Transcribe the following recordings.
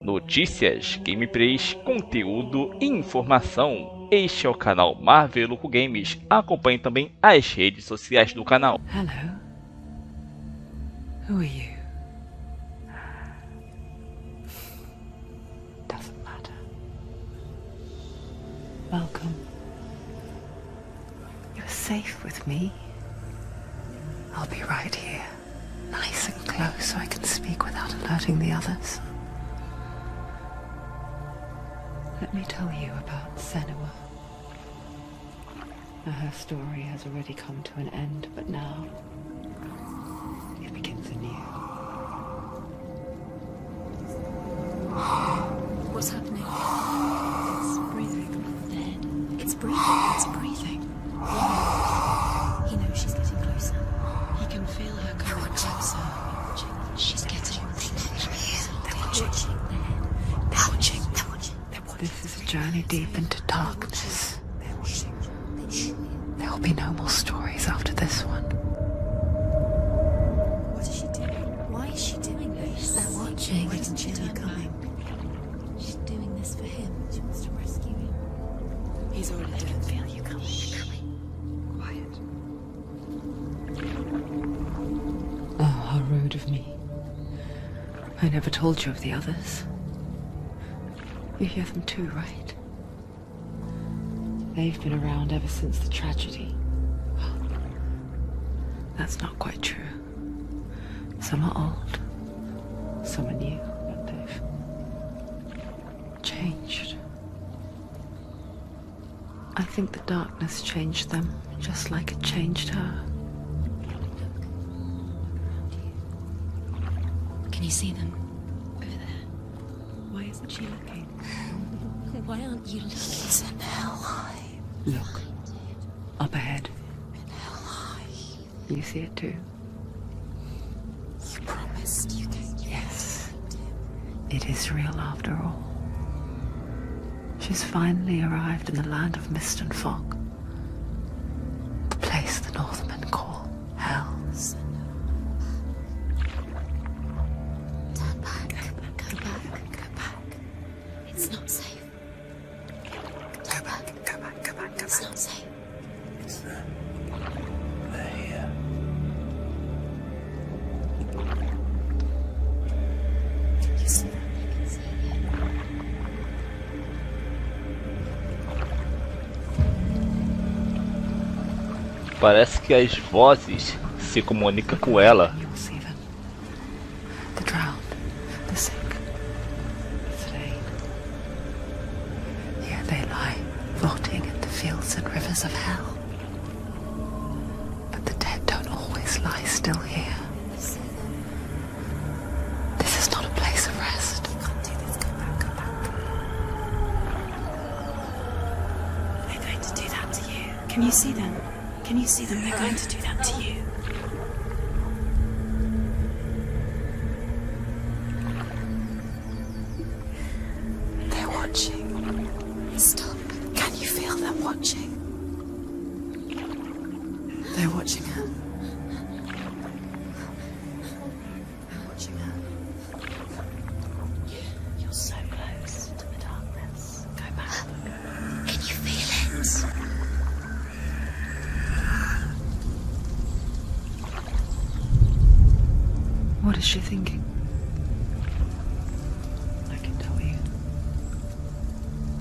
notícias, gameplays, conteúdo e informação. Este é o canal Marvelouco Games. Acompanhe também as redes sociais do canal. Hello. Who are you? Doesn't matter. Welcome. You're safe with me. I'll be right here, nice and close so I can speak without alerting the others. Let me tell you about Shenue. Her story has already come to an end, but now it begins anew. What's happening? It's breathing. Dead. It's breathing. It's breathing. He knows she's getting closer. He can feel her coming closer. She's getting closer. They're watching. They're watching. This is a journey deep into darkness. There will be no more stories after this one. What is she doing? Why is she doing this? They're watching. Why doesn't she feel you coming? She's doing this for him. She wants to rescue him. He's already dead. I can feel you coming. Quiet. Oh, how rude of me. I never told you of the others. You hear them too, right? They've been around ever since the tragedy. Well, that's not quite true. Some are old, some are new, but they've changed. I think the darkness changed them, just like it changed her. Can you see them? Over there. Why isn't she looking? Why aren't you looking? He's in hell high. Look, up ahead. In hell high. You see it too? You promised you could. Yes. It is real after all. She's finally arrived in the land of mist and fog. The place the Northmen call Hell. Turn back. Go back. Go back. It's not safe. Go back, go back, go back, go It's back. not safe. They're here. You see them? I can see you. Parece que as vozes se comunicam com ela. You will see them. The drowned, the sick, the slain. Here they lie, rotting in the fields and rivers of hell. But the dead don't always lie still here. You see them? This is not a place of rest. You can't do this. Go back. Go back. They're going to do that to you. Can you see them? Can you see them? They're going to do that to you. They're watching. Stop. Can you feel them watching? They're watching her. They're watching her. You're so close to the darkness. Go back. Can you feel it? What is she thinking? I can tell you.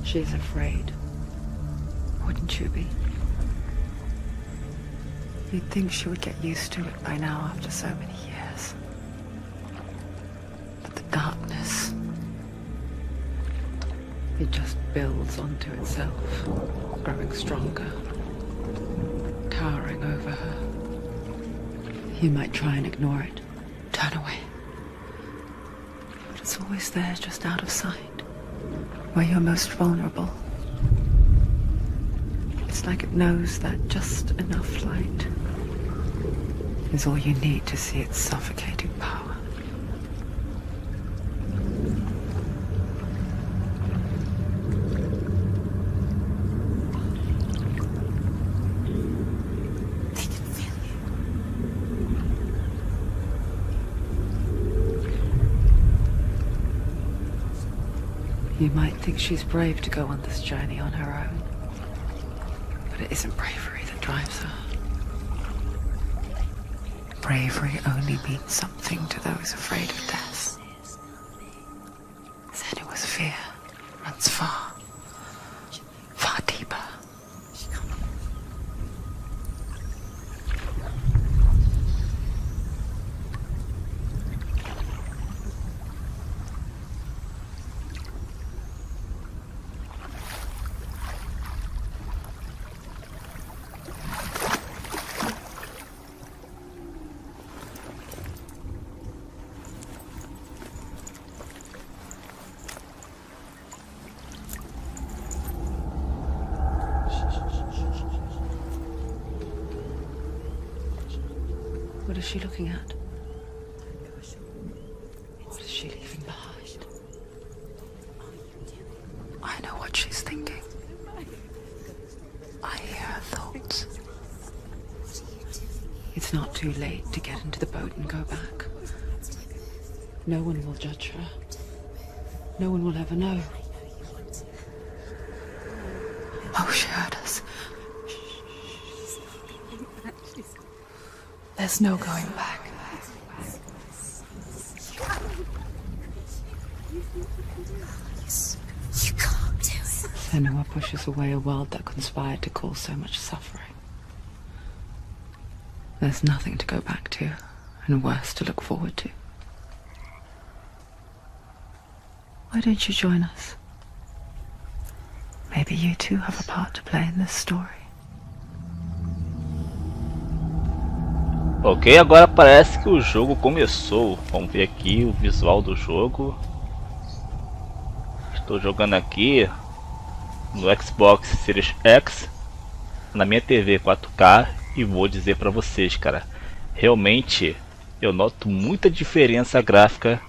She's afraid. Wouldn't you be? You'd think she would get used to it by now after so many years. But the darkness, it just builds onto itself, growing stronger, towering over her. You might try and ignore it. Turn away. But it's always there, just out of sight, where you're most vulnerable. It's like it knows that just enough light is all you need to see its suffocating power. They can feel you. You might think she's brave to go on this journey on her own, but it isn't bravery that drives her. Bravery only means something to those afraid of death. Senue's fear runs far, far deeper. What is she looking at? What is she leaving behind? I know what she's thinking. I hear her thoughts. It's not too late to get into the boat and go back. No one will judge her. No one will ever know. Oh, she heard us. There's no going back. You can't do it. Senua pushes away a world that conspired to cause so much suffering. There's nothing to go back to, and worse to look forward to. Why don't you join us? Maybe you too have a part to play in this story. Ok, agora parece que o jogo começou. Vamos ver aqui o visual do jogo. Estou jogando aqui no Xbox Series X, na minha TV 4K, e vou dizer para vocês, cara, realmente eu noto muita diferença gráfica,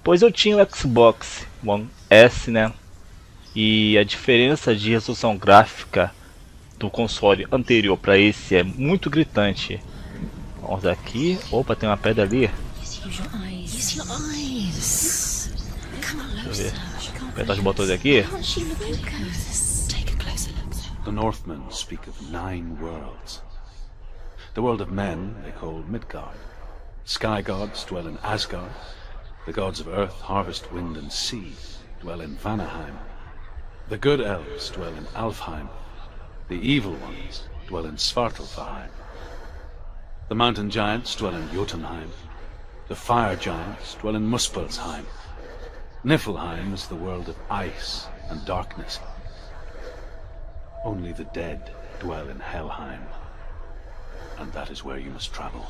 pois eu tinha o Xbox One S, né? E a diferença de resolução gráfica do console anterior para esse é muito gritante. Vamos aqui. Opa, tem uma pedra ali. Deixa eu ver. Apertar os botões aqui. The Northmen speak of 9 worlds. The world of men they call Midgard. Sky gods dwell in Asgard. The gods of earth, harvest, wind and sea dwell in Vanaheim. The good elves dwell in Alfheim. The evil ones dwell in Svartalfheim. The mountain giants dwell in Jotunheim. The fire giants dwell in Muspelheim. Niflheim is the world of ice and darkness. Only the dead dwell in Helheim, and that is where you must travel.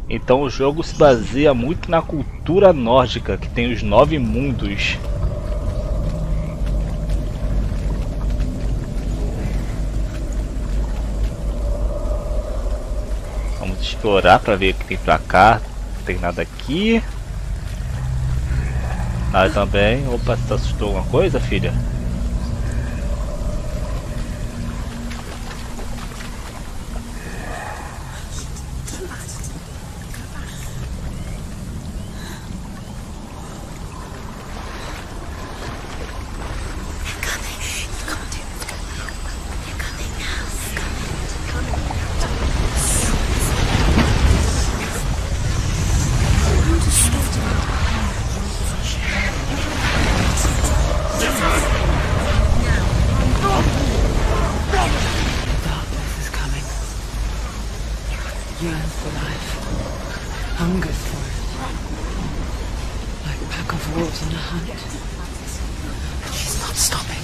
Então o jogo se baseia muito na cultura nórdica, que tem os 9 mundos. Vamos explorar para ver o que tem pra cá. Não tem nada aqui. Nada também. Opa, você assustou alguma coisa, filha? Yearns for life, hungers for it, like a pack of wolves on a hunt. But she's not stopping.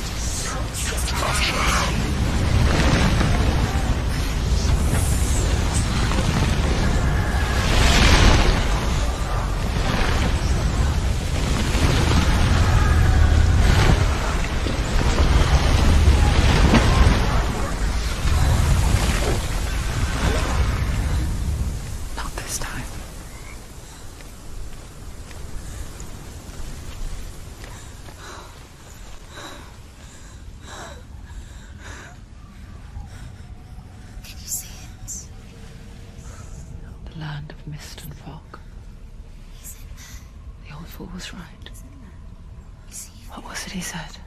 uncle was right. What was it he said?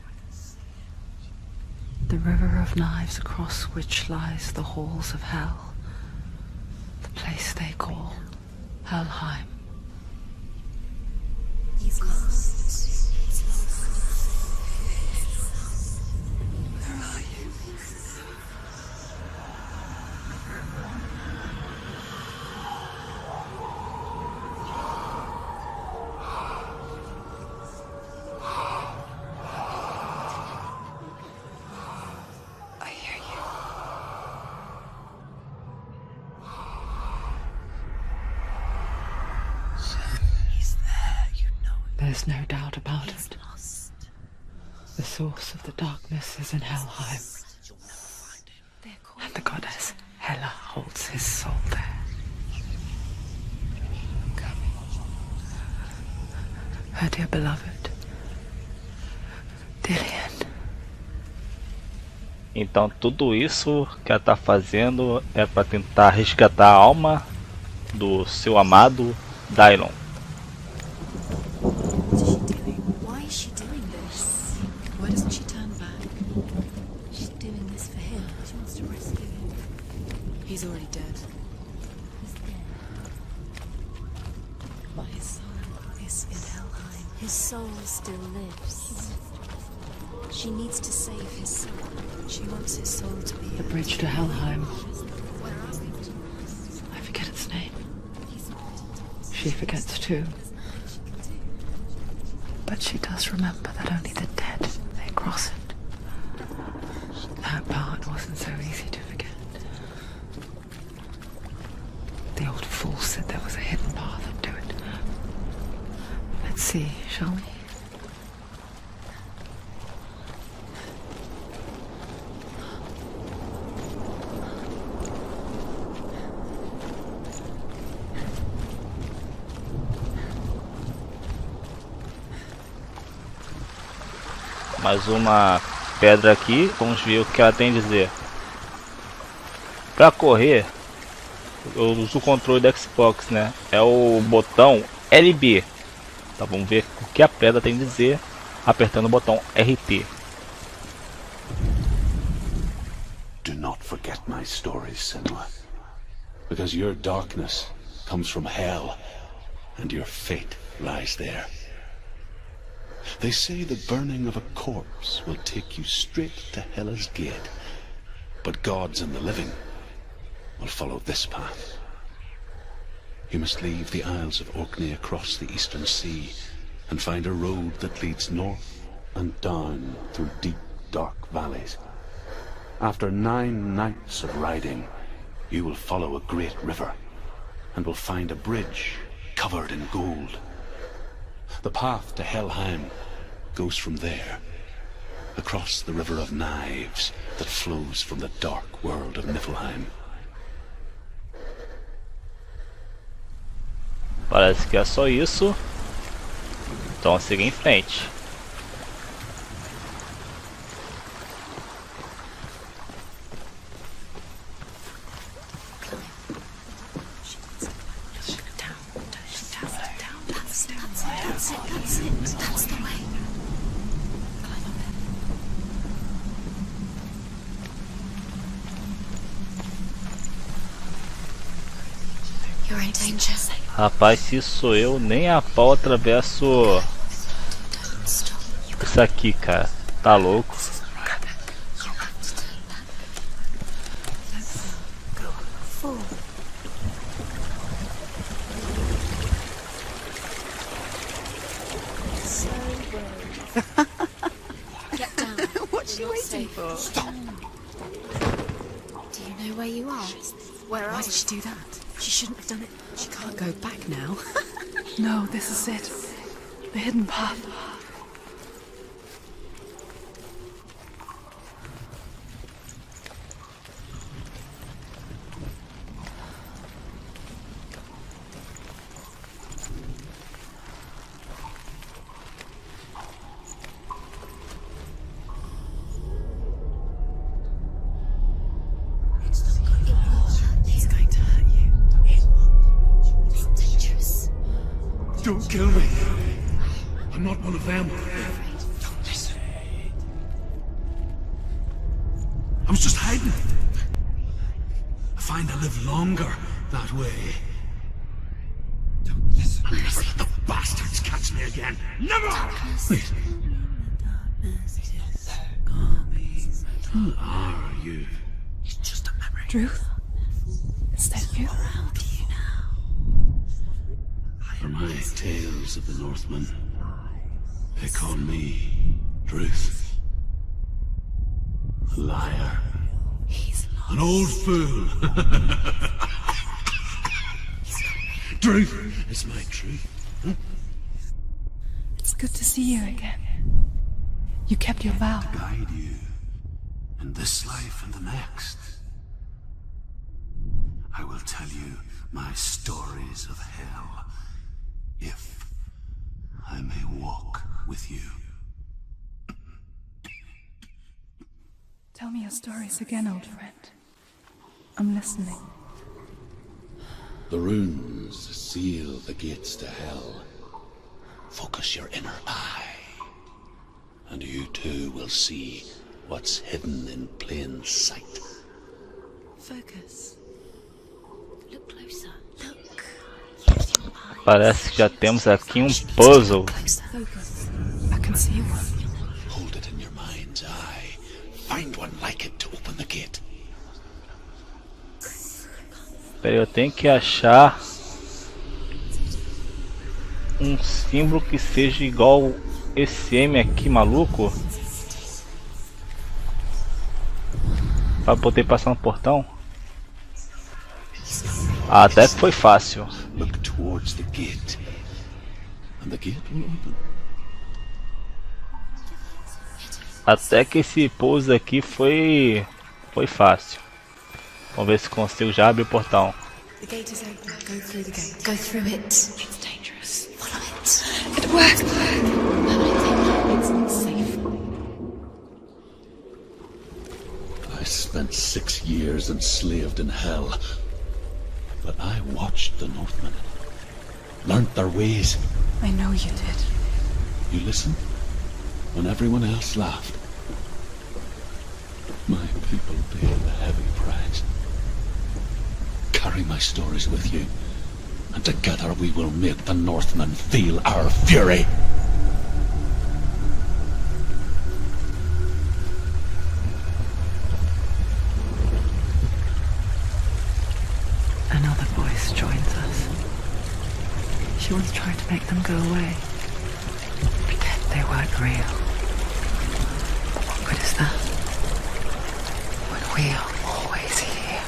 The river of knives across which lies the halls of hell. The place they call Helheim. He's lost. He's lost. Where are you? I hear you. He's there, you know it. There's no doubt about it. Lost. The source of the darkness is in Helheim, They're called and the goddess Hela holds his soul there. Her dear beloved, Dillian. Então tudo isso que ela tá fazendo é para tentar resgatar a alma do seu amado Dylon. What is she doing? Why is she doing this? Why doesn't she turn back? She's doing this for him. She wants to rescue him. He's already dead. He's dead. But his soul is in Helheim. His soul still lives. She needs to save his soul. She wants his soul to be The bridge to Helheim. I forget its name. She forgets too. But she does remember that only the dead may cross it. That part wasn't so easy to forget. The old fool said there was a hidden path up to it. Let's see, shall we? Mais uma pedra aqui, vamos ver o que ela tem a dizer. Para correr, eu uso o controle do Xbox, né? É o botão LB. Então vamos ver o que a pedra tem a dizer apertando o botão RT. Do not forget my stories, Shenue, because your darkness comes from hell, and your fate lies there. They say the burning of a corpse will take you straight to Hela's gate, but gods and the living will follow this path. You must leave the Isles of Orkney across the eastern sea and find a road that leads north and down through deep, dark valleys. After 9 nights of riding, you will follow a great river and will find a bridge covered in gold. The path to Helheim goes from there, across the river of knives that flows from the dark world of Niflheim. Parece que é só isso. Então siga em frente. That's the way. You're in danger. Rapaz, se sou eu, nem a pau atravesso Don't stop. isso aqui, cara. Tá louco? Fool. So brave. Get down. What's she waiting for? Do you know where you are? Where Why are did you? she do that? She shouldn't have done it. She can't go back now. No, this is it. The hidden path. He's going to hurt you. It's dangerous. Don't kill me. I'm not one of them. Don't listen. I was just hiding. I find I live longer that way. Don't listen. I'll never let the bastards catch me again. Never! Wait. Who are you? It's just a memory. Ruth? Is that you? For my tales of the Northmen, they call me Druth. A liar. He's lost. An old fool. Truth is my truth. It's good to see you again. You kept your vow. Guide you in this life and the next. I will tell you my stories of hell, if I may walk with you. Tell me your stories again, old friend. I'm listening. The runes seal the gates to hell. Focus your inner eye, and you too will see what's hidden in plain sight. Focus. Look closer. Look. Use your eyes. Parece que já temos aqui um puzzle. Closer. Focus. I can see one. Hold it in your mind's eye. Find one like it to open the gate. Peraí, eu tenho que achar um símbolo que seja igual esse M aqui, maluco, para poder passar no portão. Ah, até que foi fácil. Look towards the gate, and the gate will open. Até que esse pouso aqui foi fácil. Vamos ver se consigo já abrir o portão. The gate is open. Go through the gate. Go through it. It's dangerous. Follow it. It worked! It's not safe. I spent 6 years enslaved in hell, but I watched the Northmen, learnt their ways. I know you did. You listened when everyone else laughed. My people paid a heavy price. Carry my stories with you, and together we will make the Northmen feel our fury. Another voice joins us. She once tried to make them go away. Pretend they weren't real. But what good is that? When we are always here.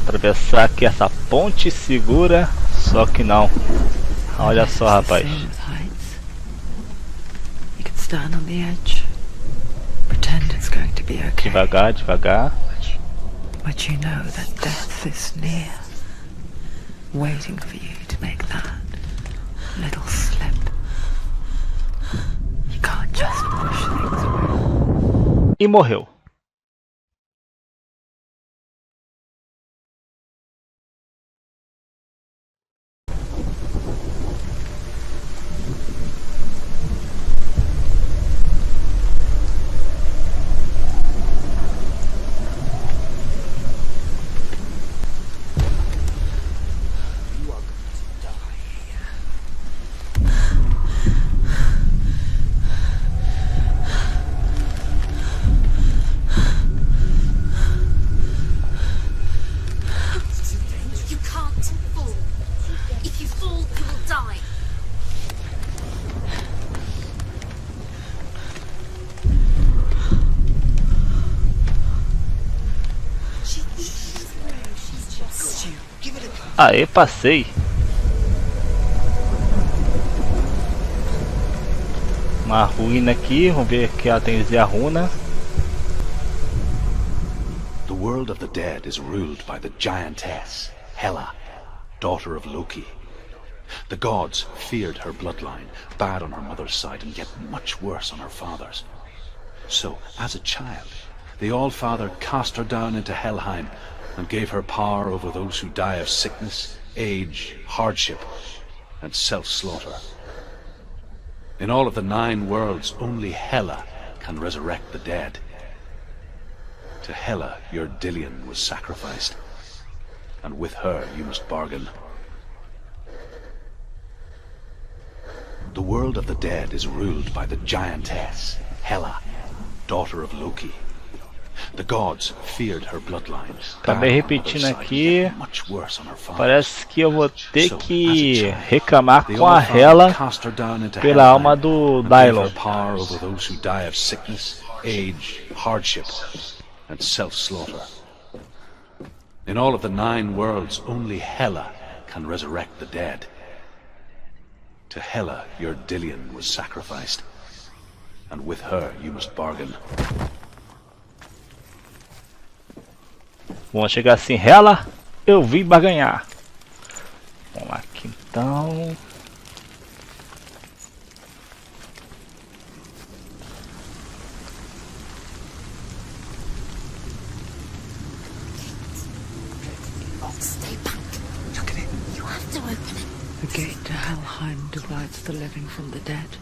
Atravessar aqui essa ponte segura, só que não. Olha só, rapaz. You can stand on the edge. Pretend it's going to be okay. Devagar, devagar. But you know that death is near, waiting for you to make that little slip. You can't just push things away. E morreu. Aê, passei. Uma ruína aqui, vamos ver que ela tem a dizer a runa. The world of the dead is ruled by the giantess, Hela, daughter of Loki. The gods feared her bloodline, bad on her mother's side and yet much worse on her father's. So, as a child, the All-Father cast her down into Helheim and gave her power over those who die of sickness, age, hardship, and self-slaughter. In all of the 9 worlds, only Hela can resurrect the dead. To Hela, your Dillion was sacrificed, and with her you must bargain. The world of the dead is ruled by the giantess, Hela, daughter of Loki. The gods feared her bloodline. Acabei repetindo aqui. Parece que eu vou ter que reclamar com a Hela pela alma do Dylon. In all of the 9 worlds, only Hela can resurrect the dead. To Hela, your Dillion was sacrificed, and with her you must bargain. Vamos chegar assim, Hela, eu vim barganhar. Vamos lá aqui então. Stay back. Look at it. You have to open it. The gate to Helheim divides the living from the dead.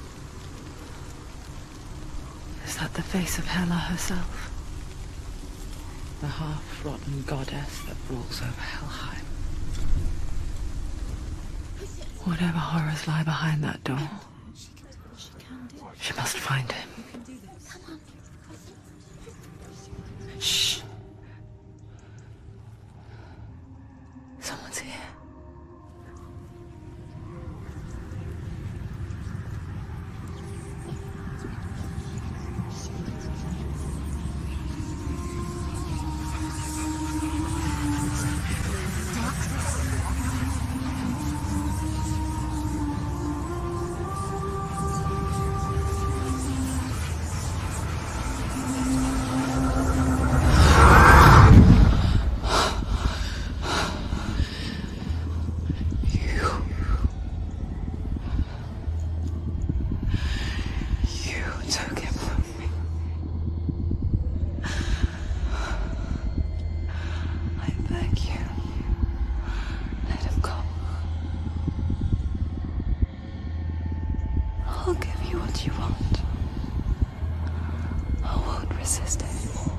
Is that the face of Hela herself? The half-rotten goddess that rules over Helheim. Whatever horrors lie behind that door, she must find him. Shh. Someone's here. I'll give you what you want. I won't resist anymore.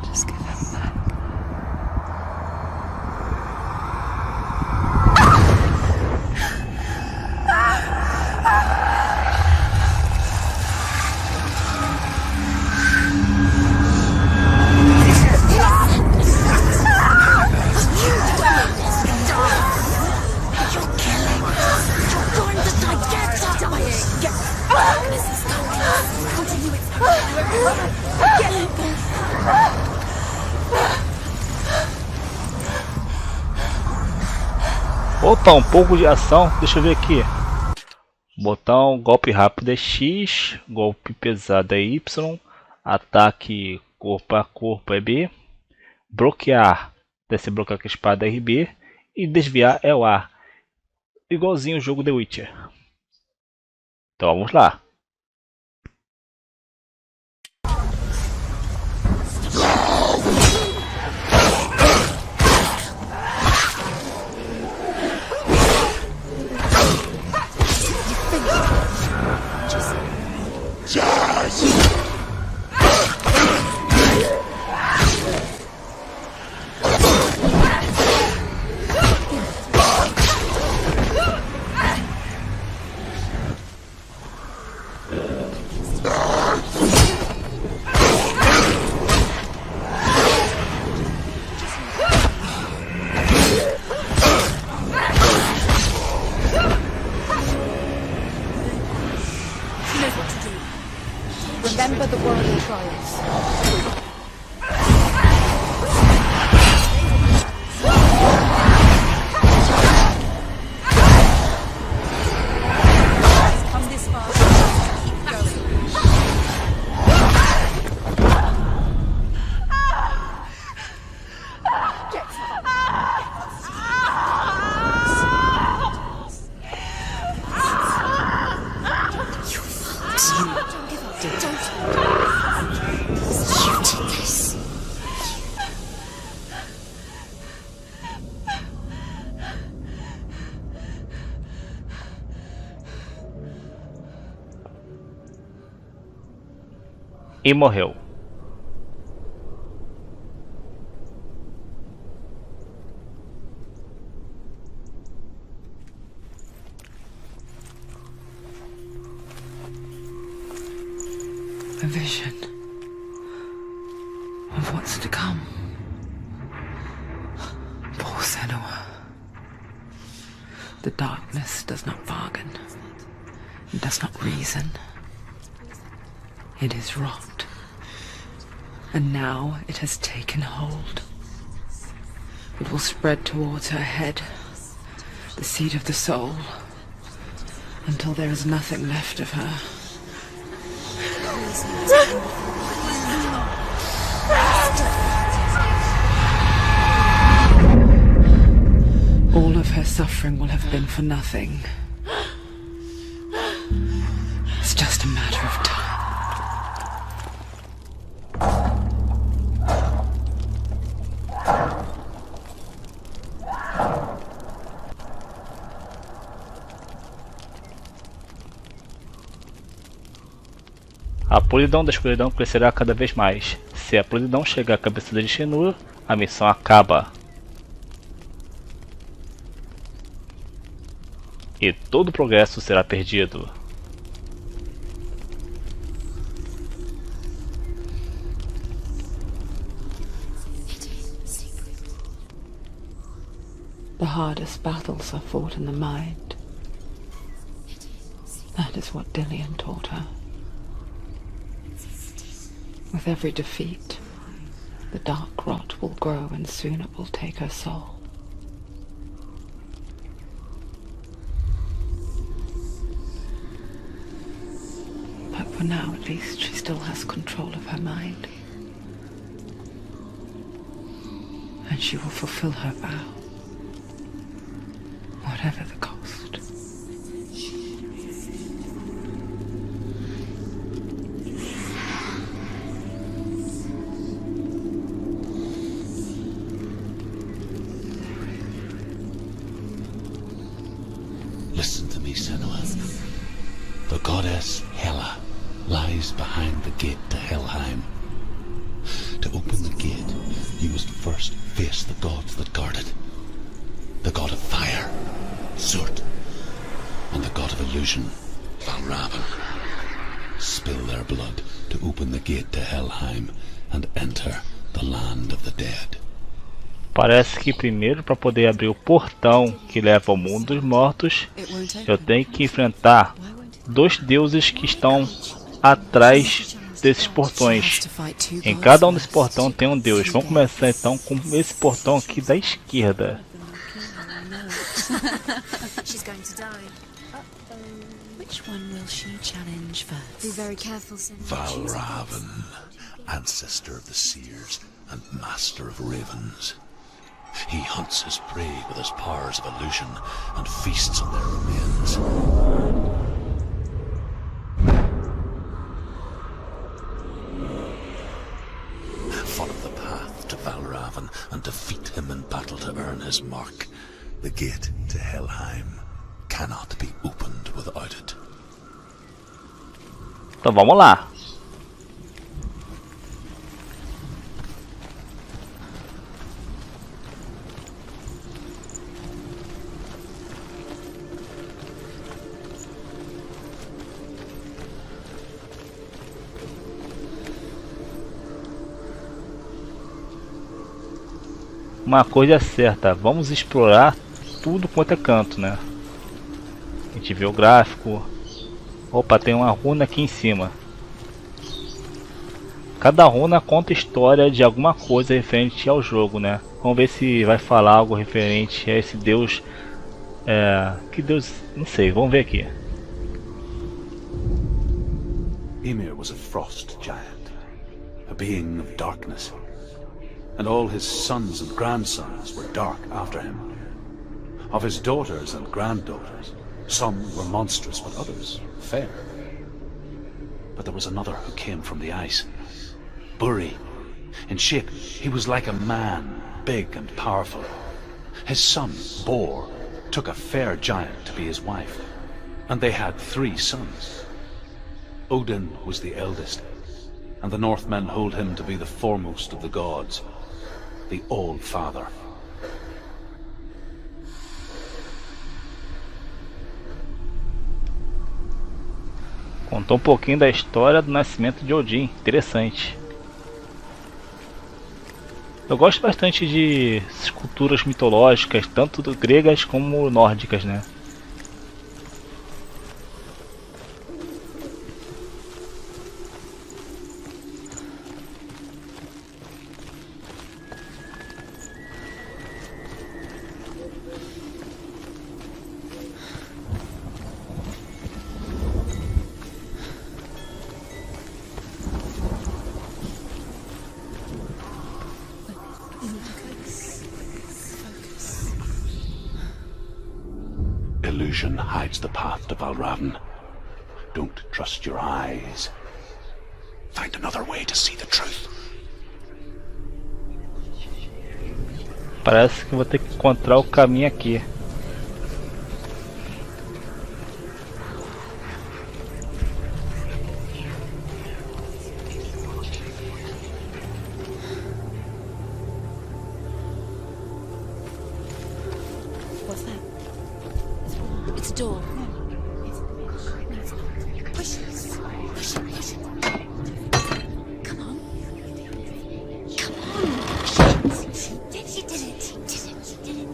Just give him back. Opa, um pouco de ação. Deixa eu ver aqui. Botão golpe rápido é X, golpe pesado é Y, ataque corpo a corpo é B, bloquear, deve bloquear com a espada é RB e desviar é o A. Igualzinho o jogo The Witcher. Então vamos lá. Remember the world trials. Come this far, keep going. E morreu. A vision of what's to come. Poor Shenue. The darkness does not bargain. It does not reason. It is wrought. And now it has taken hold. It will spread towards her head, the seat of the soul, until there is nothing left of her. All of her suffering will have been for nothing. It's just a matter of time. A podridão da escuridão crescerá cada vez mais. Se a podridão chegar à cabeça de Shenue, a missão acaba. E todo o progresso será perdido. The hardest battles are fought in the mind. That is what Dillian taught her. With every defeat, the dark rot will grow and soon it will take her soul. But for now, at least, she still has control of her mind. And she will fulfill her vow, whatever the cost. Listen to me, Shenue. The goddess Hela lies behind the gate to Helheim. To open the gate, you must first face the gods that guard it. The god of fire, Surt, and the god of illusion, Valravn. Spill their blood to open the gate to Helheim and enter the land of the dead. Parece que primeiro, para poder abrir o portão que leva ao mundo dos mortos, eu tenho que enfrentar dois deuses que estão atrás desses portões. Em cada um desses portões tem um deus. Vamos começar então com esse portão aqui da esquerda. Valravn, ancestor of the seers and master of ravens. He hunts his prey with his powers of illusion and feasts on their remains. Follow the path to Valravn and defeat him in battle to earn his mark. The gate to Helheim cannot be opened without it. Então vamos lá. Uma coisa é certa, vamos explorar tudo quanto é canto, né? A gente vê o gráfico. Opa, tem uma runa aqui em cima. Cada runa conta história de alguma coisa referente ao jogo, né? Vamos ver se vai falar algo referente a esse deus. Que deus? Não sei, vamos ver aqui. Ymir was a frost giant, a being of darkness. And all his sons and grandsons were dark after him. Of his daughters and granddaughters, some were monstrous, but others fair. But there was another who came from the ice. Buri. In shape, he was like a man, big and powerful. His son, Bor, took a fair giant to be his wife, and they had 3 sons. Odin was the eldest. and the Northmen hold him to be the foremost of the gods, the All-Father. Contou um pouquinho da história do nascimento de Odin, interessante. Eu gosto bastante de culturas mitológicas, tanto gregas como nórdicas, né? Illusion hides the path to Valravn. Don't trust your eyes. Find another way to see the truth. Parece que vou ter que encontrar o caminho aqui. What's that? It's a door. Push it. Push it. Push it. Come on. Come on. She did it. She did it. She did it.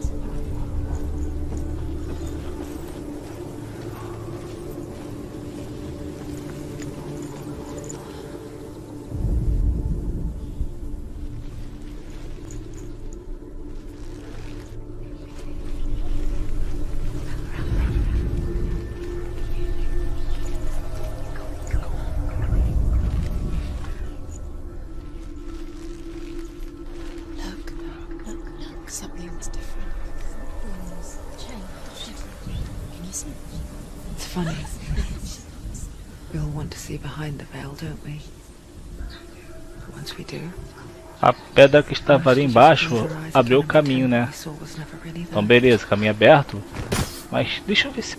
Look. Something's different. Things change. Can you see? It's funny. We all want to see behind the veil, don't we? But once we do, A pedra que estava ali embaixo abriu o caminho, né? Então beleza, caminho aberto. Mas deixa eu ver se...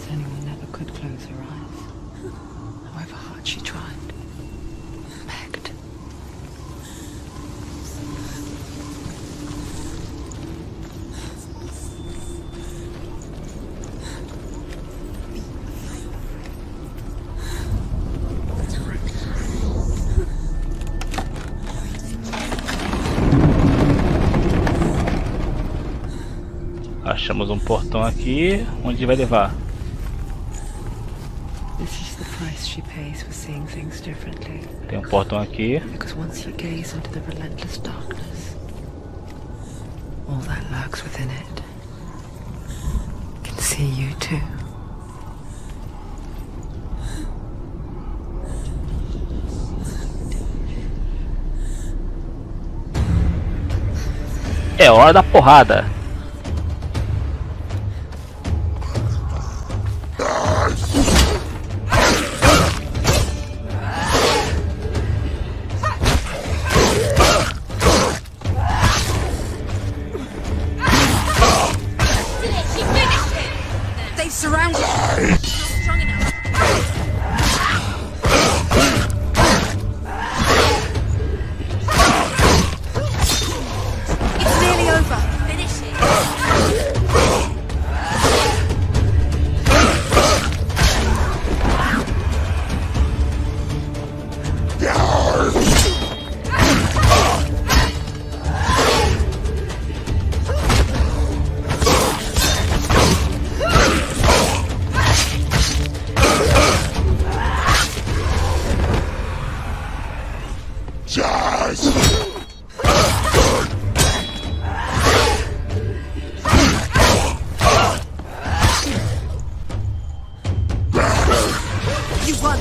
Shenue never could close her eyes, however hard she tried. Begged. Achamos um portão aqui, onde vai levar? This is the price she pays for seeing things differently. Tem um portão aqui. Because once you gaze into the relentless darkness, all that lurks within it can see you too. É hora da porrada. They surrounded him. Not strong enough. It's nearly over. Finish it. You won.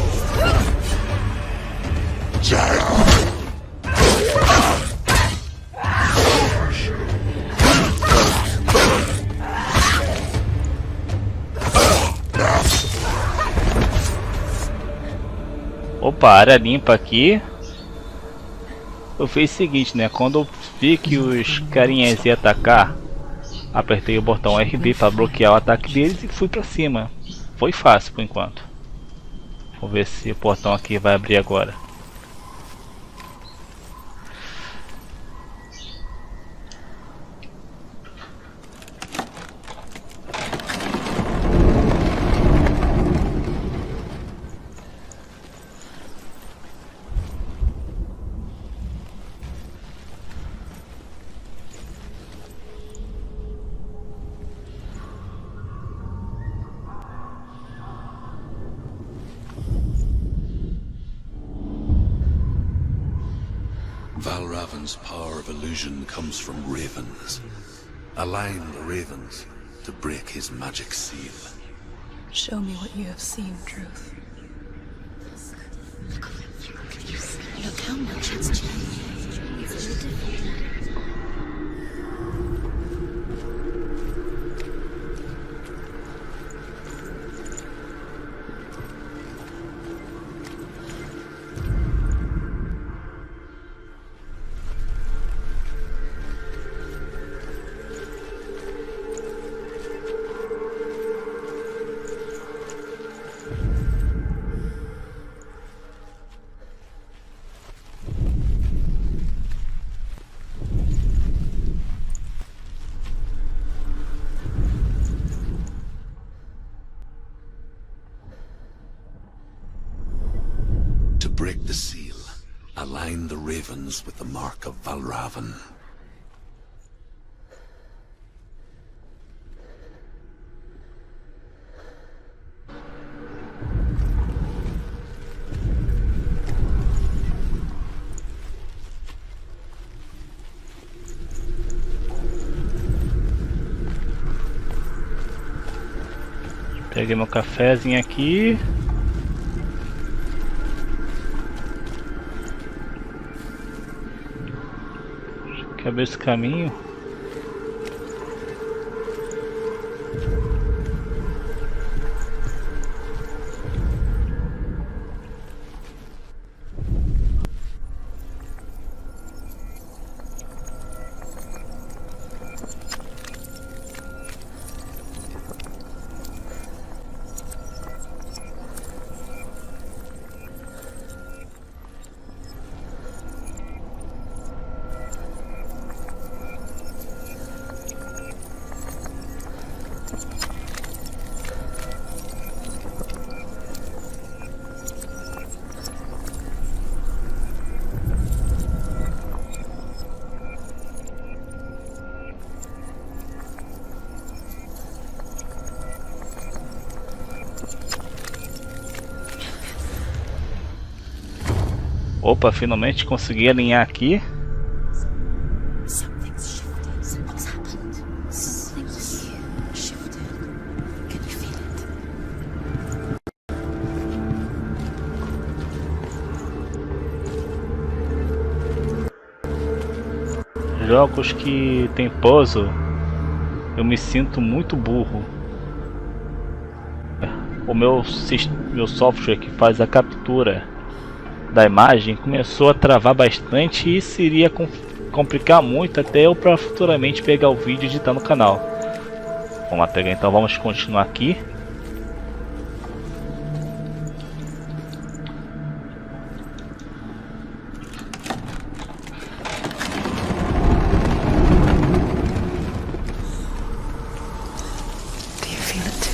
Opa, área limpa aqui. Eu fiz o seguinte, né? Quando eu vi que os carinhas iam atacar, apertei o botão RB para bloquear o ataque deles e fui pra cima. Foi fácil por enquanto. Vamos ver se o portão aqui vai abrir agora. Valravan's power of illusion comes from ravens. Align the ravens to break his magic seal. Show me what you have seen, Truth. Look how much it's changed. It's all different. To break the seal, align the ravens with the mark of Valravan. Peguei meu cafezinho aqui. Deixa eu abrir esse caminho. Opa, finalmente consegui alinhar aqui. Something's shifted. Something's happened. Something's shifted. Can you feel it? Jogos que tem puzzle, eu me sinto muito burro. O meu software que faz a captura da imagem começou a travar bastante e isso iria complicar muito até eu para futuramente pegar o vídeo e editar no canal. Vamos lá pegar, então vamos continuar aqui. Do you feel it too?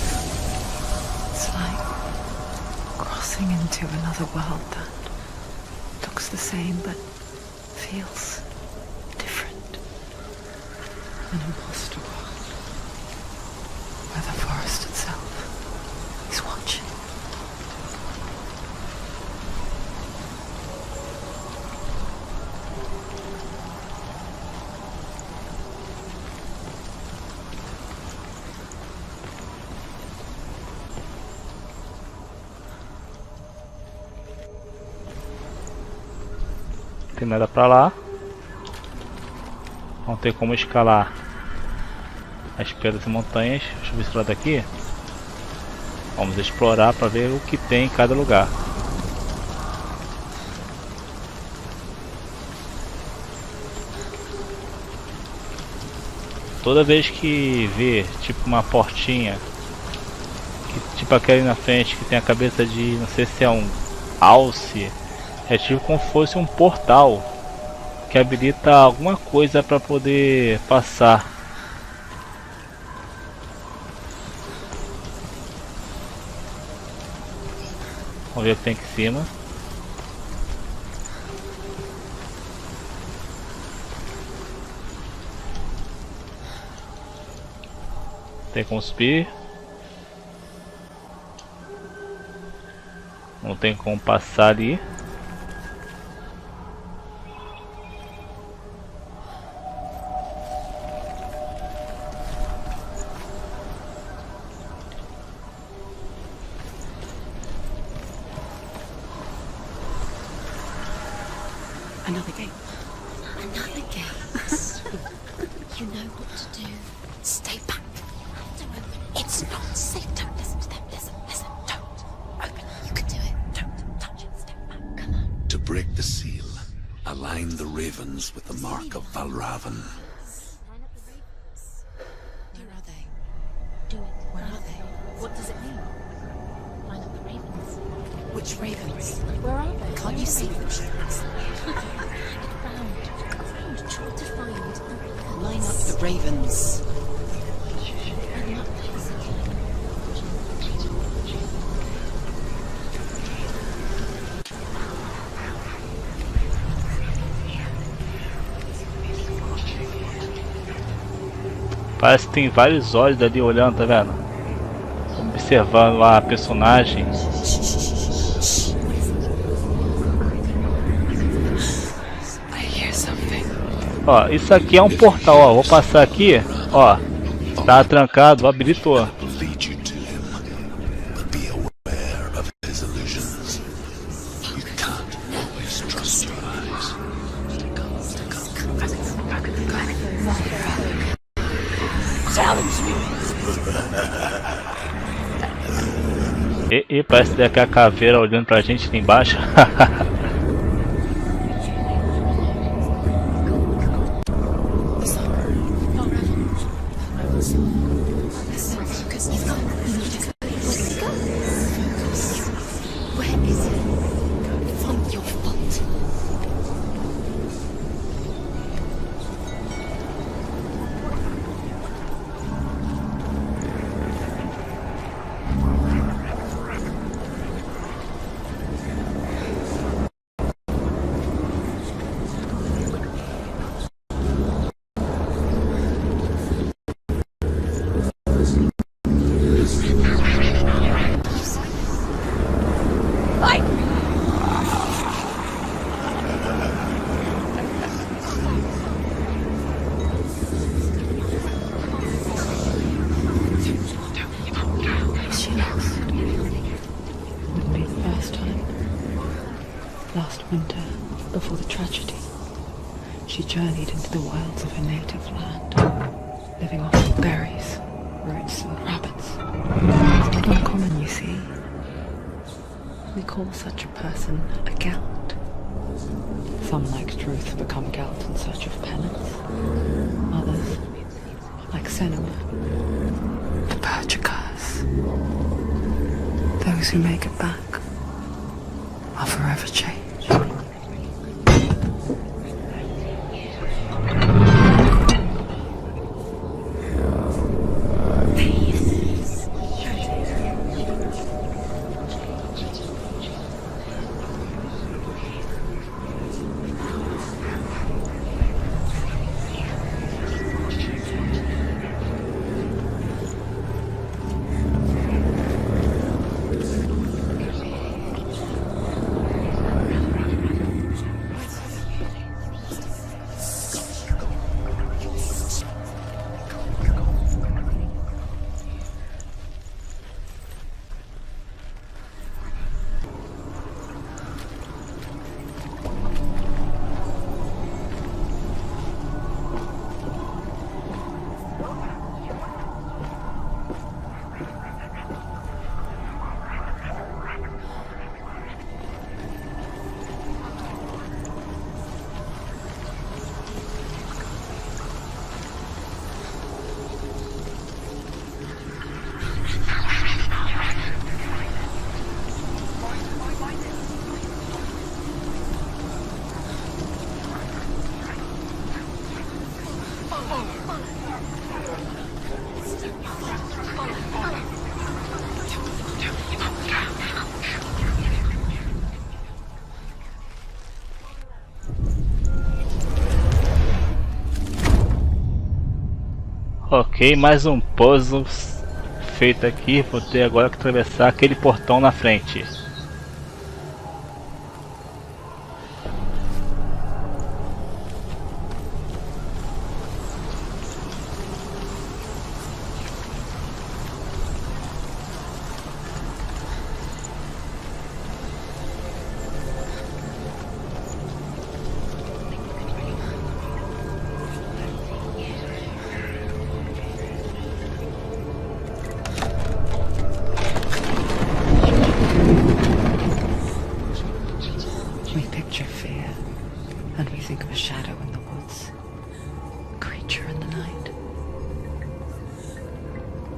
It's like crossing into another world that looks the same but feels different. An imposter world where the forest itself is watching. Não tem nada pra lá. Não tem como escalar as pedras e montanhas. Deixa eu ver esse lado aqui. Vamos explorar para ver o que tem em cada lugar. toda vez que vê tipo uma portinha, que, tipo aquela ali na frente que tem a cabeça de, não sei se é um alce, é tipo como se fosse um portal que habilita alguma coisa para poder passar. Vamos ver o que tem aqui em cima. Tem como subir. Não tem como passar ali. Another gate. Another gate. You know what to do. Stay back. Don't open. It's not safe. Don't listen to them. Listen. Don't open. You can do it. Don't touch it. Step back. Come on. To break the seal, align the ravens with the mark of Valravan. Line up the ravens. Where are they? Do it. Where are they? What does it mean? Line up the ravens. Which ravens? Where are they? Can't you see them? Try to find. Line up the ravens. Parece que tem vários olhos ali olhando, tá vendo? Observando a personagem. Ó, isso aqui é um portal, ó. Vou passar aqui, ó. Tá trancado, habilitou. E parece que daqui a caveira olhando pra gente ali embaixo. Last winter, before the tragedy, she journeyed into the wilds of her native land, living off of berries, roots and rabbits. It's not uncommon, you see. We call such a person a Gelt. Some, like Truth, become Gelt in search of penance. Others, like Shenue, the Purchasers. Those who make it back are forever changed. Ok, mais um puzzle feito aqui. Vou ter agora que atravessar aquele portão na frente. We picture fear, and we think of a shadow in the woods, a creature in the night.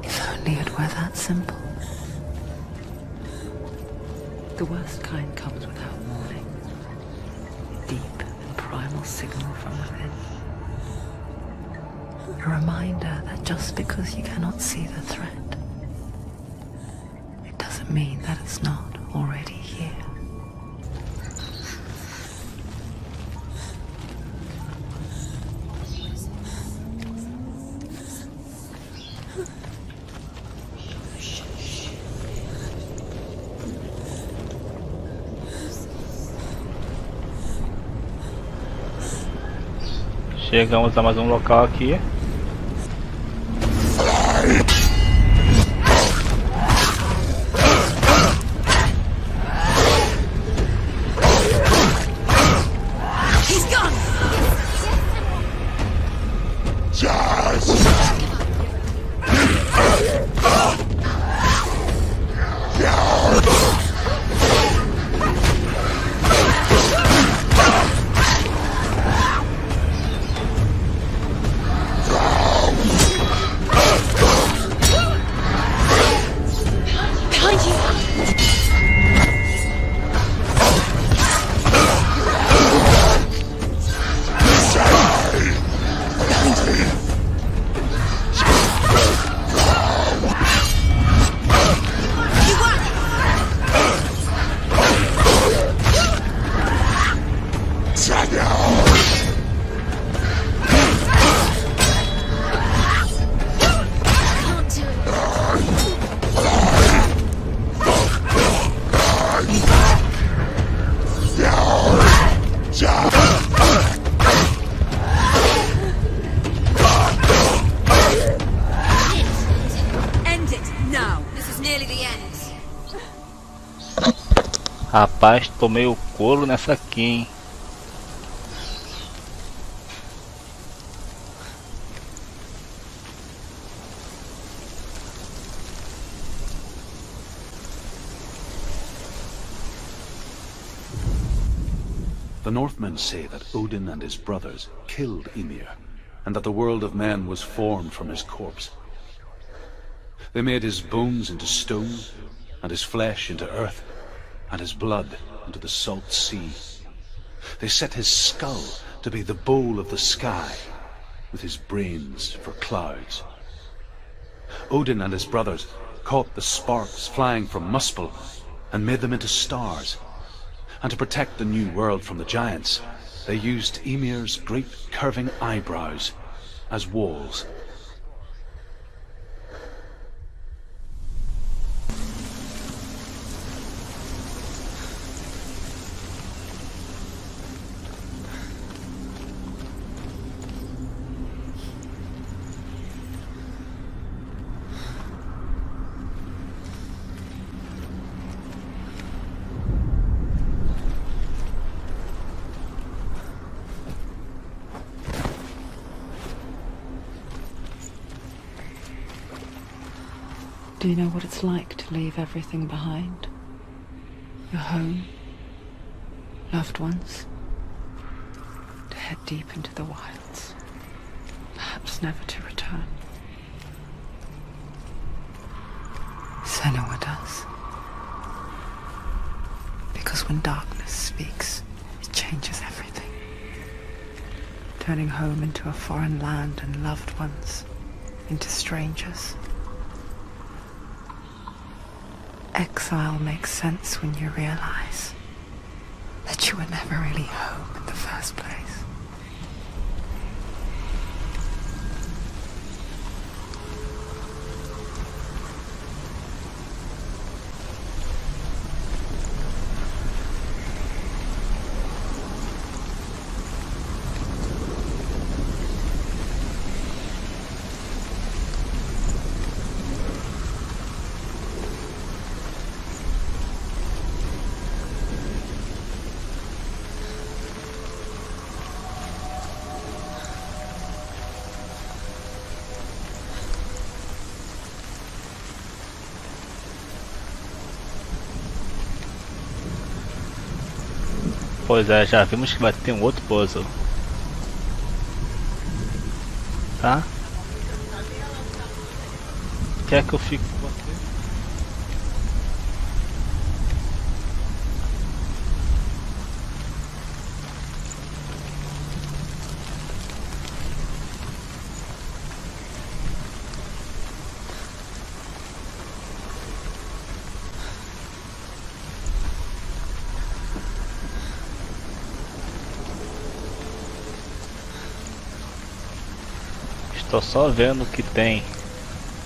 If only it were that simple. The worst kind comes without warning. Deep and primal signal from within. A reminder that just because you cannot see the threat, it doesn't mean that it's not already here. Chegamos a mais um local aqui. Rapaz, tomei o couro nessa aqui, hein? The Northmen say that Odin and his brothers killed Ymir, and that the world of men was formed from his corpse. They made his bones into stone, and his flesh into earth, and his blood into the salt sea. They set his skull to be the bowl of the sky, with his brains for clouds. Odin and his brothers caught the sparks flying from Muspel and made them into stars. And to protect the new world from the giants, they used Ymir's great curving eyebrows as walls. Do you know what it's like to leave everything behind? Your home, loved ones, to head deep into the wilds, perhaps never to return. Shenue does. Because when darkness speaks, it changes everything. turning home into a foreign land and loved ones into strangers. Exile makes sense when you realize that you were never really home in the first place. Pois é, já vimos que vai ter um outro puzzle. Tá? Quer que eu fique com você? Estou só vendo o que tem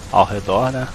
ao redor, né?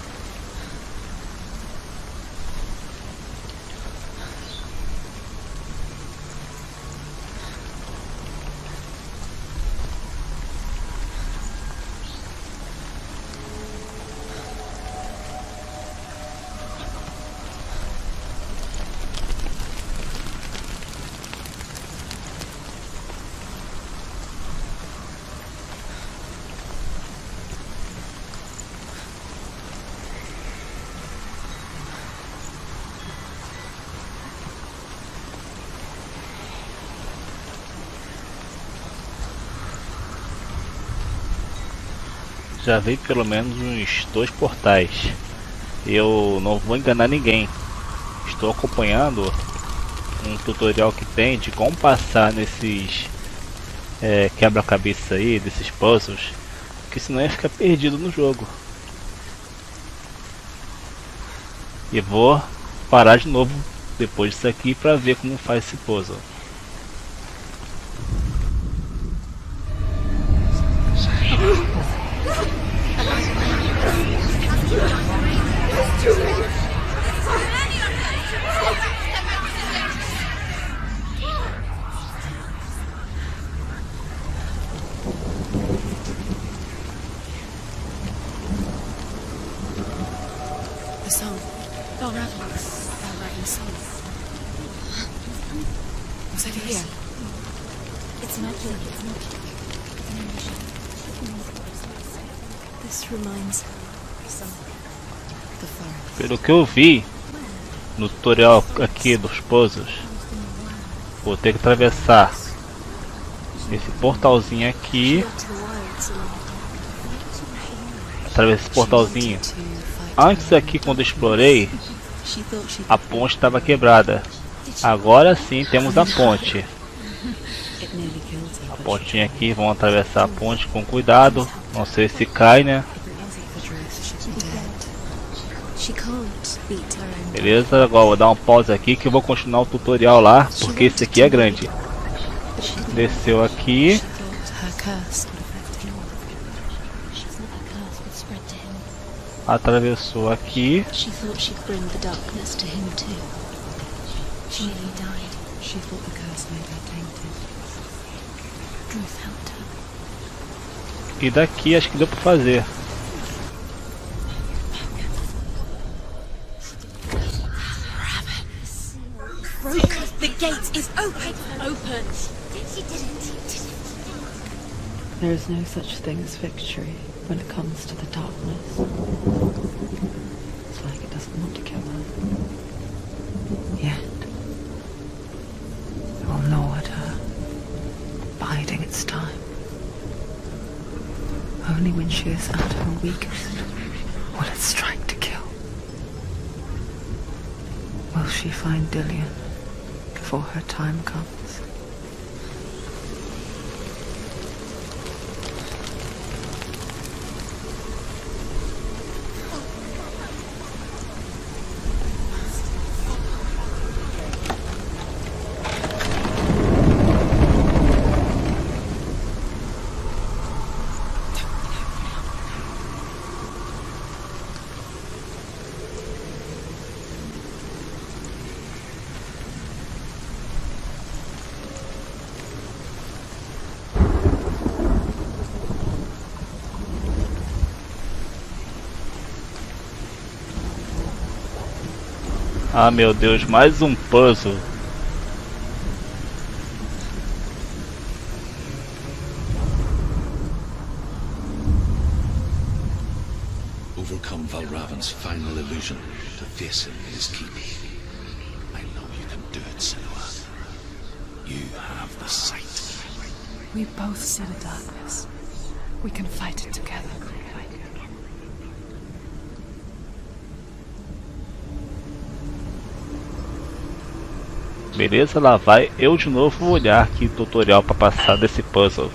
Já vi pelo menos uns 2 portais. Eu não vou enganar ninguém. Estou acompanhando um tutorial que tem de como passar nesses quebra-cabeça aí, desses puzzles, que senão ia ficar perdido no jogo. E vou parar de novo depois disso aqui para ver como faz esse puzzle. The song. Bell song. What's over here? It's not here. This reminds the forest. Pelo que eu vi no tutorial aqui dos puzzles, vou ter que atravessar esse portalzinho aqui. Através desse portalzinho. Antes aqui, quando eu explorei, a ponte estava quebrada. Agora sim temos a ponte. A pontinha aqui, vamos atravessar a ponte com cuidado. Não sei se cai, né? Beleza, agora vou dar um pause aqui que eu vou continuar o tutorial lá, porque esse aqui é grande. Desceu aqui. Atravessou aqui. E daqui acho que deu pra fazer. The gate is open. Open. You did it. There is no such thing as victory when it comes to the darkness. It's like it doesn't want to kill her. Yet, it will gnaw at her, biding its time. Only when she is at her weakest will it strike to kill. Will she find Dillion before her time comes? Ah, meu Deus, mais um puzzle. Overcome Valravan's final illusion to face him in his keep. I know you can do it, Shenue. You have the sight. We both see the darkness. We can fight it together. Beleza, lá vai eu de novo olhar aqui o tutorial para passar desse puzzle.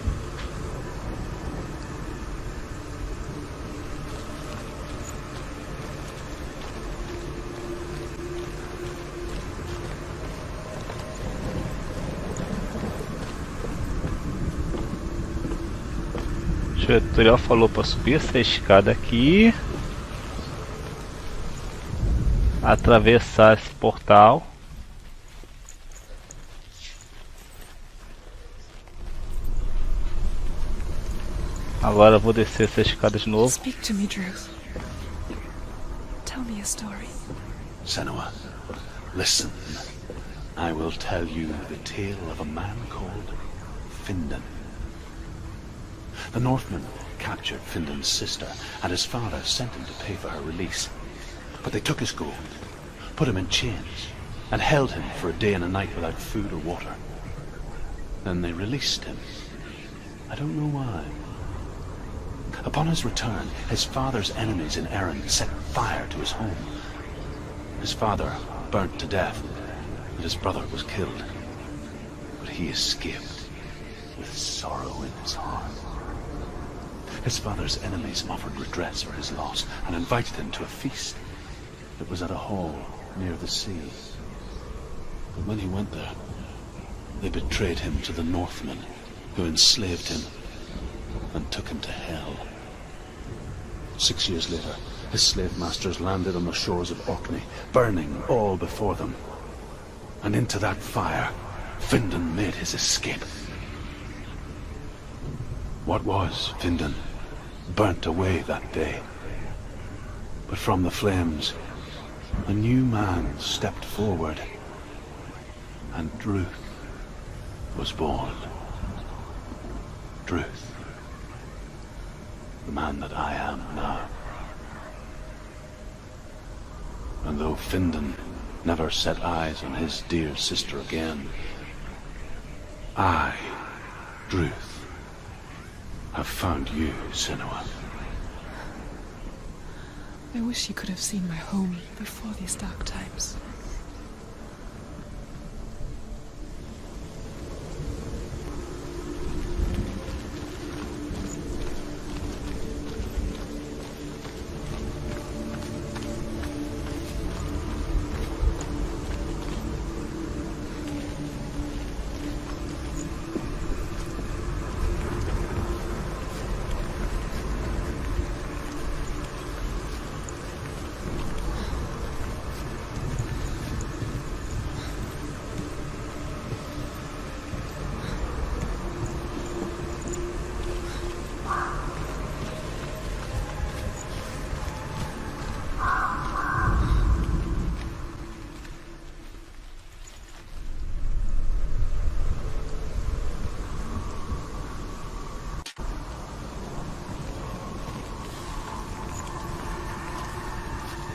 O tutorial falou para subir essa escada aqui, atravessar esse portal. Agora eu vou descer essa escada de novo. Speak to me, Drew. Tell me a story. Shenue, listen. I will tell you the tale of a man called Findan. The Northmen captured Findan's sister, and his father sent him to pay for her release. But they took his gold, put him in chains, and held him for a day and a night without food or water. Then they released him. I don't know why. Upon his return, his father's enemies in Erin set fire to his home. His father burnt to death, and his brother was killed. But he escaped with sorrow in his heart. His father's enemies offered redress for his loss and invited him to a feast. It was at a hall near the sea. But when he went there, they betrayed him to the Northmen, who enslaved him and took him to hell. 6 years later, his slave masters landed on the shores of Orkney, burning all before them. And into that fire, Findan made his escape. What was Findan burnt away that day. But from the flames, a new man stepped forward, and Druth was born. Druth, the man that I am now. And though Findan never set eyes on his dear sister again, I, Druth, have found you, Shenue. I wish you could have seen my home before these dark times.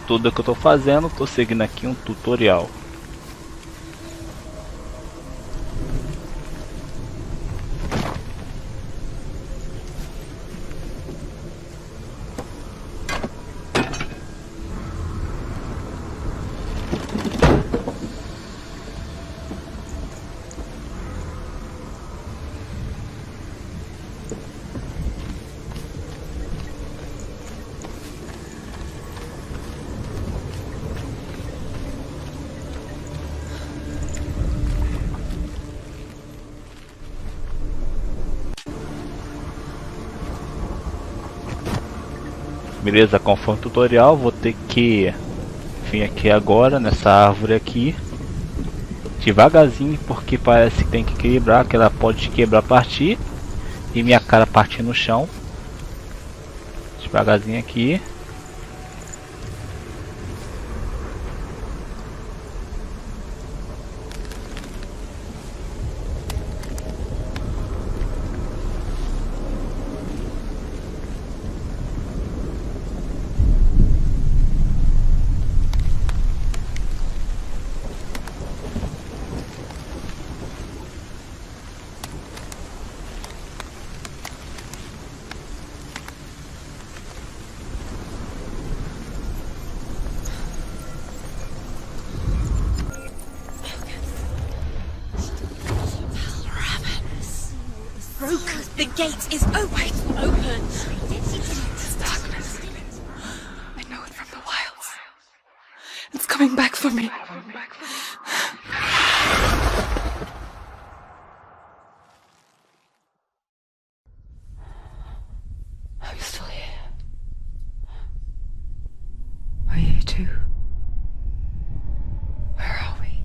Tudo que eu tô fazendo, tô seguindo aqui um tutorial. Beleza, conforme o tutorial, vou ter que vir aqui agora nessa árvore aqui devagarzinho, porque parece que tem que quebrar, que ela pode quebrar, partir e minha cara partir no chão. Devagarzinho aqui. broken. The gate is open. Open. It's darkness. I know it from the wilds. It's coming back for me. I'm still here. Are you too? Where are we?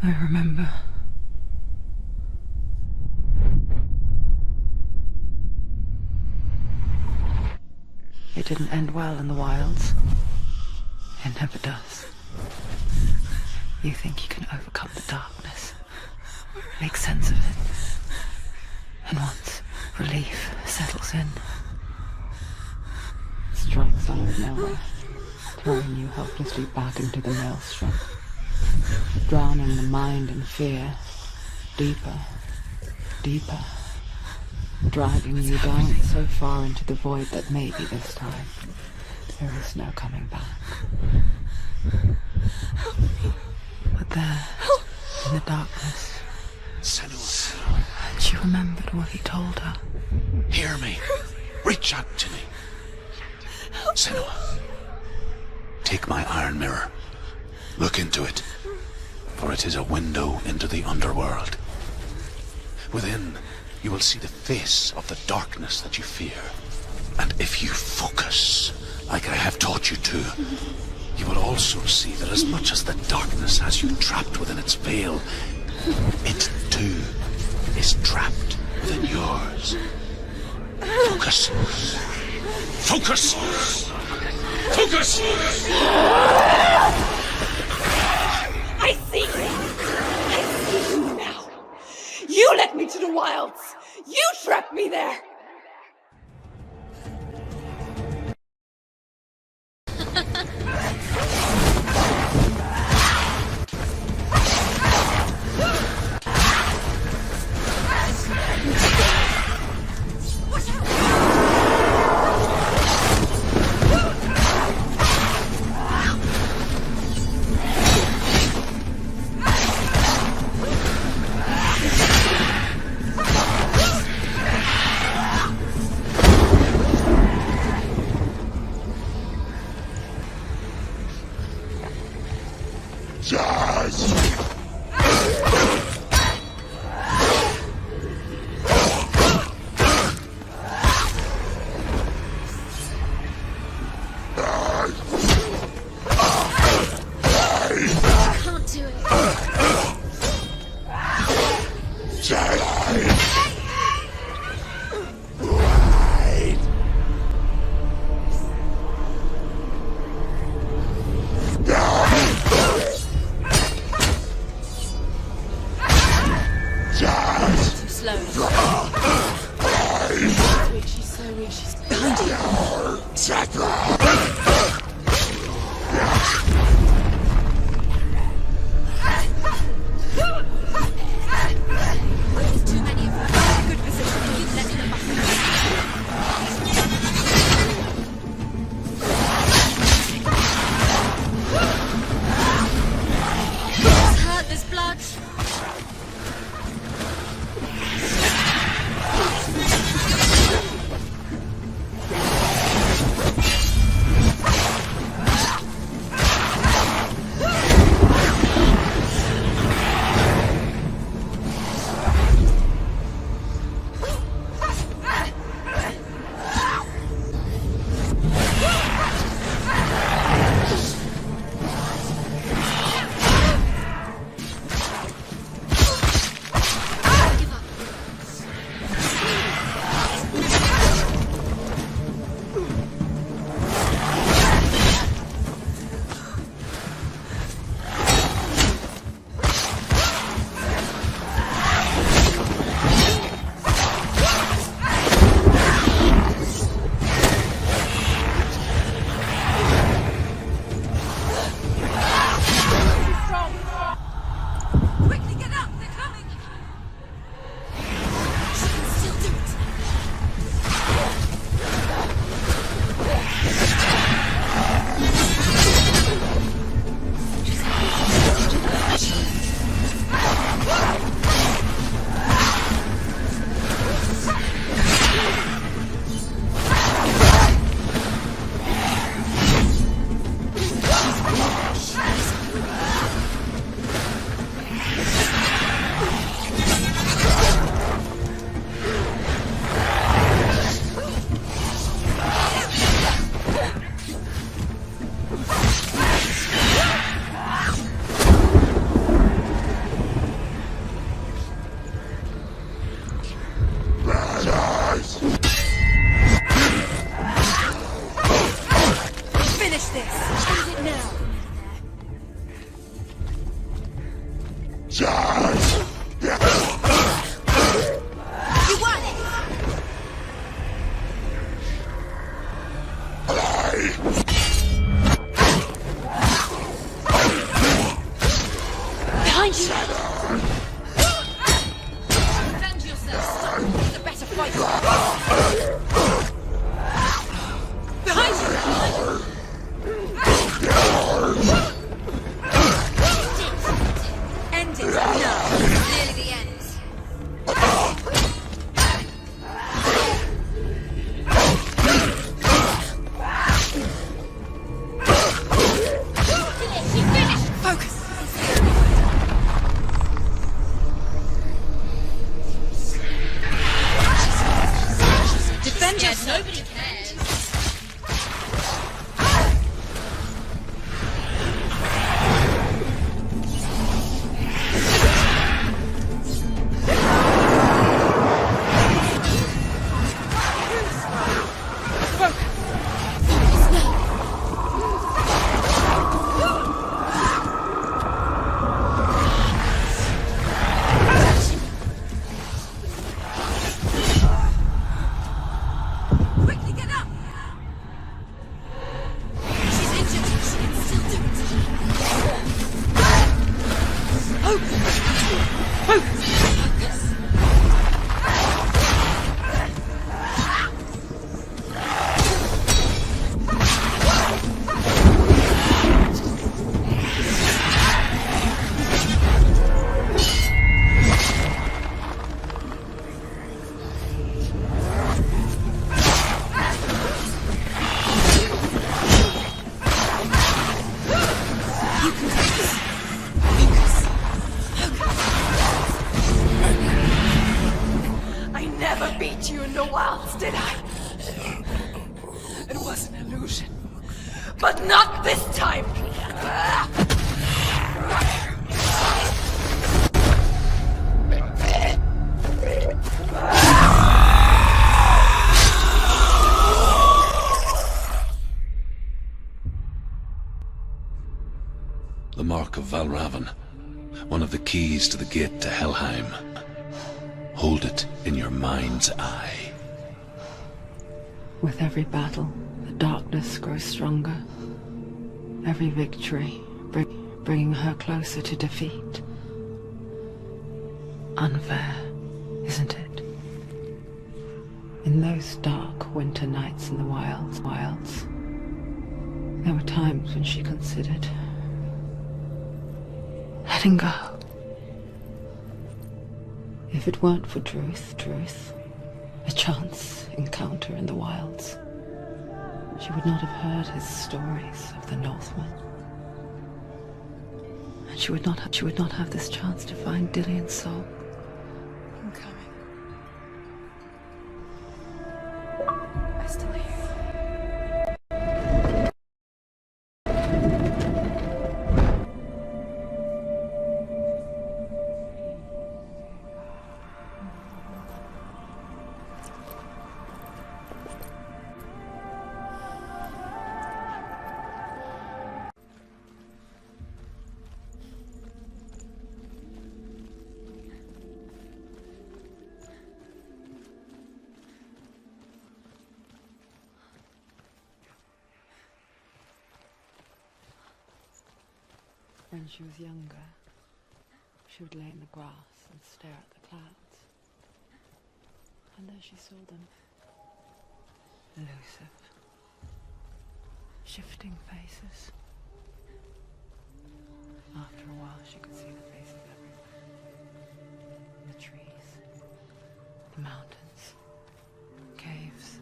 I remember. It didn't end well in the wilds. It never does. You think you can overcome the darkness, make sense of it, and once relief settles in, it strikes out of nowhere, throwing you helplessly back into the maelstrom, drowning the mind in fear, deeper, deeper, dragging you down so far into the void that maybe this time there is no coming back. But there, in the darkness, Shenue, she remembered what he told her. hear me. Reach out to me. Shenue, take my iron mirror. Look into it, for it is a window into the underworld. Within, you will see the face of the darkness that you fear. And if you focus, like I have taught you to, you will also see that as much as the darkness has you trapped within its veil, it too is trapped within yours. Focus. Focus! Focus! I see you! I see you now! You led me to the wilds! You trapped me there! Behind you! Defend yourself! It's a better fight! Behind you! End it! No! Nearly the end. Focus! Defend yourself! Nobody cares! Quickly get up! She's injured. She can still do it. Focus! Focus! I never beat you in the wilds, did I? It was an illusion. But not this time! The Mark of Valravan, one of the keys to the gate to Helheim. Hold it in your mind's eye. With every battle, the darkness grows stronger. Every victory bringing her closer to defeat. Unfair, isn't it? In those dark winter nights in the wilds, there were times when she considered letting go. If it weren't for Druth, a chance encounter in the wilds, she would not have heard his stories of the Northmen. And she would not have this chance to find Dillion's soul. I'm coming. I still hear you. When she was younger, she would lay in the grass and stare at the clouds. And there she saw them. Elusive. Shifting faces. After a while, she could see the faces everywhere. The trees, the mountains, caves.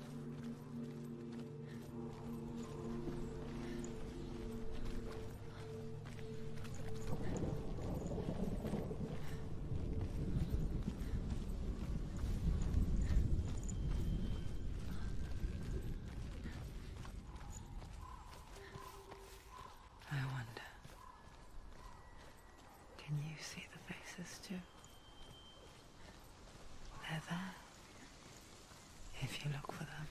I wonder, can you see the faces too? They're there, if you look for them.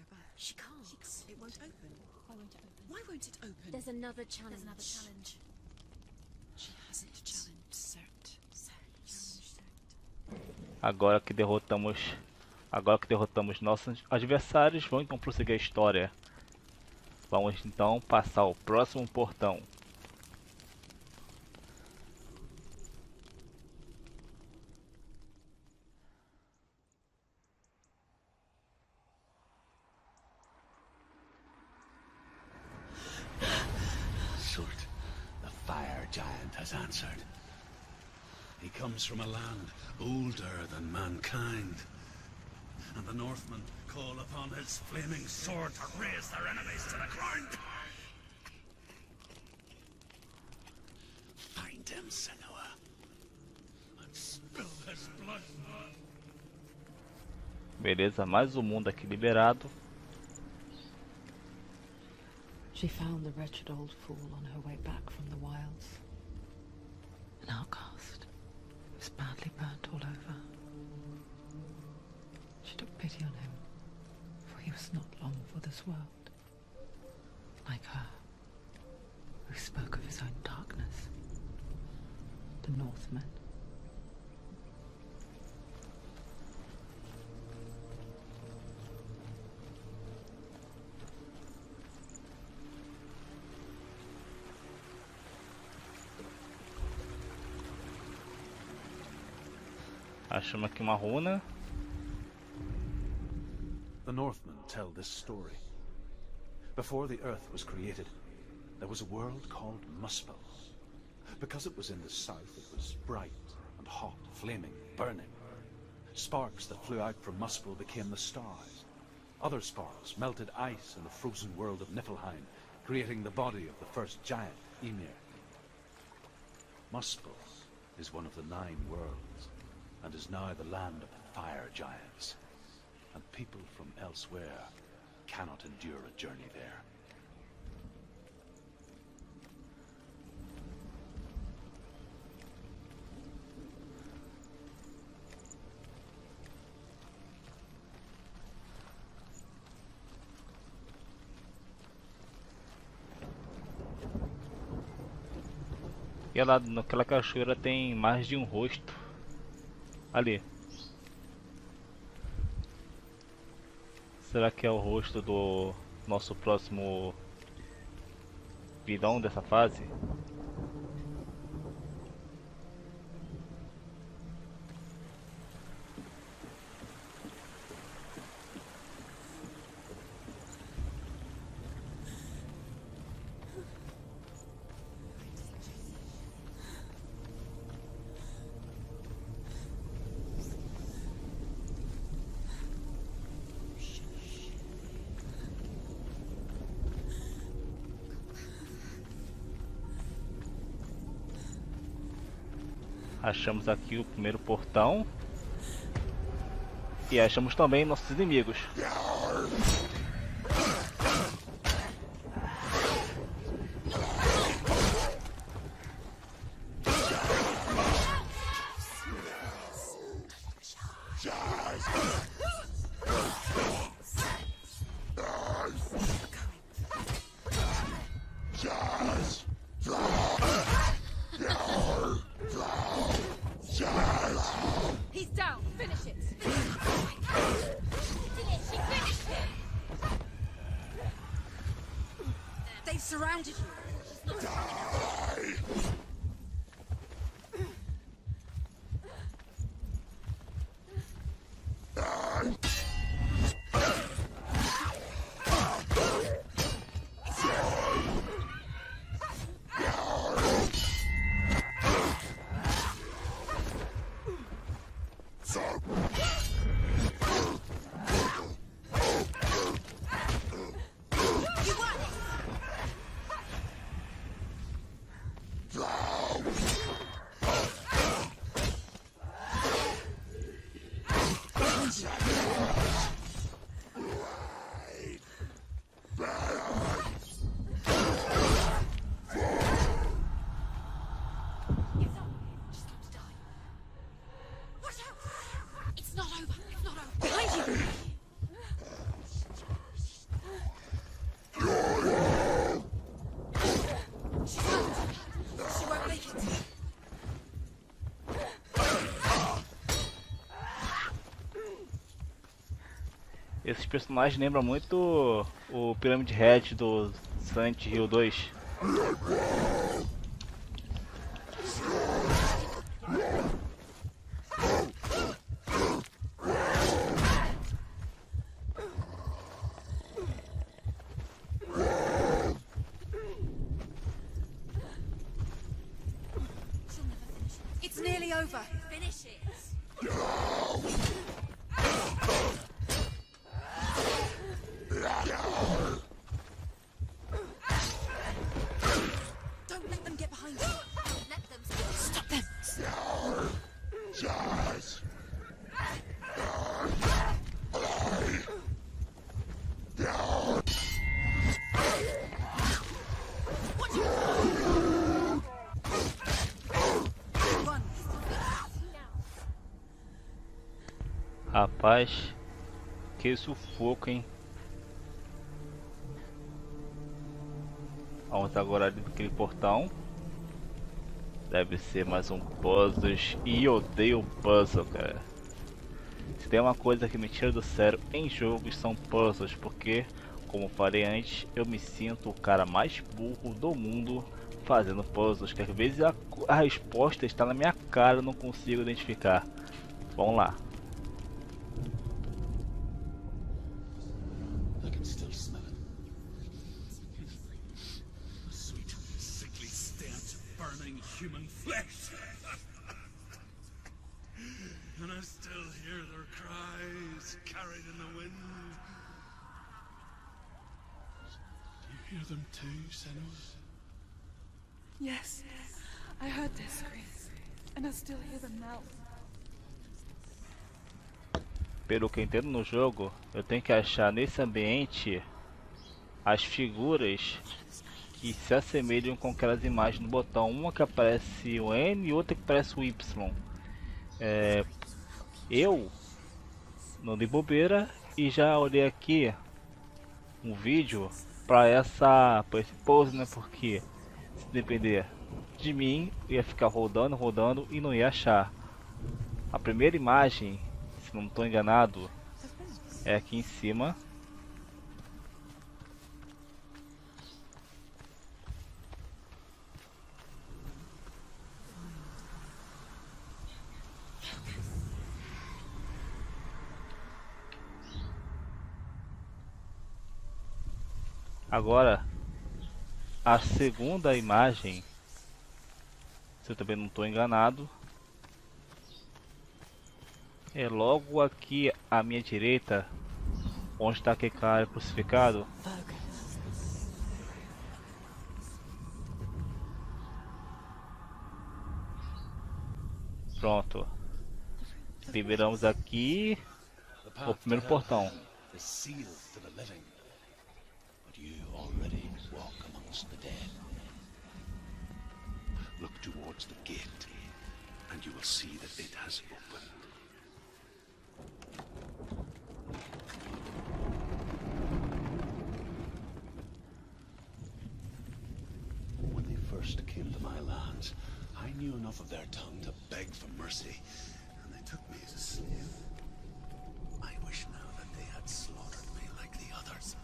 her back. She can't. It won't open. Why won't it open? Why won't it open? There's another challenge. There's another challenge. She hasn't challenged Cert. Agora que derrotamos nossos adversários, vamos então prosseguir a história. Vamos então passar ao próximo portão. Surt, the fire giant has answered. He comes from a land older than mankind, and the Northmen call upon his flaming sword to raze their enemies to the ground. Find him, Shenue, and spill his blood. Beleza, mais um mundo aqui liberado. She found the wretched old fool on her way back from the wilds. An outcast. He was badly burnt all over. She took pity on him, for he was not long for this world. Like her, who spoke of his own darkness. The Northmen. Achamos aqui uma runa. The Northmen tell this story. Before the earth was created, there was a world called Muspel. Because it was in the south, it was bright and hot, flaming, burning. Sparks that flew out from Muspel became the stars. Other sparks melted ice in the frozen world of Niflheim, creating the body of the first giant, Ymir. Muspel is one of the 9 worlds, and is now the land of the fire giants. And people from elsewhere cannot endure a journey there. E lá naquela cachoeira tem mais de um rosto. Ali. Será que é o rosto do nosso próximo vilão dessa fase? Achamos aqui o primeiro portão. E achamos também nossos inimigos. He's down. Finish it. They've surrounded you. It's not Esses personagens lembram muito o Pyramid Head do Silent Hill 2. It's nearly over. Finish it. Don't let them get behind you. Let them stop them. Rapaz, que sufoco, hein? Vamos agora ali naquele portão. Deve ser mais um puzzle. E eu odeio puzzle, cara. Se tem uma coisa que me tira do sério em jogos são puzzles, porque, como falei antes, eu me sinto o cara mais burro do mundo fazendo puzzles, que às vezes a resposta está na minha cara, eu não consigo identificar. Vamos lá. Human flesh, and I still hear their cries carried in the wind. Do you hear them too, Shenue? Yes, I heard their screams, and I still hear them now. Pelo que eu entendo no jogo, eu tenho que achar nesse ambiente as figuras que se assemelham com aquelas imagens no botão, uma que aparece o N e outra que aparece o Y. Eu não dei bobeira e já olhei aqui um vídeo para esse pose, né? Porque se depender de mim, eu ia ficar rodando e não ia achar. A primeira imagem, se não estou enganado, é aqui em cima. Agora, a segunda imagem, se eu também não estou enganado, é logo aqui à minha direita, onde está aquele cara crucificado. Pronto. Liberamos aqui o primeiro portão. You already walk amongst the dead. Look towards the gate, and you will see that it has opened. When they first came to my lands, I knew enough of their tongue to beg for mercy, and they took me as a slave. I wish now that they had slaughtered me like the others.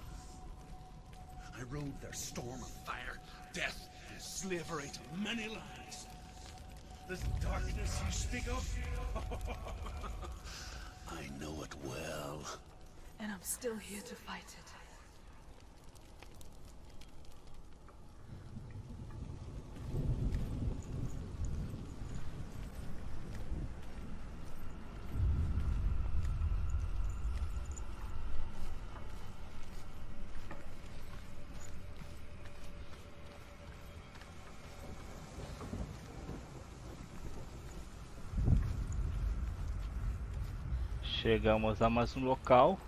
I rode their storm of fire, death, and slavery to many lands. This darkness you speak of, I know it well. And I'm still here to fight it. Chegamos a mais um local.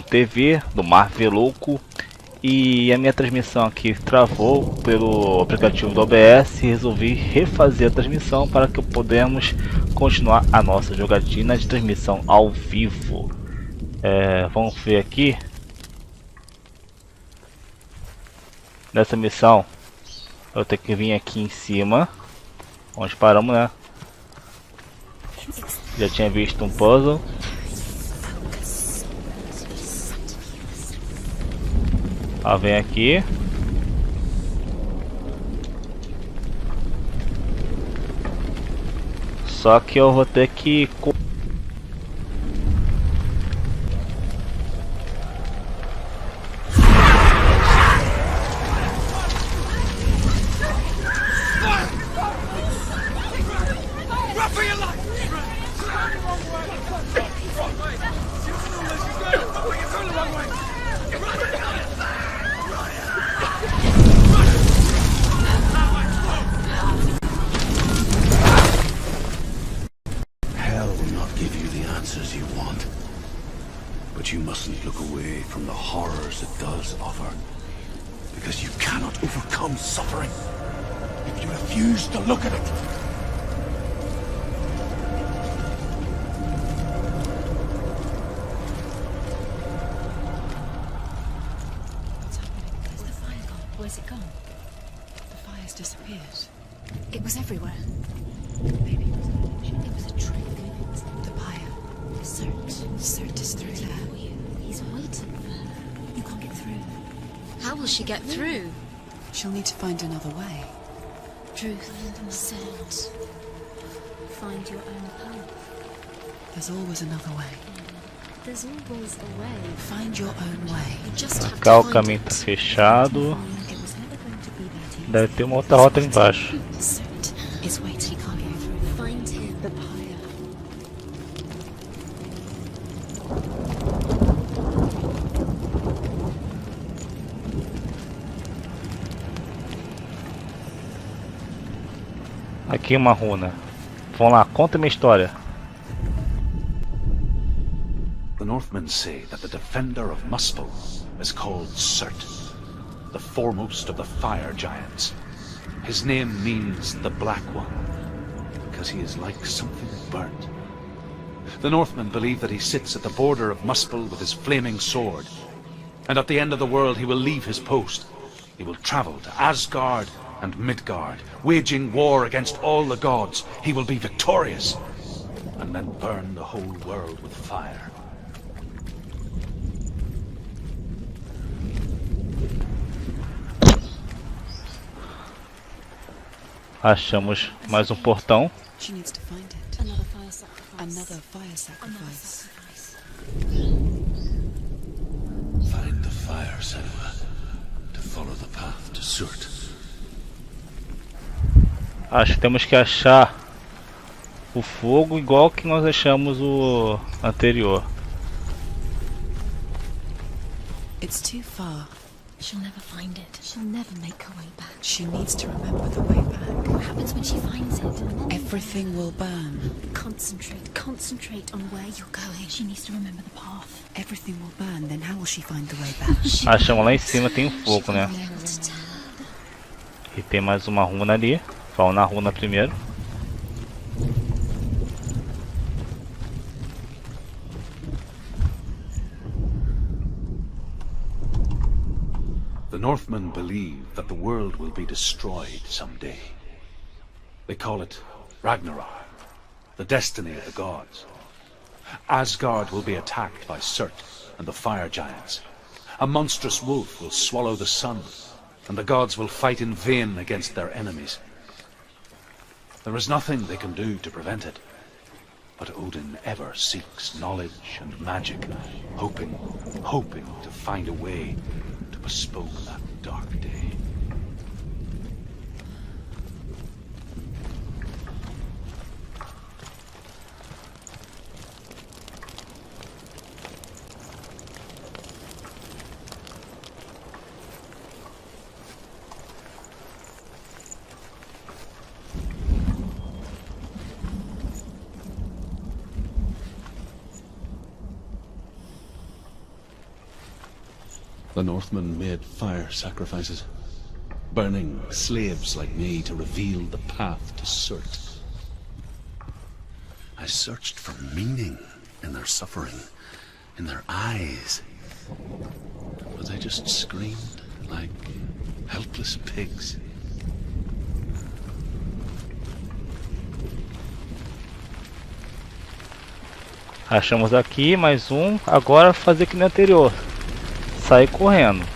TV do Marvelouco, e a minha transmissão aqui travou pelo aplicativo do OBS. Resolvi refazer a transmissão para que podemos continuar a nossa jogatina de transmissão ao vivo. Vamos ver aqui. Nessa missão eu tenho que vir aqui em cima onde paramos, né? Já tinha visto um puzzle. Vem aqui. Só que eu vou ter que... But you mustn't look away from the horrors it does offer, because you cannot overcome suffering if you refuse to look at it. What's happening? Is the fire gone? Where's it gone? The fire's disappeared. It was everywhere. Maybe it was an illusion. It was a trick. The pyre. Cert is through there. He's waiting for her. You can't get through. How will she get through? She'll need to find another way. Truth, cert. Find your own path. There's always another way. There's always a way. Find your own way. You just have Cá to o find caminho tá it. fechado. It was never going to be that easy. Deve ter uma outra rota ali embaixo. Cert is waiting. He can't get through. Find him. The pyre. Aqui uma runa. Vamos lá, conta minha história. The Northmen say that the defender of Muspel is called Surt, the foremost of the fire giants. His name means the Black One, because he is like something burnt. The Northmen believe that he sits at the border of Muspel with his flaming sword, and at the end of the world he will leave his post. He will travel to Asgard and Midgard, waging war against all the gods. He will be victorious, and then burn the whole world with fire. Achamos mais um portão. She needs to find it. Another fire sacrifice. Another fire Another sacrifice. sacrifice. Find the fire, Senua, to follow the path to Surt. Acho que temos que achar o fogo igual que nós achamos o anterior. It's too far. She'll never find it. She'll never make her way back. She needs to remember the way back. What happens when she finds it? Everything will burn. Concentrate on where you're going. She needs to remember the path. Everything will burn, then how will she find the way back? Achamos lá em cima, tem um fogo, né? E tem mais uma runa ali. Vamos na runa primeiro. The Northmen believe that the world will be destroyed someday. They call it Ragnarok, the destiny of the gods. Asgard will be attacked by Surt and the fire giants. A monstrous wolf will swallow the sun, and the gods will fight in vain against their enemies. There is nothing they can do to prevent it, but Odin ever seeks knowledge and magic, hoping to find a way to postpone that dark day. The Northmen made fire sacrifices, burning slaves like me to reveal the path to Surt. I searched for meaning in their suffering, in their eyes, but they just screamed like helpless pigs. Achamos aqui mais um. Agora fazer que no anterior. Sair correndo.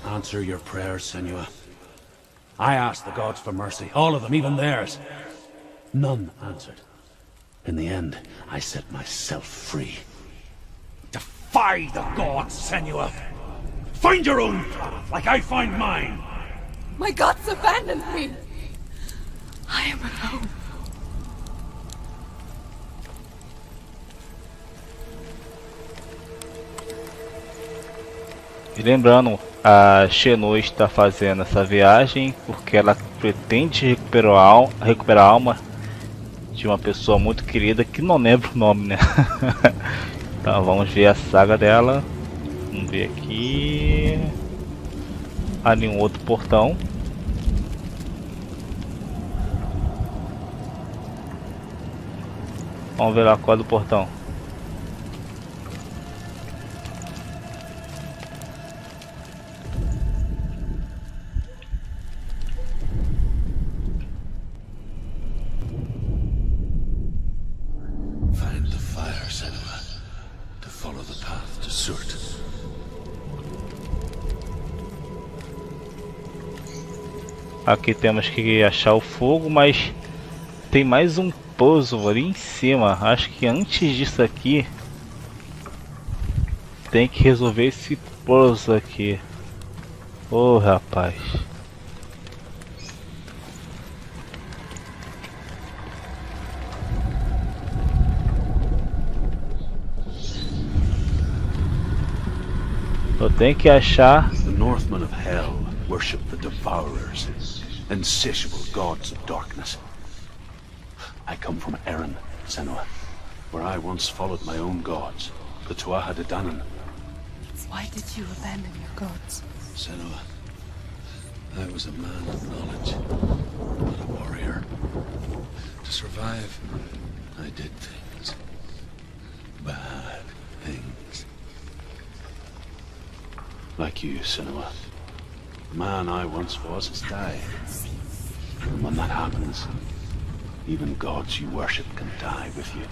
Answer your prayers, Shenue. I asked the gods for mercy, all of them, even theirs. None answered. In the end, I set myself free. Defy the gods, Shenue! Find your own path, like I find mine! My gods abandoned me! I am alone. E lembrando, a Shenue está fazendo essa viagem porque ela pretende recuperar a alma de uma pessoa muito querida que não lembro o nome, né? Então vamos ver a saga dela. Vamos ver aqui. Ali um outro portão. Vamos ver lá qual é do portão. Aqui temos que achar o fogo, mas tem mais um puzzle ali em cima. Acho que antes disso aqui tem que resolver esse puzzle aqui. Oh, rapaz. Eu tenho que achar. The Northmen of Hell worship the Devourers, insatiable gods of darkness. I come from Erin, Shenue, where I once followed my own gods, the Tuatha De Danann. Why did you abandon your gods? Shenue, I was a man of knowledge, not a warrior. To survive, I did things. Bad things. Like you, Shenue. The man I once was has died. And when that happens, even gods you worship can die with you.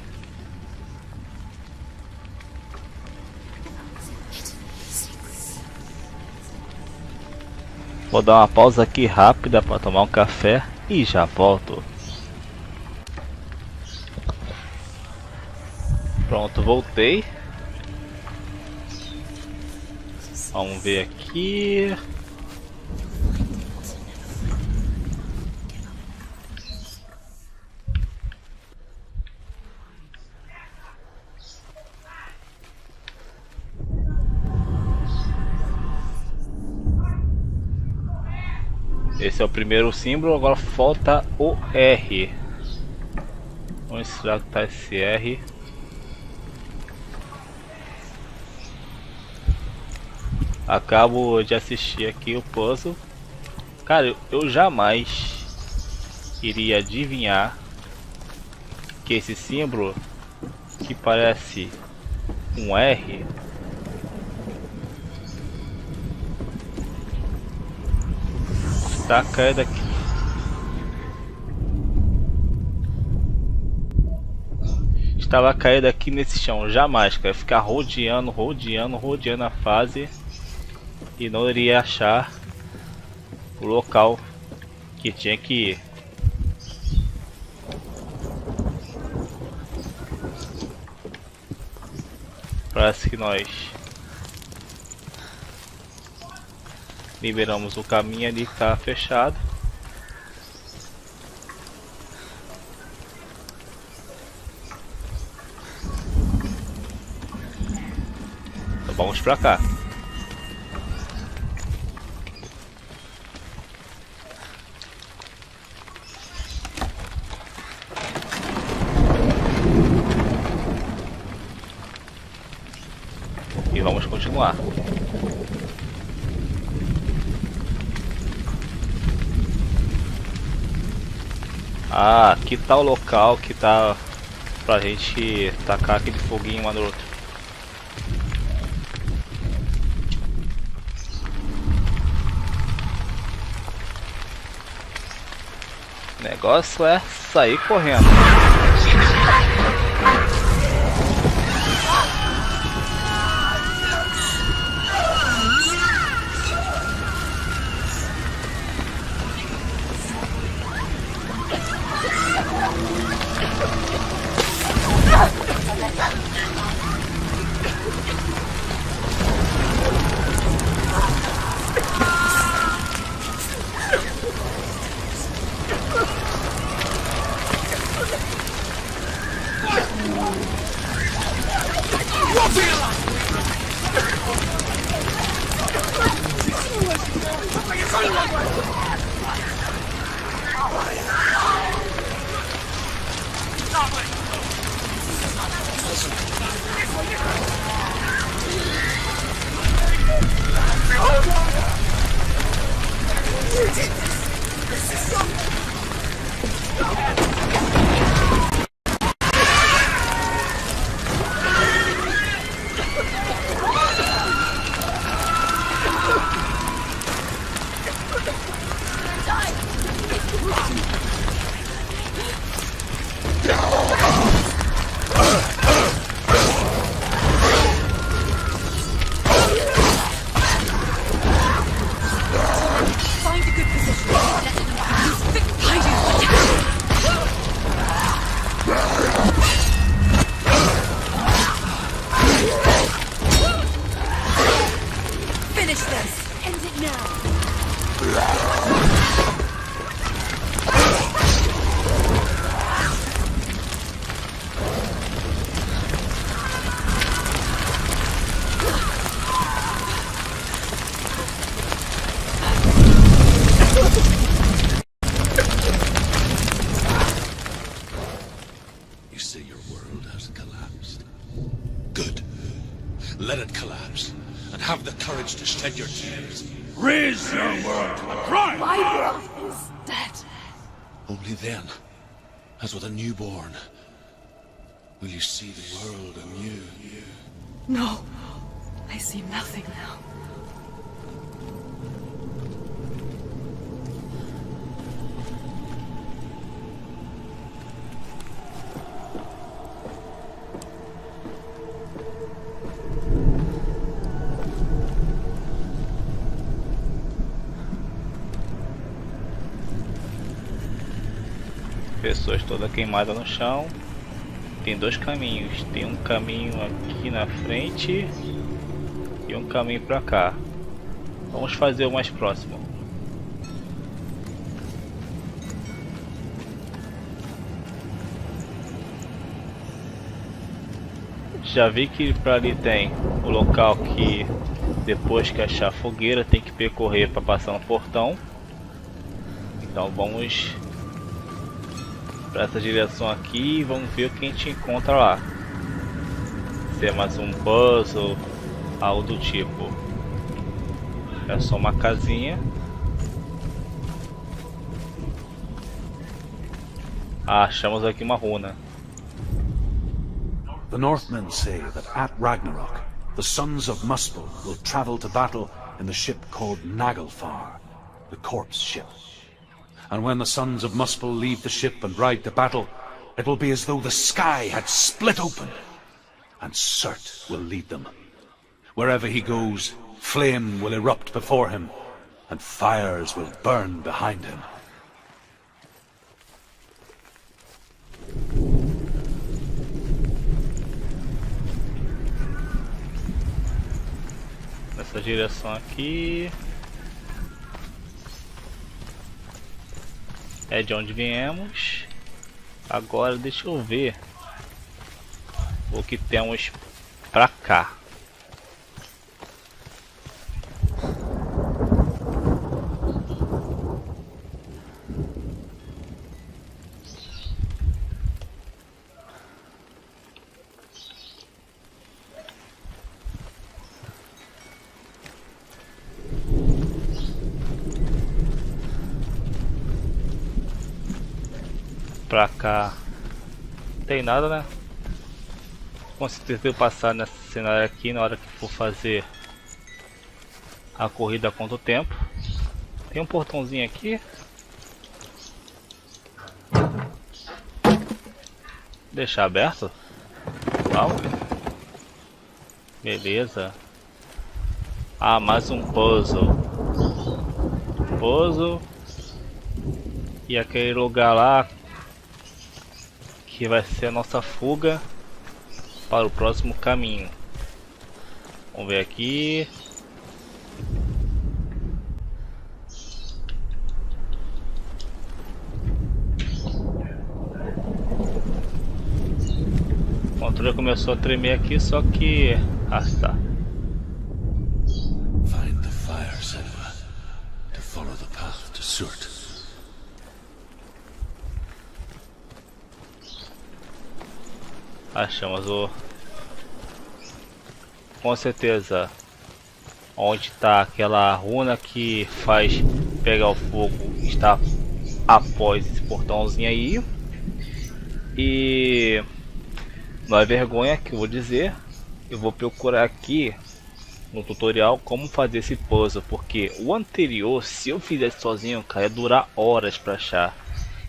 Vou dar uma pausa aqui rápida para tomar um café e já volto. Pronto, voltei. Vamos ver aqui. Esse é o primeiro símbolo, agora falta o R. Onde será que está esse R? Acabo de assistir aqui o puzzle. Cara, eu jamais iria adivinhar que esse símbolo que parece um R está caído aqui. Estava caído aqui nesse chão. Jamais, cara. Ficar rodeando a fase e não iria achar o local que tinha que ir. Parece que nós liberamos o caminho ali que está fechado. Então vamos pra cá. E vamos continuar. Ah, aqui tá o local que tá pra gente tacar aquele foguinho um no outro. O negócio é sair correndo. You say your world has collapsed. Good. Let it collapse, and have the courage to shed your tears. Raise your world to a crime! My brother is dead. Only then, as with a newborn, will you see the world anew. No, I see nothing now. Pessoas toda queimada no chão. Tem dois caminhos. Tem um caminho aqui na frente e um caminho pra cá. Vamos fazer o mais próximo. Já vi que pra ali tem o local que depois que achar a fogueira tem que percorrer para passar no portão. Então vamos para essa direção aqui e vamos ver o que a gente encontra lá. Se é mais um puzzle, algo do tipo. É só uma casinha. Ah, achamos aqui uma runa. The Northmen say that at Ragnarok, the sons of Muspel will travel to battle in the ship called Naglfar, the corpse ship. And when the sons of Muspel leave the ship and ride to battle, it will be as though the sky had split open, and Surt will lead them. Wherever he goes, flame will erupt before him, and fires will burn behind him. Nessa direção aqui é de onde viemos. Agora deixa eu ver o que temos pra cá. Pra cá tem nada, né? Com certeza eu passar nesse cenário aqui na hora que for fazer a corrida contra o tempo. Tem um portãozinho aqui. Deixar aberto. Vamos. Beleza. Ah, mais um puzzle. Puzzle. E aquele lugar lá que vai ser a nossa fuga para o próximo caminho. Vamos ver aqui. O controle começou a tremer aqui, só que... Ah, tá. Find the fire, Senua, to follow the path to Surt. Achamos o... Com certeza onde está aquela runa que faz pegar o fogo está após esse portãozinho aí. E não é vergonha que eu vou dizer, eu vou procurar aqui no tutorial como fazer esse puzzle, porque o anterior, se eu fizesse sozinho, cara, ia durar horas para achar.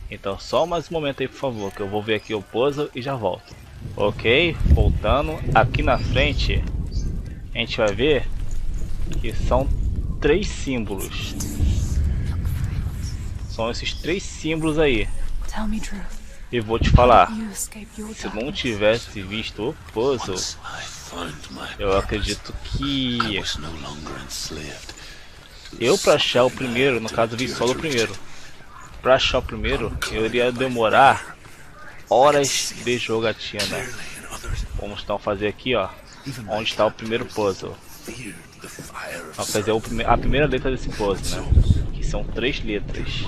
Então só mais um momento aí, por favor, que eu vou ver aqui o puzzle e já volto. Ok, voltando aqui na frente, a gente vai ver que são 3 símbolos. São esses 3 símbolos aí. E vou te falar, se não tivesse visto o puzzle, eu acredito que eu, para achar o primeiro, no caso vi só o primeiro, para achar o primeiro eu iria demorar horas de jogatina. Vamos então fazer aqui, ó, onde está o primeiro puzzle. Vamos fazer a primeira letra desse puzzle, né? Que são 3 letras,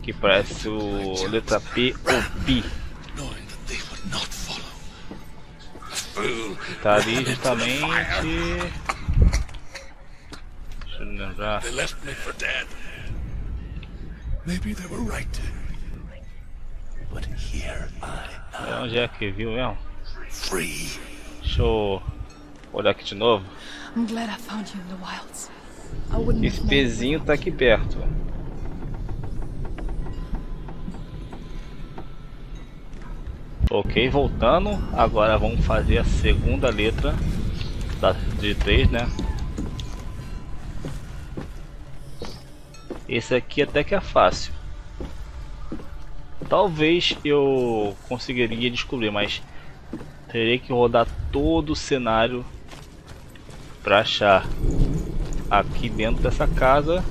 que parece o letra P ou B. Tá ali justamente. lembrar. They left me for dead. Maybe they were right. But here I am, Onde é que viu mesmo? free. Deixa eu olhar aqui de novo. I'm glad I found you in the wilds. I wouldn't Esse have made it pezinho tá without aqui you. perto. Ok, voltando. Agora vamos fazer a segunda letra de 3, né? Esse aqui até que é fácil. Talvez eu conseguiria descobrir, mas terei que rodar todo o cenário para achar. Aqui dentro dessa casa,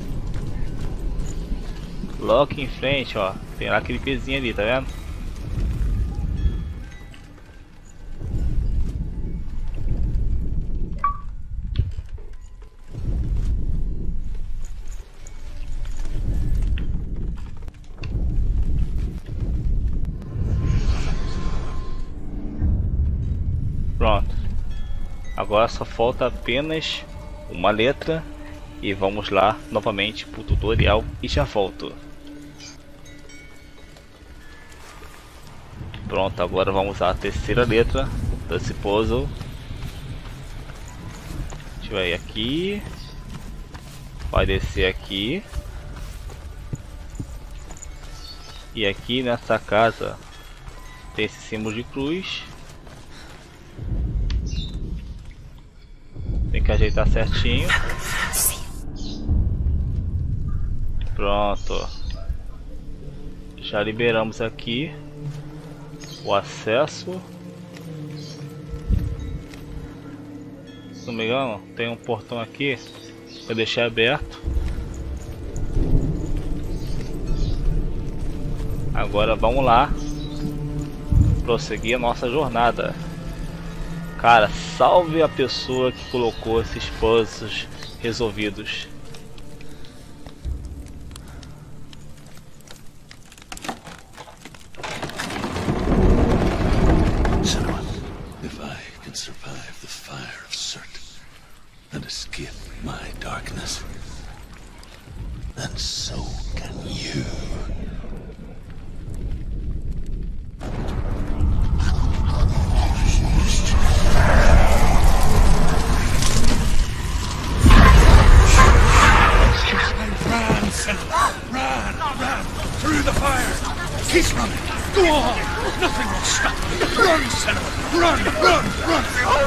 logo aqui em frente, ó, tem lá aquele pezinho ali, tá vendo? Pronto. Agora só falta apenas uma letra e vamos lá novamente pro tutorial e já volto. Pronto, agora vamos usar a terceira letra desse puzzle. A gente vai aqui, vai descer aqui e aqui nessa casa tem esse símbolo de cruz. Tem que ajeitar certinho. Pronto. Já liberamos aqui o acesso. Se não me engano, tem um portão aqui que eu deixei aberto. Agora vamos lá prosseguir a nossa jornada. Cara, salve a pessoa que colocou esses puzzles resolvidos. Shenue, if I can survive the fire of Surt and escape my darkness, then so can you. Run through the fire. Keep running. Go on. Nothing will stop you. Run, Shenue. Run. Through the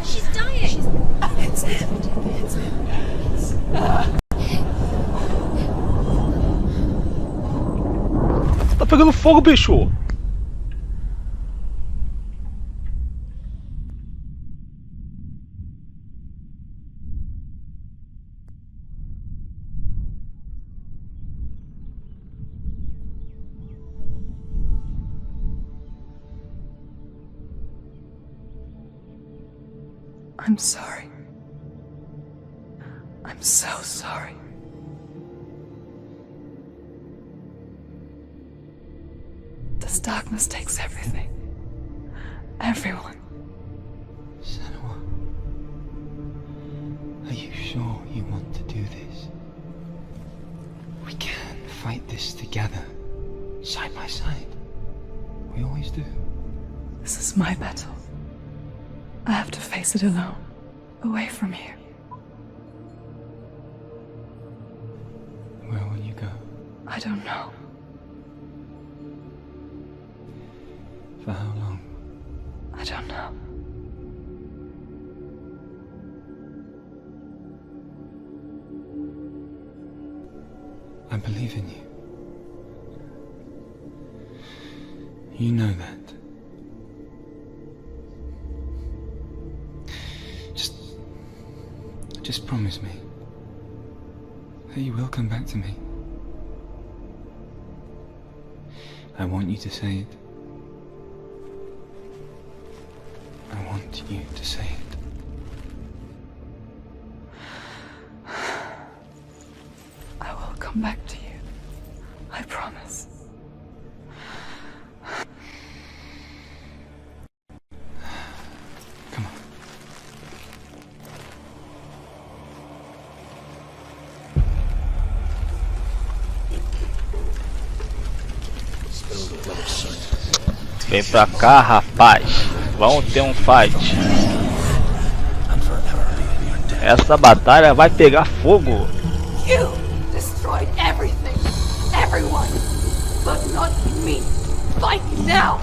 She's dying. Tá pegando fogo, bicho! I'm sorry. I'm so sorry. This darkness takes everything. Everyone. Shenue, are you sure you want to do this? We can fight this together, side by side. We always do. This is my battle. I have to face it alone, away from you. Where will you go? I don't know. For how long? I don't know. I believe in you. You know that. Just promise me that you will come back to me. I want you to say it. I want you to say it. I will come back to you. I promise. Come on. Vem pra cá, rapaz. Vamos ter um fight. Essa batalha vai pegar fogo. You destroyed everything, everyone, but not me. Fight now!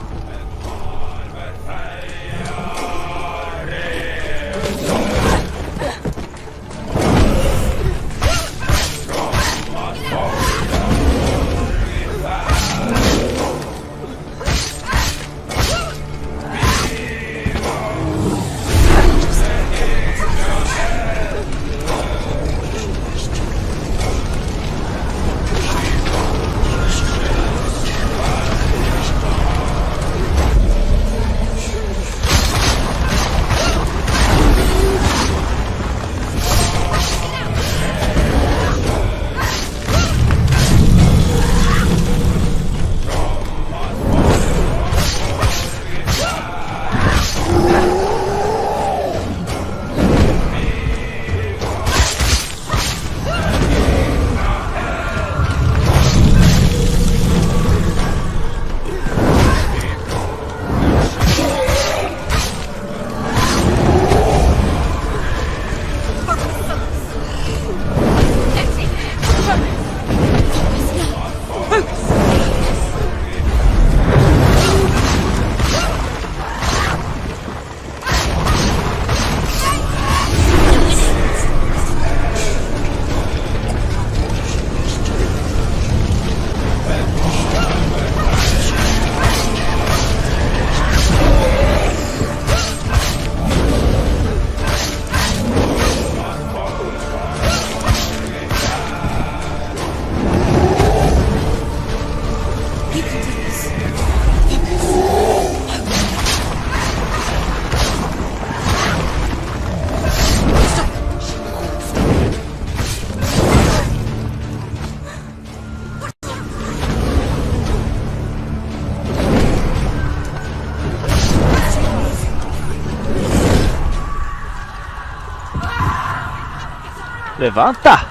Levanta!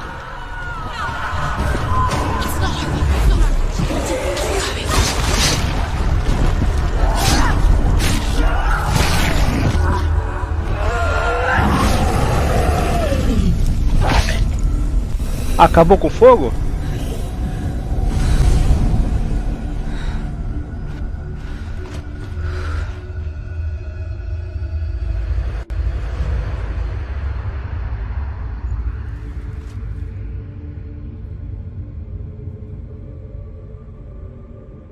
Acabou com o fogo?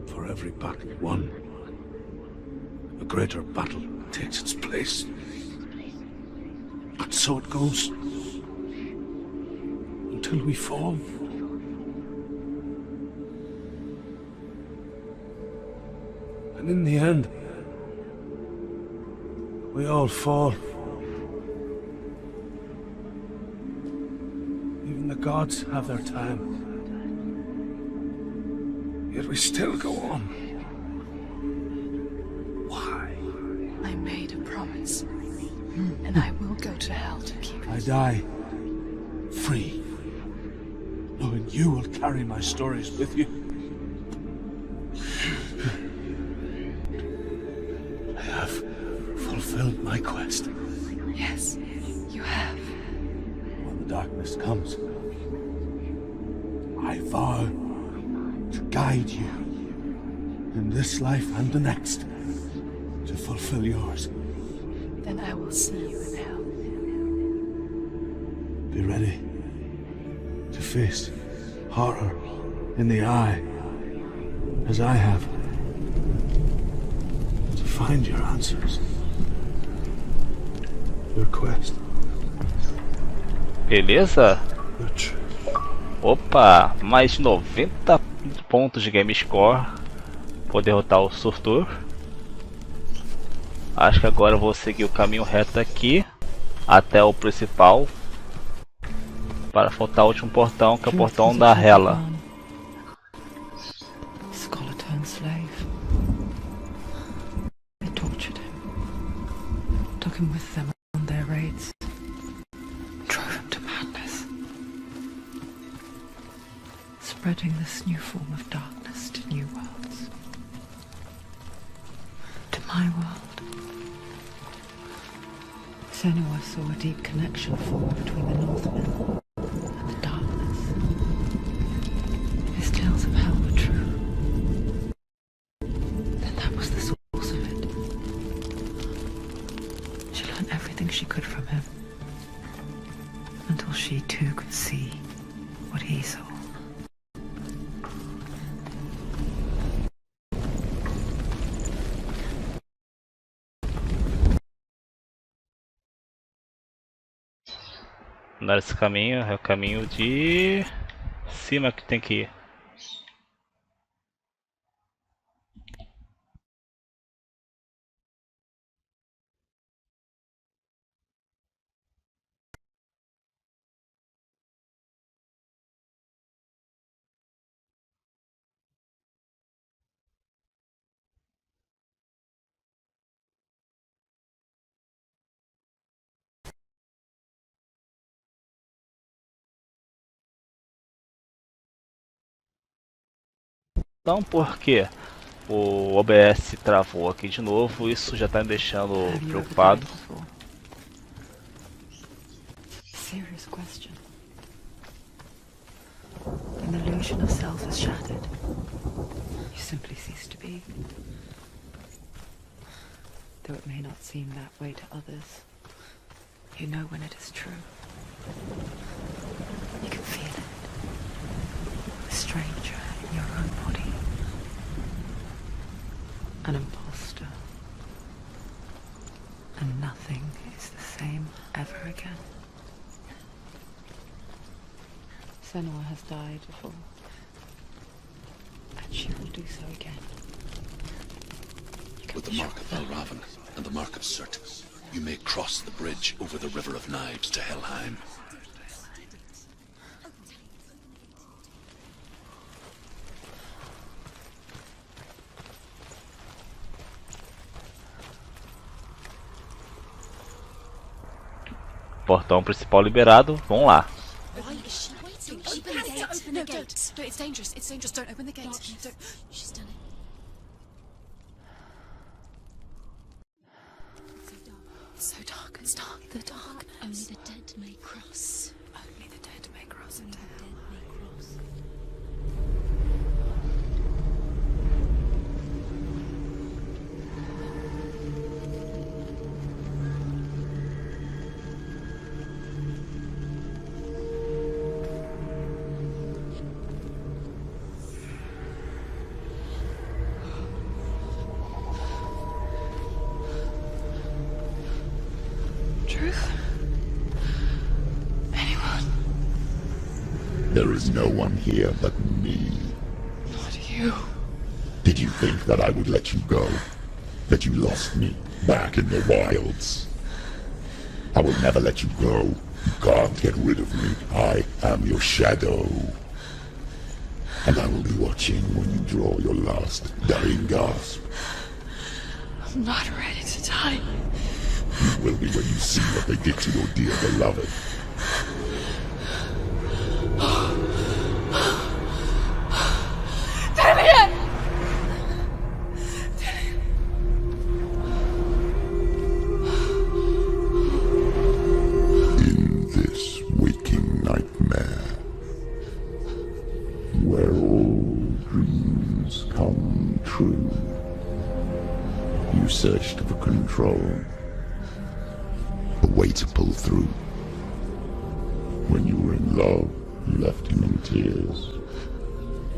For every battle won, a greater battle takes its place. And so it goes. Until we fall. And in the end, we all fall. Even the gods have their time. Yet we still go on. Why? I made a promise, and I will go to hell to keep it. I die free, knowing you will carry my stories with you. I have fulfilled my quest. Yes, you have. When the darkness comes, I vow to guide you in this life and the next to fulfill yours. Then I will see you in hell. Be ready to face horror in the eye, as I have, to find your answers. Your quest. Beleza? Your truth. Opa, mais 90 pontos de game score. Vou derrotar o Surtur. Acho que agora eu vou seguir o caminho reto aqui até o principal, para faltar o último portão, que é o portão da Hela. Scholar turned slave. They tortured him, took him with them on their raids, drove him to madness, spreading this new form of darkness to new worlds. To my world. Shenue saw a deep connection form between the Northmen and the darkness. His tales of hell were true. Then that was the source of it. She learned everything she could from him, until she too could see what he saw. Não era esse caminho, é o caminho de cima que tem que ir. Então, porque o OBS travou aqui de novo, isso já está me deixando preocupado. Serious question. When the illusion of self is shattered, you simply cease to be. Though it may not seem that way to others, you know when it is true. You can feel it. A stranger in your own body. An imposter. And nothing is the same ever again. Shenue has died before. And she will do so again. With the mark of Valravan and the mark of Surt, you may cross the bridge over the river of Knives to Helheim. Portão principal liberado, vamos lá. Why is she waiting? Open the gate. Open the gate. No, it's dangerous. It's dangerous. Don't open the gate. Don't. She's done it. It's so dark. It's dark. The darkness. Only the dead may cross. Only the dead may cross. Only the dead may cross. Truth? Anyone? There is no one here but me. Not you. Did you think that I would let you go? That you lost me back in the wilds? I will never let you go. You can't get rid of me. I am your shadow. And I will be watching when you draw your last dying gasp. I'm not ready to die. You will be when you see what they did to your dear beloved. In this waking nightmare, where all dreams come true, you searched for control. A way to pull through. When you were in love, you left him in tears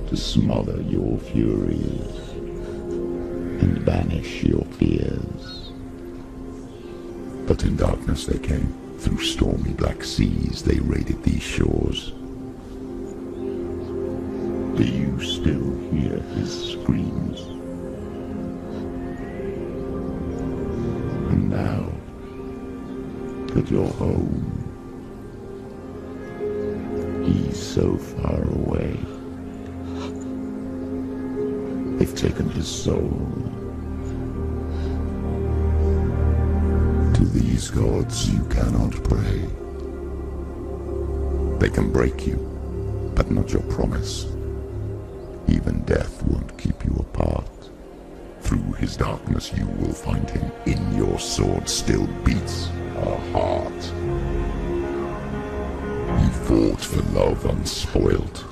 to smother your furies and banish your fears. But in darkness they came, through stormy black seas they raided these shores. Do you still hear his screams find your home. He's so far away. They've taken his soul. To these gods you cannot pray. They can break you, but not your promise. Even death won't keep you apart. Through his darkness you will find him. In your sword still beats a heart. You fought for love unspoilt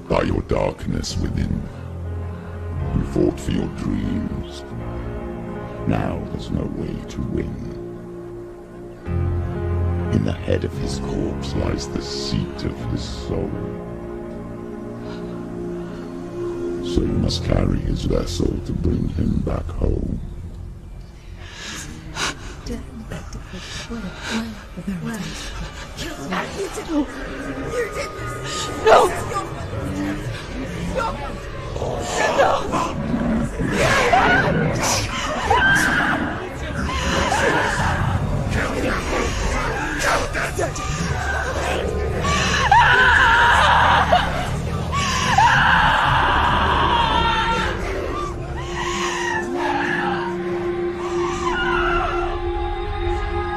by your darkness within. You fought for your dreams. Now there's no way to win. In the head of his corpse lies the seat of his soul. So you must carry his vessel to bring him back home.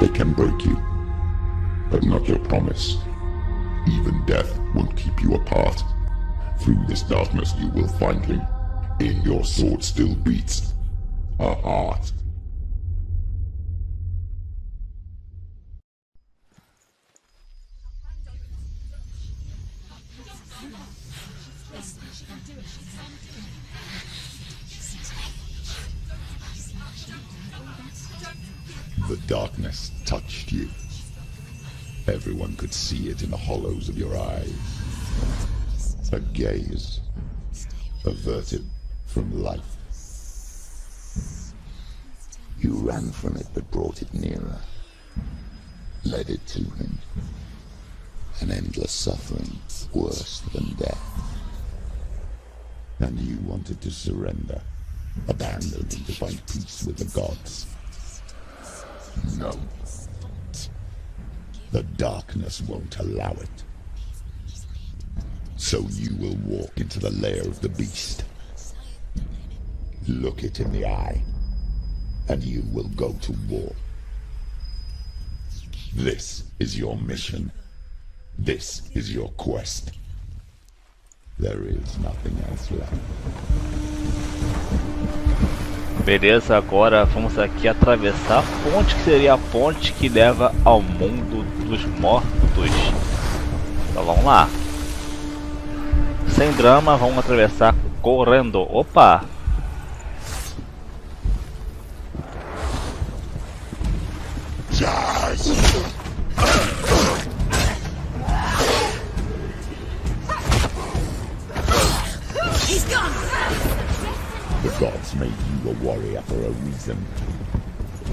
They can break you, but not your promise. Even death won't keep you apart. Through this darkness you will find him. In your sword still beats a heart. The darkness touched you. Everyone could see it in the hollows of your eyes. A gaze averted from life. You ran from it but brought it nearer. Led it to him. An endless suffering worse than death. And you wanted to surrender, abandon him to find peace with the gods. No. The darkness won't allow it. So you will walk into the lair of the beast. Look it in the eye, and you will go to war. This is your mission. This is your quest. There is nothing else left. Beleza, agora vamos aqui atravessar a ponte, que seria a ponte que leva ao mundo dos mortos. Então vamos lá. Sem drama, vamos atravessar correndo. Opa! He's gone! The gods made you a warrior for a reason.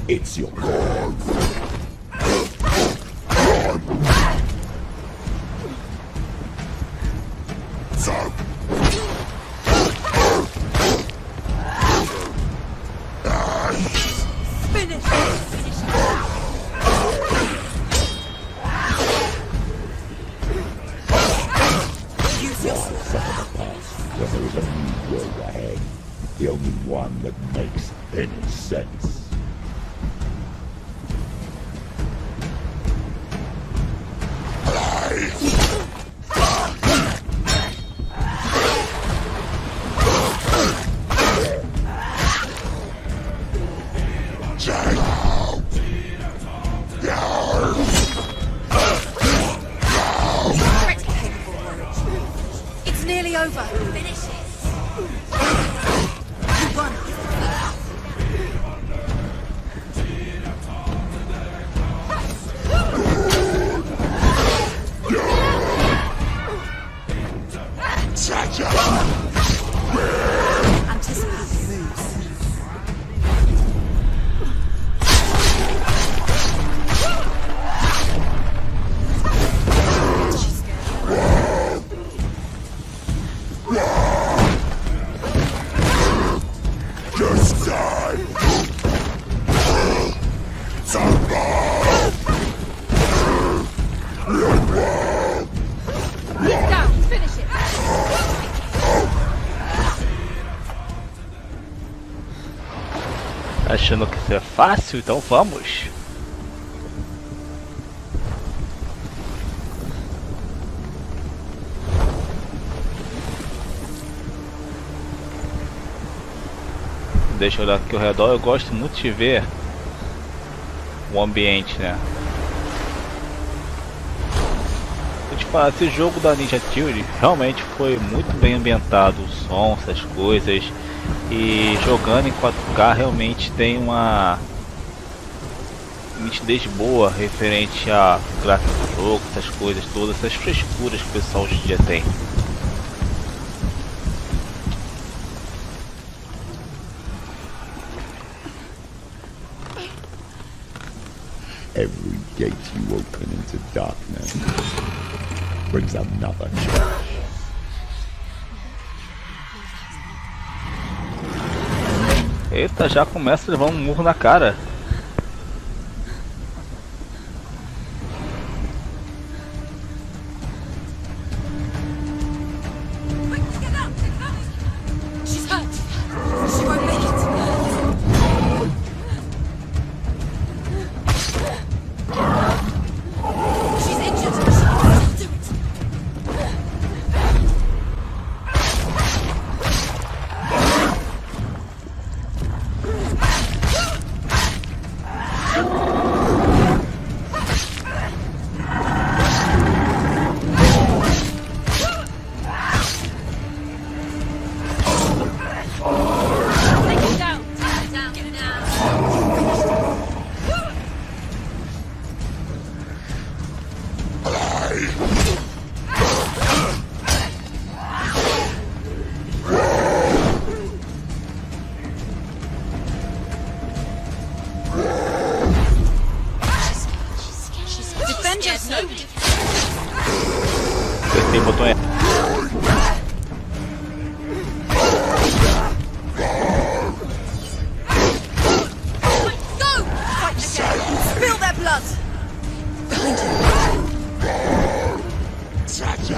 It's your call. Finish! Use your sword. But there is a new world ahead. The only one that makes any sense. It's nearly over. Finish it. You won. Anticipate moves. Just die. Achando que isso é fácil, então vamos. Deixa eu olhar aqui ao redor, eu gosto muito de ver o ambiente, né? Vou te falar, esse jogo da Ninja Theory realmente foi muito bem ambientado, o som, essas coisas. E jogando em 4K realmente tem uma nitidez boa referente a gráfico do jogo, essas coisas todas, essas frescuras que o pessoal hoje em dia tem. Every gate you open into darkness brings another church. Eita, já começa a levar um murro na cara. She's hurt. She won't make it. She's injured. She can still do it. Apertei o botão E. Spill their blood! Behind you!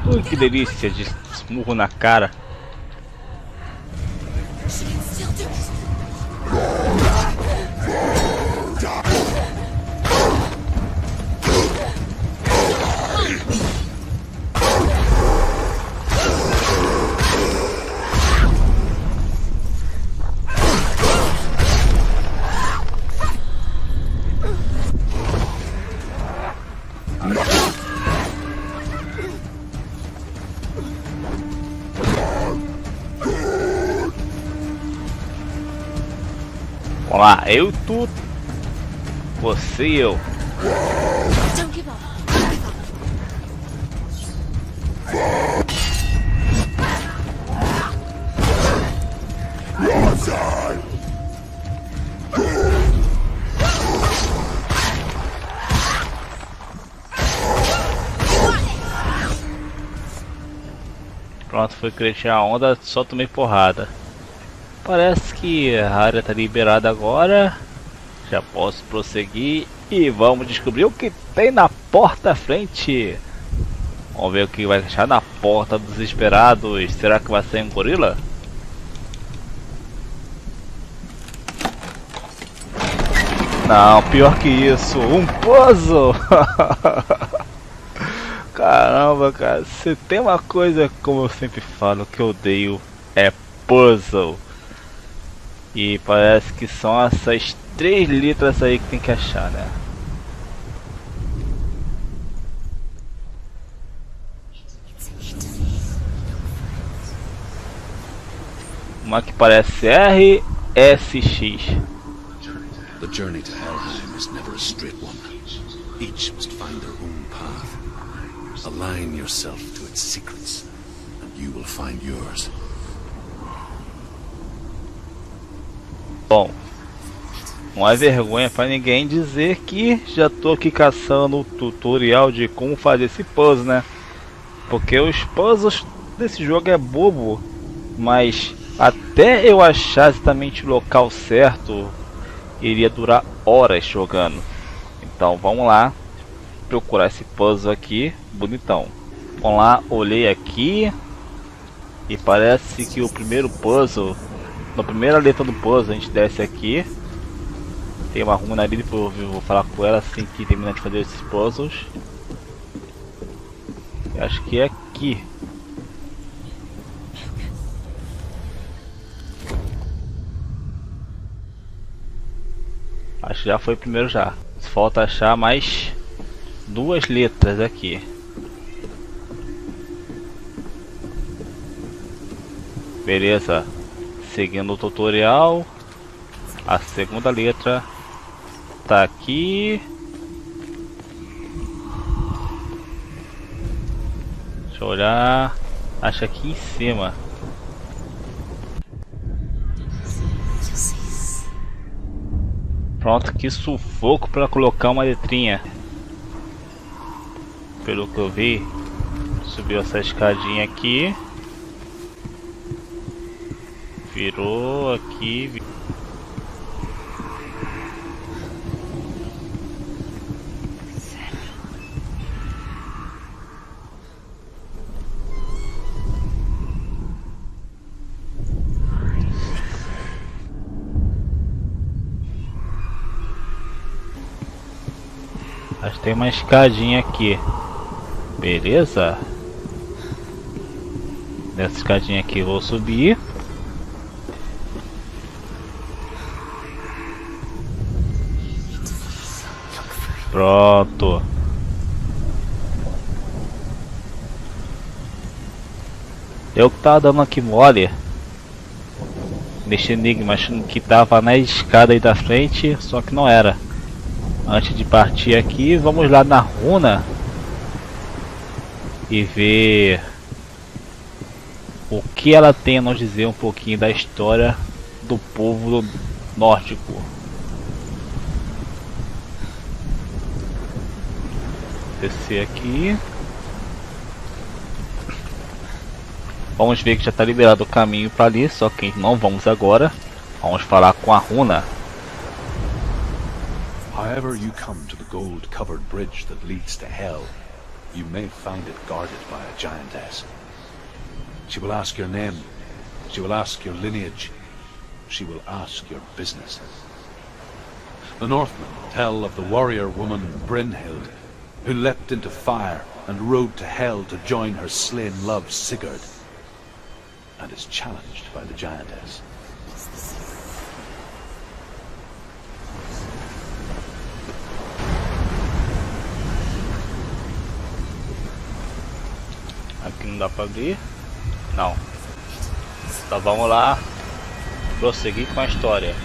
Ui, que delícia de murro na cara. Vamos lá, eu e tu, você e eu. Don't give up. Pronto, foi crescer a onda, só tomei porrada. Parece que a área está liberada agora. Já posso prosseguir e vamos descobrir o que tem na porta à frente. Vamos ver o que vai achar na porta dos esperados. Será que vai ser um gorila? Não, pior que isso, um puzzle. Caramba, cara, se tem uma coisa, como eu sempre falo, que eu odeio, é puzzle. E parece que são essas 3 letras aí que tem que achar, né? Uma que parece R, S, X. The journey to Helheim is never a straight one. Each must find their own path. Align yourself to its secrets, and you will find yours. Bom, Não é vergonha pra ninguém dizer que já tô aqui caçando o tutorial de como fazer esse puzzle, né? Porque os puzzles desse jogo é bobo, mas até eu achar exatamente o local certo, iria durar horas jogando. Então vamos lá procurar esse puzzle aqui, bonitão. Vamos lá, olhei aqui e parece que o primeiro puzzle, na primeira letra do puzzle, a gente desce aqui. Tem uma runa ali, depois eu vou falar com ela assim que terminar de fazer esses puzzles. Eu acho que é aqui. Acho que já foi o primeiro já. Falta achar mais 2 letras aqui. Beleza. Seguindo o tutorial. A segunda letra tá aqui. Deixa eu olhar. Acho aqui em cima. Pronto, que sufoco para colocar uma letrinha. Pelo que eu vi, subiu essa escadinha aqui. Virou aqui. Acho que tem uma escadinha aqui. Beleza? Nessa escadinha aqui eu vou subir. Pronto. Eu que tava dando aqui mole neste enigma, achando que tava na escada aí da frente, só que não era. Antes de partir aqui, vamos lá na runa e ver o que ela tem a nos dizer um pouquinho da história do povo nórdico. Descer aqui. Vamos ver que já está liberado o caminho para ali, só que não vamos agora. Vamos falar com a runa. However you come to the gold-covered bridge that leads to hell, you may find it guarded by a giantess. She will ask your name, she will ask your lineage, she will ask your business. The Northmen tell of the warrior woman Brynhild, who leapt into fire and rode to hell to join her slain love Sigurd, and is challenged by the giantess. Aqui não dá pra abrir? Não. Então vamos lá prosseguir com a história.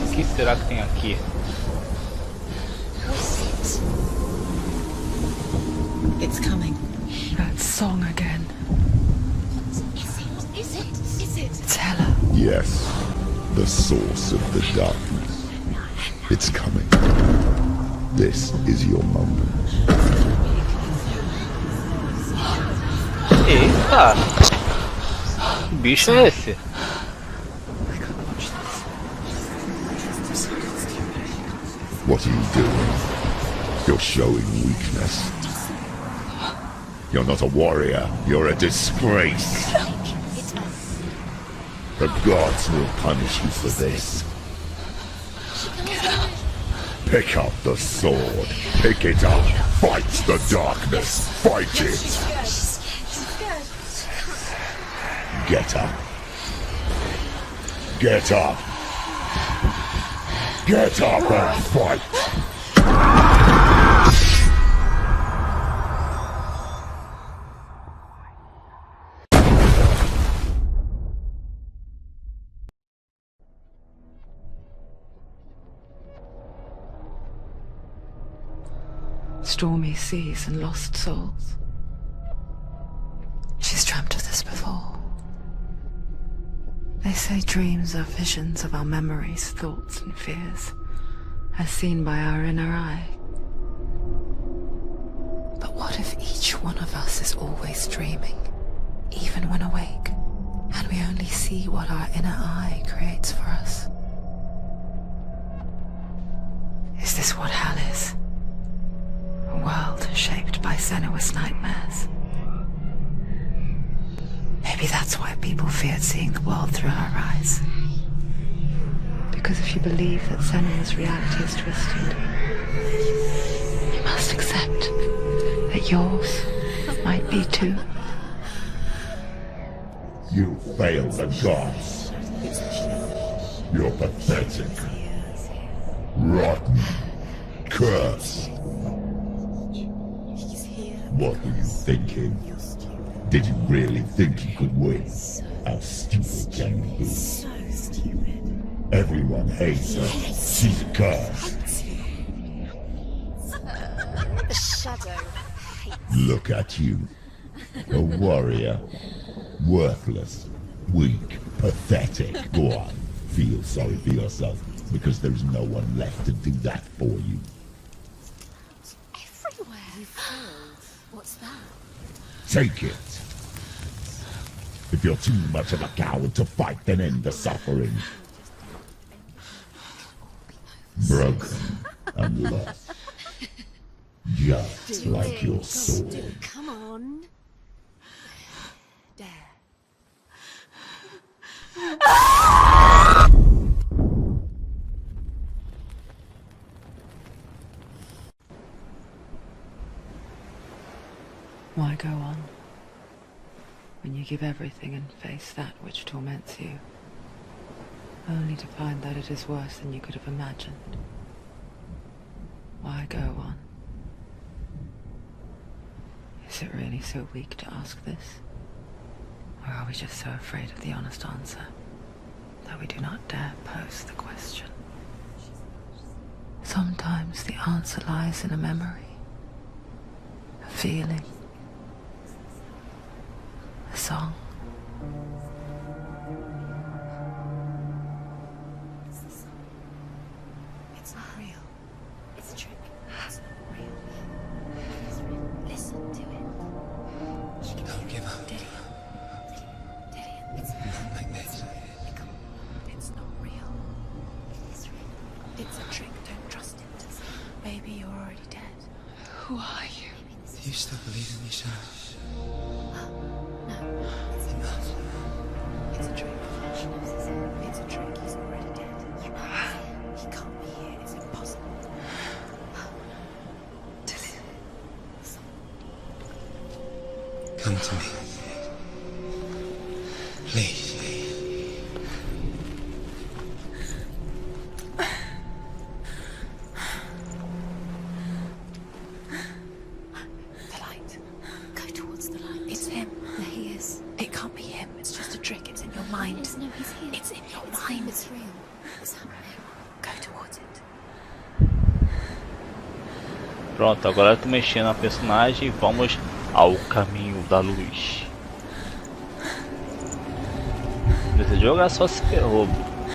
O que será que tem aqui? It's coming. That song again. Is it? It's Hela. Yes, the source of the darkness. It's coming. This is your moment. Eita! Que bicho é esse? What are you doing? You're showing weakness. You're not a warrior, you're a disgrace. The gods will punish you for this. Pick up the sword. Pick it up. Fight the darkness. Fight it. Get up. Get up. Get up and fight. Stormy seas and lost souls. She's dreamt of this before. They say dreams are visions of our memories, thoughts and fears, as seen by our inner eye. But what if each one of us is always dreaming, even when awake, and we only see what our inner eye creates for us? Is this what hell is? A world shaped by Senue's nightmares. Maybe that's why people feared seeing the world through her eyes. Because if you believe that Senue's reality is twisted, you must accept that yours might be too. You failed the gods. You're pathetic. Rotten. Cursed. What were you thinking? Did you really think you could win? How stupid can you be? So stupid. Everyone hates her. She's cursed. The shadow hates. Look at you. A warrior. Worthless. Weak. Pathetic. Go on. Feel sorry for yourself, because there's no one left to do that for you. Everywhere. You failed. What's that? Take it. If you're too much of a coward to fight, then end the suffering. Broken and lost. Just like your sword. Come on. Dare. Why go on, when you give everything and face that which torments you, only to find that it is worse than you could have imagined? Why go on? Is it really so weak to ask this? Or are we just so afraid of the honest answer that we do not dare pose the question? Sometimes the answer lies in a memory, a feeling, a song. It's the song. It's not real. It's a trick. It's not real. It is real. Listen to it. She can Don't give up. Did it? It's Not like this. It's not real. It is real. It's a trick. Don't trust it. Maybe you're already dead. Who are you? Do you still believe in yourself? No, it's not. It's a trick. She knows it's him. It's a trick. He's already dead. You know he can't be here. It's impossible. Come to me. Please. The light. Go towards the light. It's him. There he is. It can't be him. It's just a trick. It's in your mind. No, he's here. It's in your mind. It's real. It's happening. Go towards it. Pronto, agora eu tô mexendo na personagem e vamos ao caminho da luz. Nesse jogo ela só se ferrou,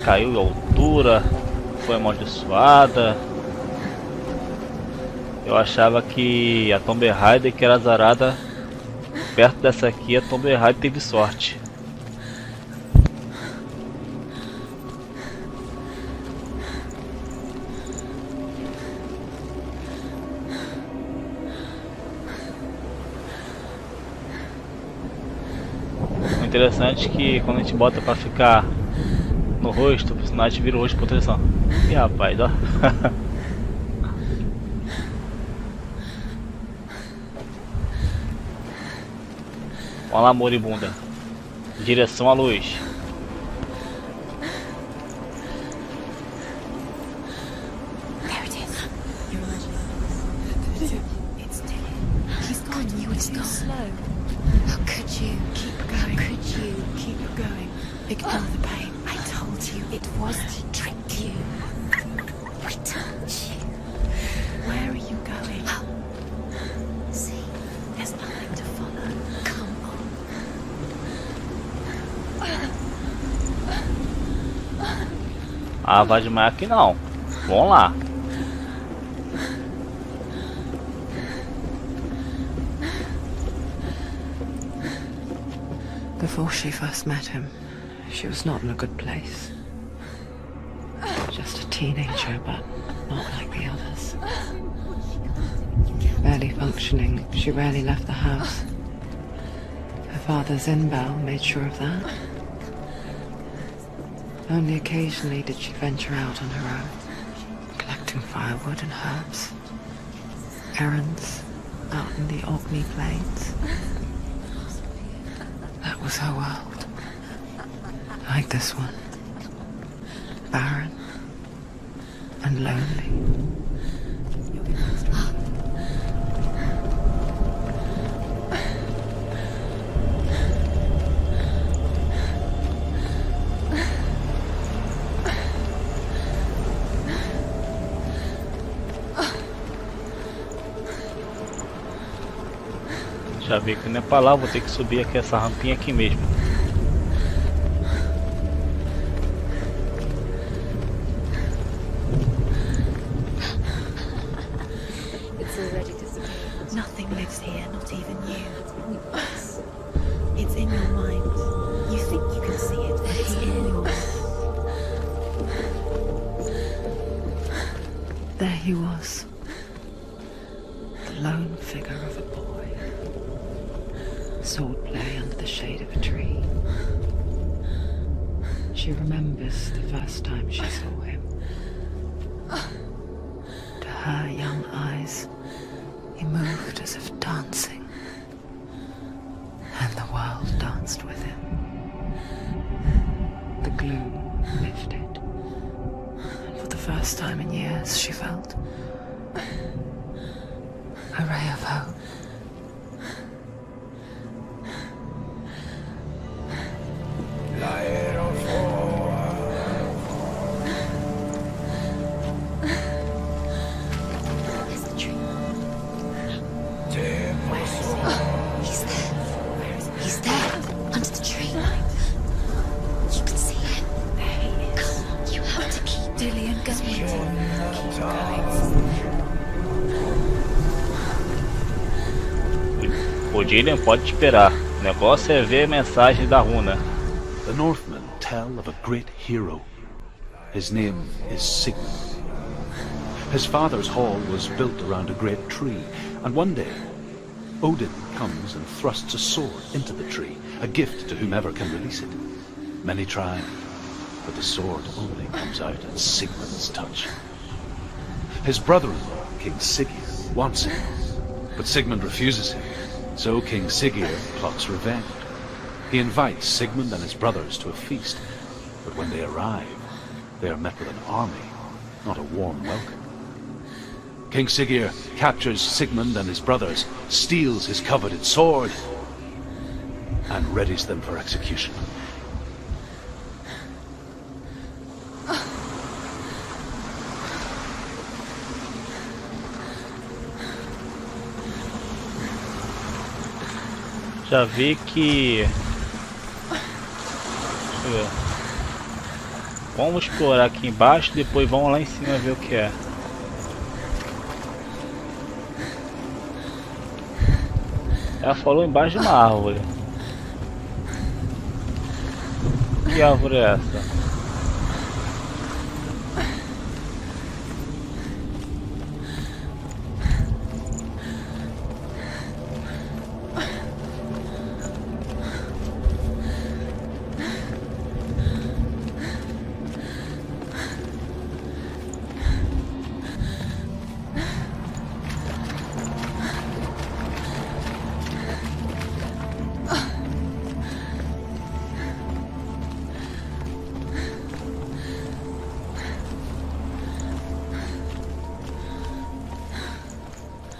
caiu de altura, foi amaldiçoada. Eu achava que a Tomb Raider que era azarada, perto dessa aqui a Tomb Raider teve sorte. O interessante é que quando a gente bota pra ficar no rosto, o personagem vira o rosto de proteção. E rapaz, ó. Olha lá, moribunda. Direção à luz. There it is. You're imagining. It's Dylan. He's gone. You were too slow. How could you? Keep going. How could you? Keep going. Ignore the pain. I told you it was to trick you. I told you. Where are you going? See, there's nothing to follow. Come on. Ah, vai desmaiar aqui não. Vamos lá. Before she first met him, she was not in a good place. Just a teenager, but not like the others. Barely functioning, she rarely left the house. Her father's in-bell made sure of that. Only occasionally did she venture out on her own, collecting firewood and herbs. Errands out in the Orkney Plains. That was her world. Like this one. Barren and lonely. Já vi que não é pra lá, vou ter que subir aqui essa rampinha aqui mesmo. It's already disappeared. Nothing lives here, not even you. It's in your mind. You think you can see it, but it's in your mind. There he was. The lone figure of a boy. Swordplay under the shade of a tree. She remembers the first time she saw him. To her young eyes, he moved as if dancing, and the world danced with him. The gloom lifted, and for the first time in years she felt a ray of hope. O Dylan pode esperar. O negócio é ver a mensagem da runa. The Northmen tell of a great hero. His name is Sigmund. His father's hall was built around a great tree, and one day Odin comes and thrusts a sword into the tree, a gift to whomever can release it. Many try, but the sword only comes out at Sigmund's touch. His brother-in-law, King Sigurd, wants him, but Sigmund refuses him, so King Sigurd plots revenge. He invites Sigmund and his brothers to a feast, but when they arrive, they are met with an army, not a warm welcome. King Sigurd captures Sigmund and his brothers, steals his coveted sword, and readies them for execution. Já vi que... Deixa eu ver. Vamos explorar aqui embaixo, depois vamos lá em cima ver o que é. Ela falou embaixo de uma árvore. Que árvore é essa?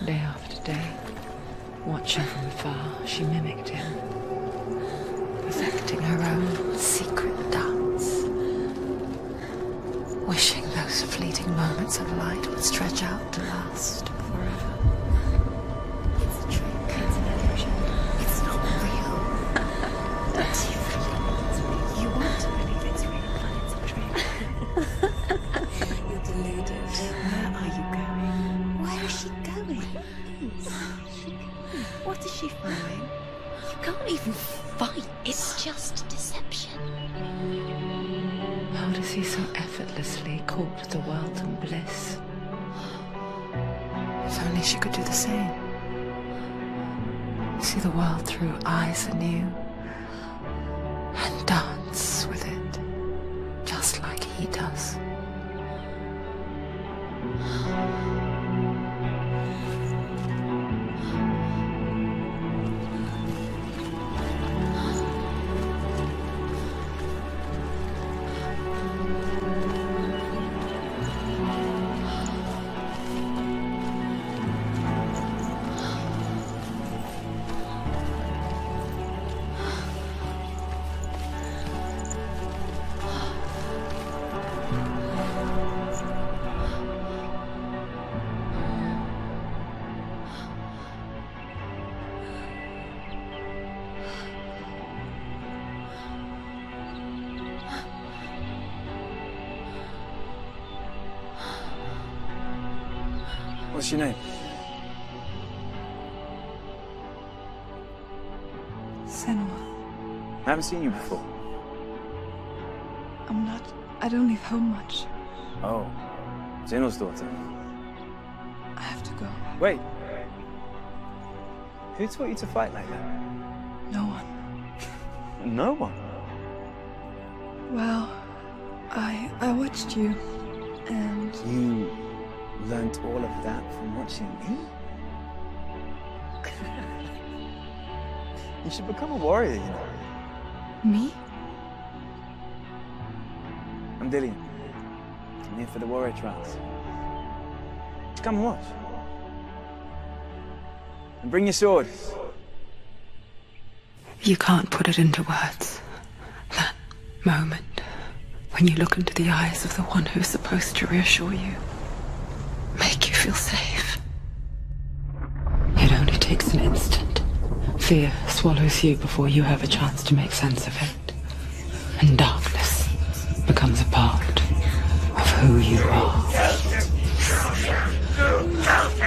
Day after day, watching from afar, she mimicked him, perfecting her own secret dance, wishing those fleeting moments of light would stretch out to last forever. It's a trick. It's an illusion. It's not real. Don't you believe it's real? You want to believe it's real, but it's a trick. You're deluded. Where are you going? Where is she going? What is she following? You can't even fight. It's just deception. How does he so effortlessly court the world and bliss? If only she could do the same. See the world through eyes anew and dance with it, just like he does. What's your name? Shenue. I haven't seen you before. I don't leave home much. Oh, Zenu's daughter. I have to go. Wait. Who taught you to fight like that? No one. No one? Well, I watched you, and... You learnt all of that from watching me? You should become a warrior, you know. Me? I'm Dillian. I'm here for the warrior trials. Come and watch. And bring your sword. You can't put it into words. That moment when you look into the eyes of the one who's supposed to reassure you, make you feel safe. It only takes an instant. Fear swallows you before you have a chance to make sense of it. And darkness becomes a part of who you are.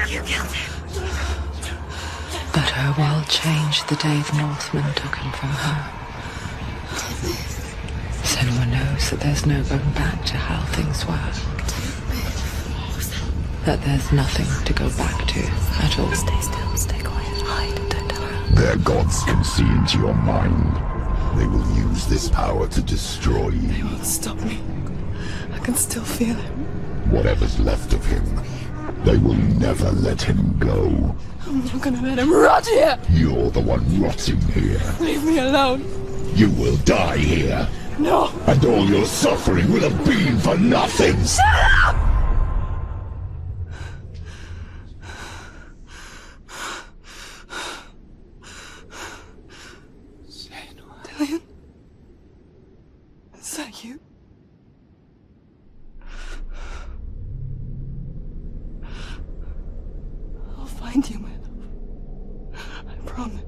You killed him. But her world changed the day the Northmen took him from her. Shenue knows that there's no going back to how things were. That there's nothing to go back to at all. Stay still, stay quiet, hide, don't tell her. Their gods can see into your mind. They will use this power to destroy you. They won't stop me. I can still feel him. Whatever's left of him, they will never let him go. I'm not gonna let him rot here! You're the one rotting here. Leave me alone. You will die here. No! And all your suffering will have been for nothing. Shut up! Dillian? Is that you? I'll find you, my love. I promise.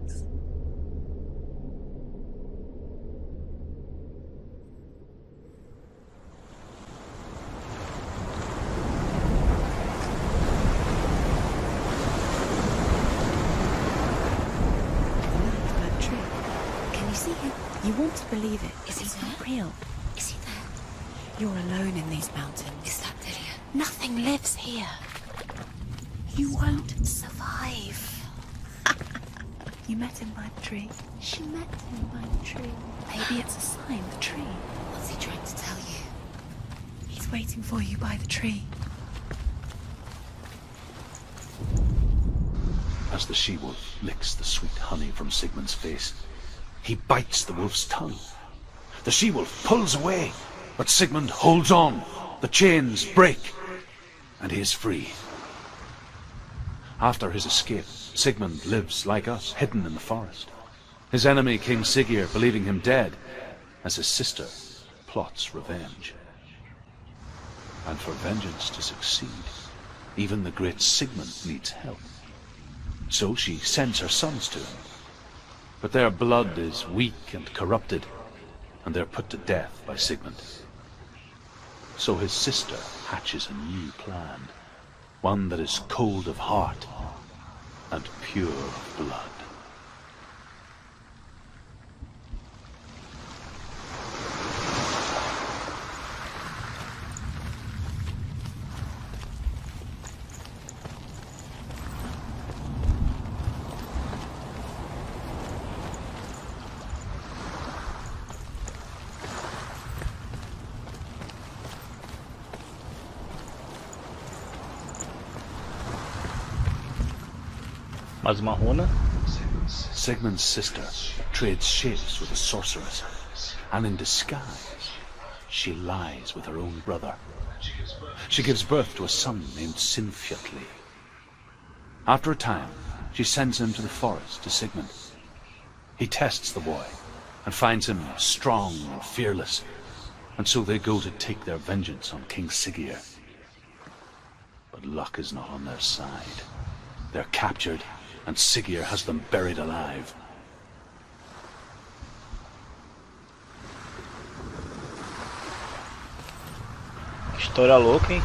You want to believe it, but it's not real. Is he there? You're alone in these mountains. Is that Dillian? Nothing lives here. You won't survive. You met him by the tree. She met him by the tree. Maybe it's a sign, the tree. What's he trying to tell you? He's waiting for you by the tree. As the she-wolf licks the sweet honey from Sigmund's face, he bites the wolf's tongue. The she-wolf pulls away, but Sigmund holds on. The chains break, and he is free. After his escape, Sigmund lives like us, hidden in the forest. His enemy, King Siggeir, believing him dead, as his sister plots revenge. And for vengeance to succeed, even the great Sigmund needs help. So she sends her sons to him. But their blood is weak and corrupted, and they're put to death by Sigmund. So his sister hatches a new plan, one that is cold of heart and pure of blood. Mais uma runa. Sigmund's sister trades shapes with a sorceress, and in disguise, she lies with her own brother. She gives birth to a son named Sinfjotli. After a time, she sends him to the forest to Sigmund. He tests the boy, and finds him strong and fearless, and so they go to take their vengeance on King Siggeir. But luck is not on their side. They're captured, and Siggeir has them buried alive. História louca, hein?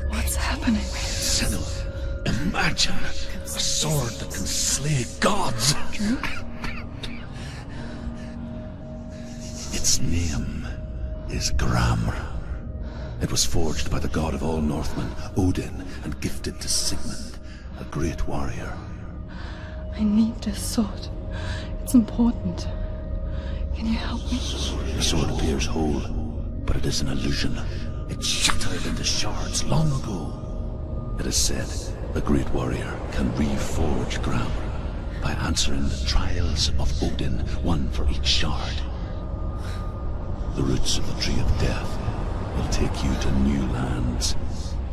What's happening? Senua. Its name is Gram. It was forged by the god of all Northmen, Odin, and gifted to Sigmund, a great warrior. I need this sword. It's important. Can you help me? The sword appears whole, but it is an illusion. It shattered into shards long ago. It is said a great warrior can reforge Gram by answering the trials of Odin, one for each shard. The roots of the Tree of Death will take you to new lands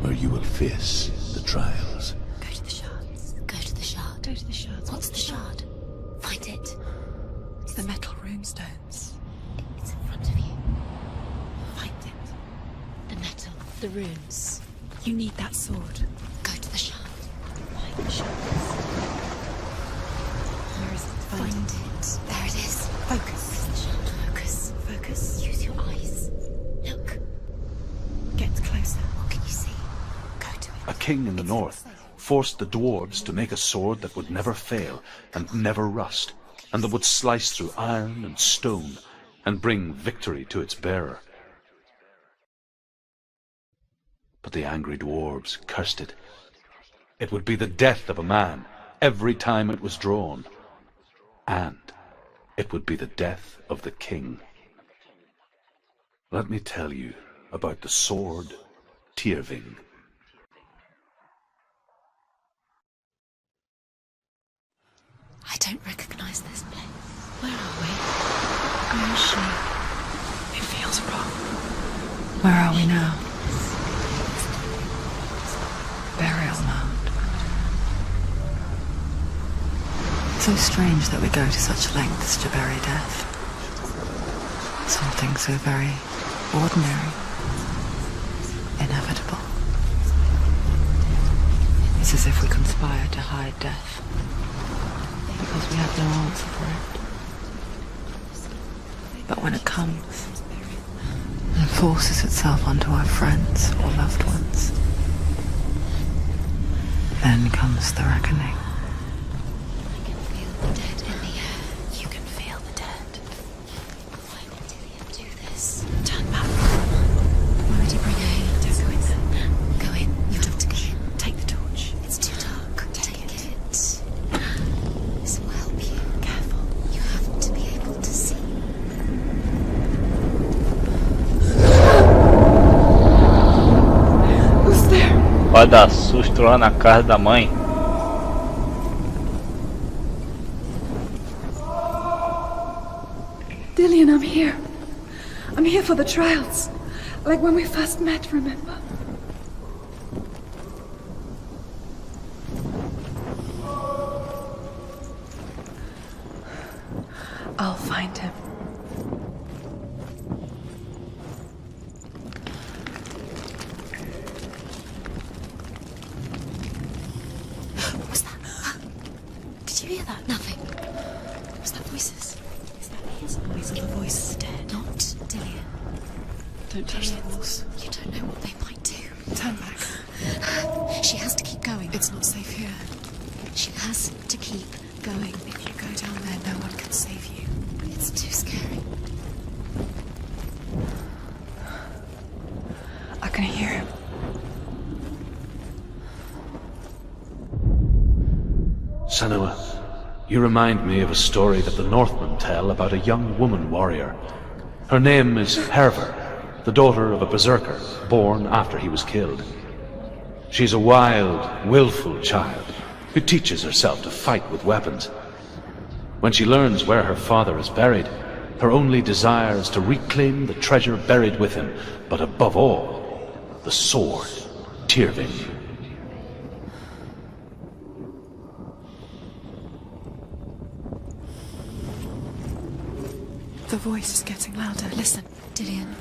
where you will face the trials. Go to the shards. Go to the shard. Go to the shards. What's the shard? Find it. It's the metal runestones. It's in front of you. Find it. The metal. The runes. You need that sword. Go to the shard. Find the shards. Where is it? Find it. There it is. Focus. Where's the shard? Focus. Focus. Use your eyes. Look. Get closer. What can you see? Go to it. A king in the north forced the dwarves to make a sword that would never fail and never rust, and that would slice through iron and stone and bring victory to its bearer. But the angry dwarves cursed it. It would be the death of a man every time it was drawn, and it would be the death of the king. Let me tell you about the sword Tyrving. I don't recognize this place. Where are we? Where is she? It feels wrong. Where are we now? Burial mound. So strange that we go to such lengths to bury death. Something so very ordinary, inevitable. It's as if we conspire to hide death, because we have no answer for it. But when it comes and forces itself onto our friends or loved ones, then comes the reckoning. I can feel the dead in the air. You can feel the dead. Why did Dillian do this? Turn back. Why would he bring her here? Don't go in there. Go in. You have to go in. Take the torch. It's too dark. Take it. This will help you. Careful. You have to be able to see. Who's there? Vai dar susto lá na casa da mãe. Dillian, I'm here. I'm here for the trials. Like when we first met, remember? I'll find him. What was that? Did you hear that? Nothing. Was that voices? Is that his voice or the voice of the dead? Not Dillian. Don't touch the walls. You don't know what they might do. Turn back. She has to keep going. It's not safe here. She has to keep going. If you go down there, no one can save you. It's too scary. I can hear him. Shenue, you remind me of a story that the Northmen tell about a young woman warrior. Her name is Hervor, the daughter of a berserker born after he was killed. She's a wild, willful child who teaches herself to fight with weapons. When she learns where her father is buried, her only desire is to reclaim the treasure buried with him, but above all, the sword, Tyrving. The voice is getting louder. Listen, Dillian.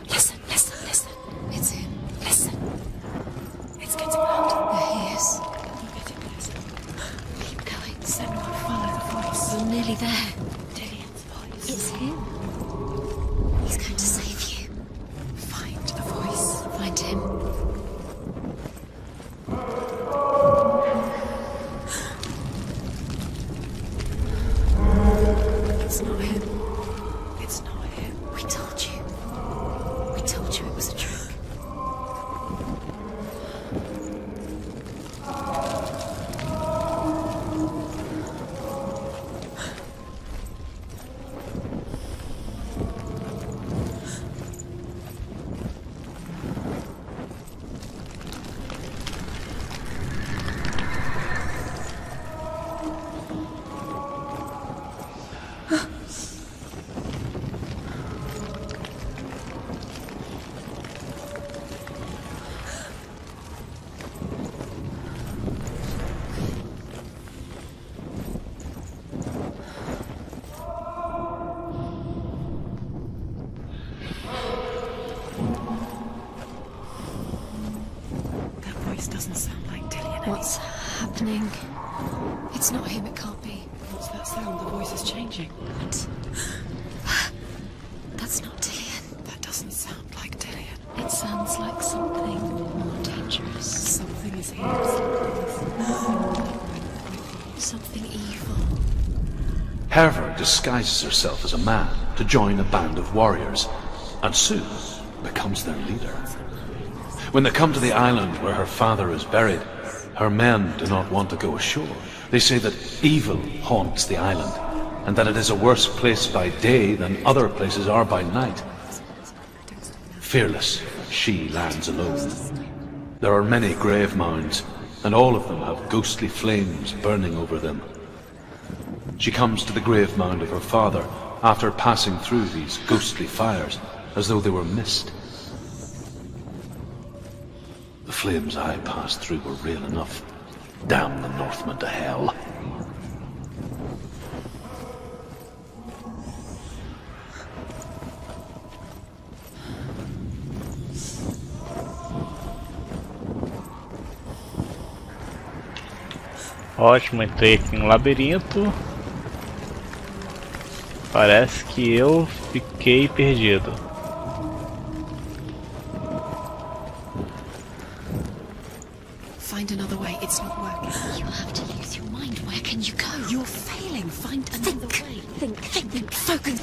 Listen, listen, listen. It's him. Listen. It's getting louder. There he is. You're getting closer. Keep going. Shenue, follow the voice. You're nearly there. Dillian's voice. It's him. He's going to save you. Find the voice. Find him. It's not him. It's What's happening? It's not him, it can't be. What's that sound? The voice is changing. What? That's not Dillian. That doesn't sound like Dillian. It sounds like something more dangerous. Something is here. Something evil. Herver disguises herself as a man to join a band of warriors, and soon becomes their leader. When they come to the island where her father is buried, her men do not want to go ashore. They say that evil haunts the island, and that it is a worse place by day than other places are by night. Fearless, she lands alone. There are many grave mounds, and all of them have ghostly flames burning over them. She comes to the grave mound of her father after passing through these ghostly fires, as though they were mist. The flames I passed through were real enough. Damn the Northmen to hell. Ótimo, entrei aqui em um labirinto. Parece que eu fiquei perdido. Find another way. It's not working. You'll have to use your mind. Where can you go? You're failing. Find another way. Think. Focus.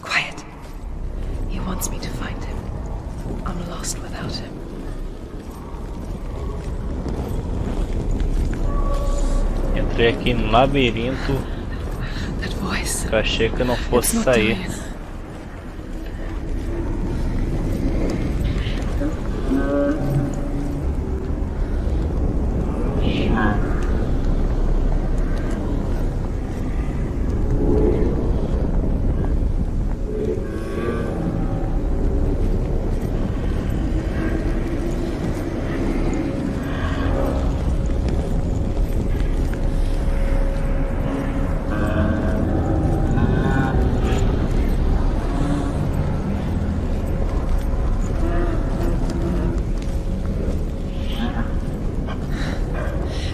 Quiet. He wants me to find him. I'm lost without him. Entrei aqui no labirinto. That voice. Eu achei que eu não fosse sair.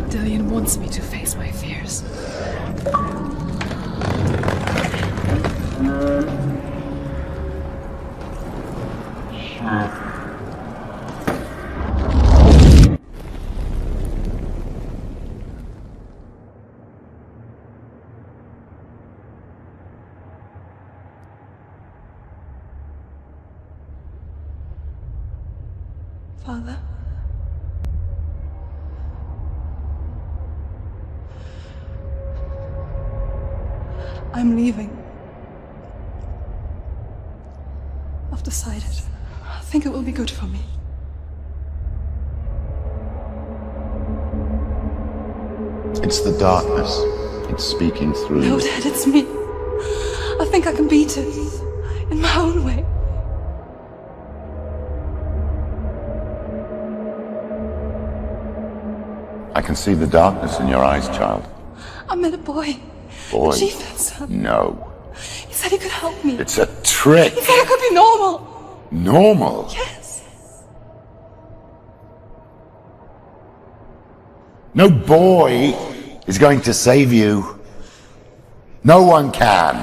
Dillian wants me to face my fears. Father? I'm leaving. I've decided. I think it will be good for me. It's the darkness. It's speaking through No, you. Dad, it's me. I think I can beat it. In my own way. I can see the darkness in your eyes, child. I met a boy. Boy. The chief and son. No. He said he could help me. It's a trick. He said I could be normal. Normal? Yes. No boy is going to save you. No one can.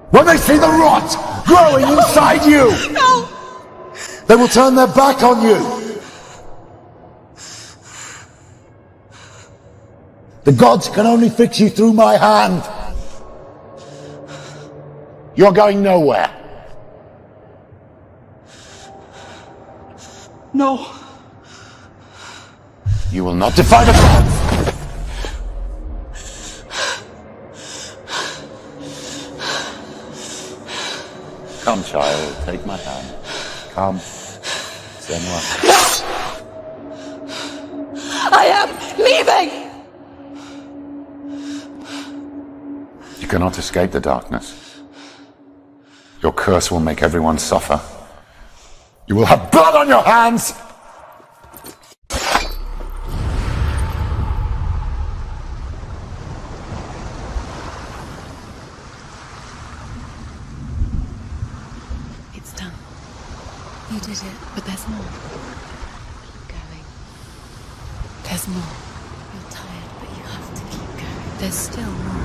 When they see the rot growing inside you, No! they will turn their back on you. The gods can only fix you through my hand. You're going nowhere. No. You will not defy the gods! Come, child, take my hand. Come. Shenue. I am leaving! You cannot escape the darkness. Your curse will make everyone suffer. You will have blood on your hands! It's done. You did it, but there's more. Keep going. There's more. You're tired, but you have to keep going. There's still more.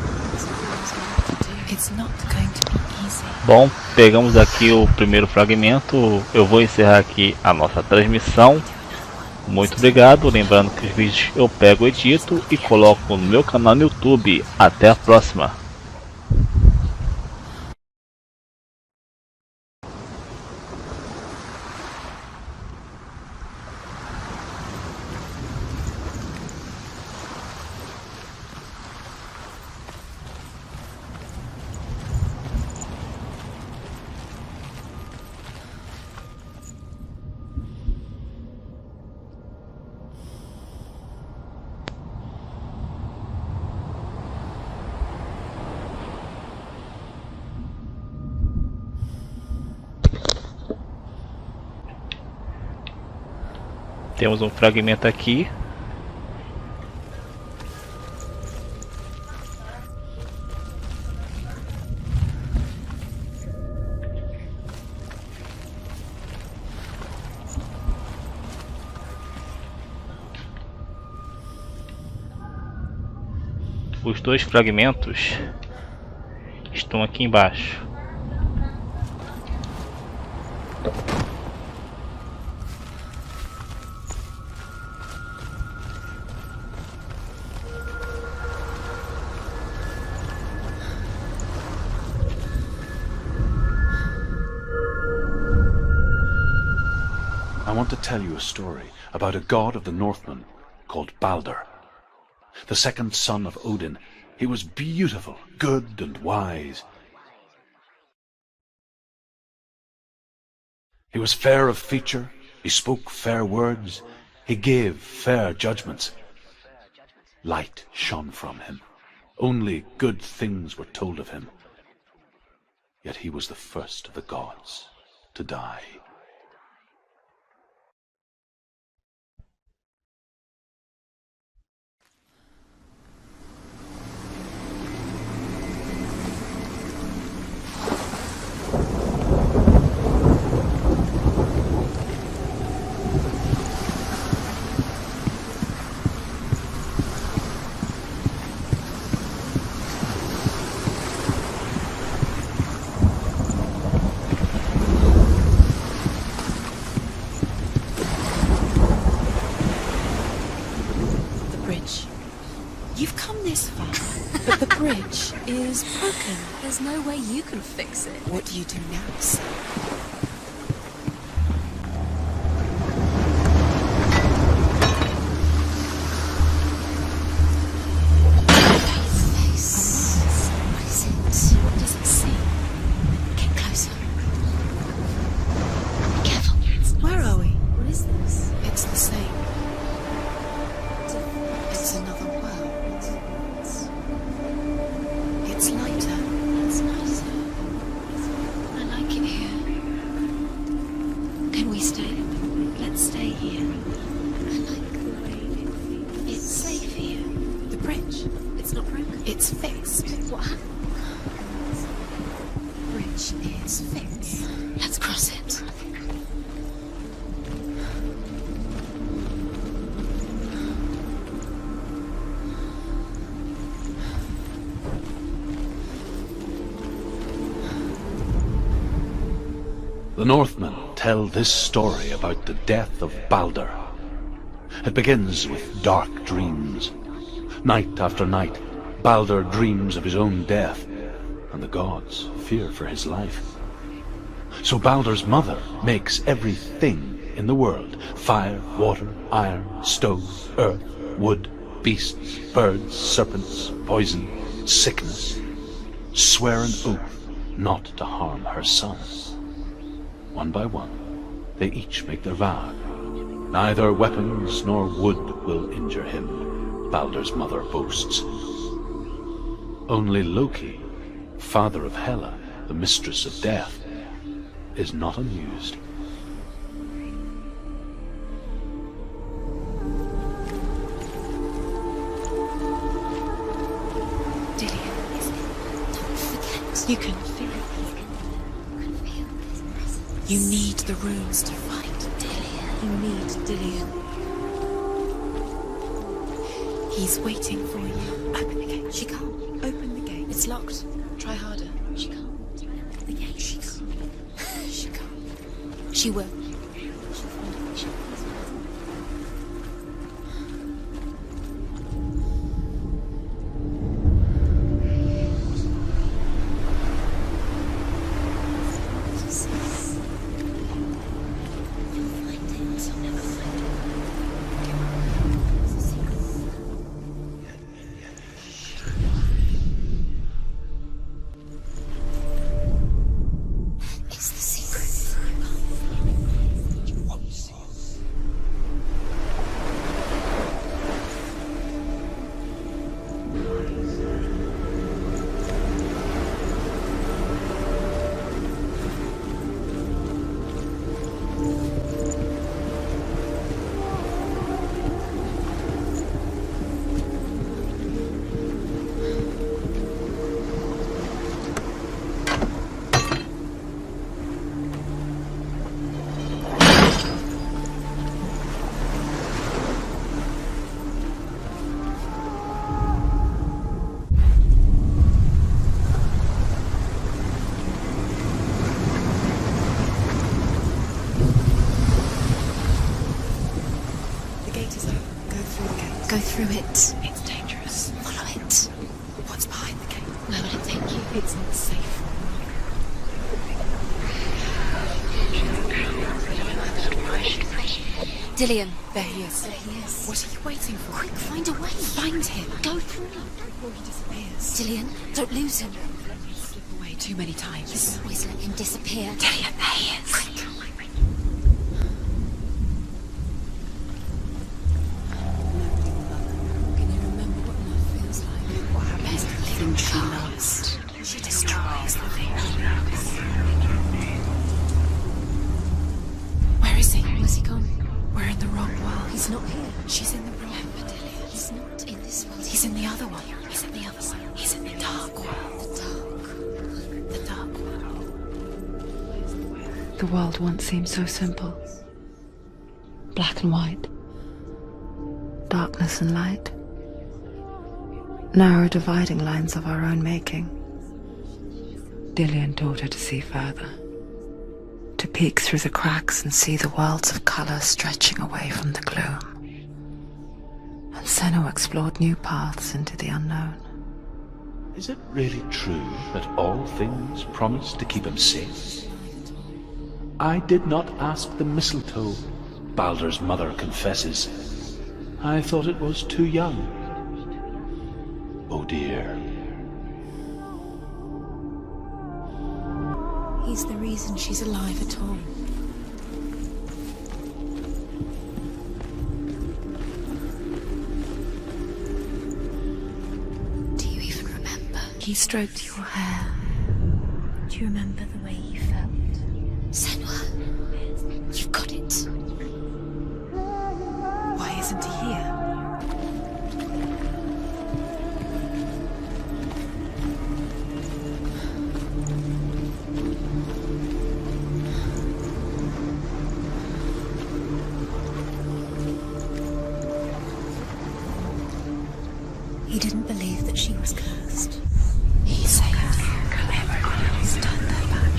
It's not going to be easy. Bom, pegamos aqui o primeiro fragmento. Eu vou encerrar aqui a nossa transmissão. Muito obrigado. Lembrando que os vídeos eu pego, edito e coloco no meu canal no YouTube. Até a próxima. Temos um fragmento aqui. Os dois fragmentos estão aqui embaixo. I want to tell you a story about a god of the Northmen called Balder. The second son of Odin. He was beautiful, good and wise. He was fair of feature, he spoke fair words, he gave fair judgments. Light shone from him. Only good things were told of him. Yet he was the first of the gods to die. You've come this far, but the bridge is broken. There's no way you can fix it. What do you do now, sir? It's fixed. What happened? Bridge is fixed. Let's cross it. The Northmen tell this story about the death of Balder. It begins with dark dreams. Night after night, Balder dreams of his own death, and the gods fear for his life. So Balder's mother makes everything in the world. Fire, water, iron, stove, earth, wood, beasts, birds, serpents, poison, sickness. Swear an oath not to harm her sons. One by one, they each make their vow. Neither weapons nor wood will injure him, Baldur's mother boasts. Only Loki, father of Hela, the mistress of death, is not amused. You can feel it. You need the runes to fight Dillion. You need Dillion. He's waiting for you. Open the gate. She can't. Open the gate. It's locked. Try harder. She can't. Open the gate. She can't. She can't. She will. Go through it. It's dangerous. Follow it. What's behind the gate? Where will it take you? It's not safe. Dillion. There he is. There he is. What are you waiting for? Quick, find a way. Find him. Go through before he disappears. Dillion, don't lose him. He's slipped away too many times. You always let him disappear. Dillion, there he is. Quick. She loves. She destroys the thing she loves. Where is he? Where's he gone? We're in the wrong world. He's not here. She's in the wrong world. He's not in this world. He's in the other one. He's in the other side. He's in the dark world. The dark world. The world once seemed so simple. Black and white. Darkness and light. Narrow dividing lines of our own making. Dillion taught her to see further. To peek through the cracks and see the worlds of colour stretching away from the gloom. And Shenue explored new paths into the unknown. Is it really true that all things promise to keep him safe? I did not ask the mistletoe, Baldur's mother confesses. I thought it was too young. Oh dear. He's the reason she's alive at all. Do you even remember? He stroked your hair. Do you remember the way you felt? Shenue, you've got it. Why isn't he here? He didn't believe that she was cursed. He saved her. Everyone else turned their back.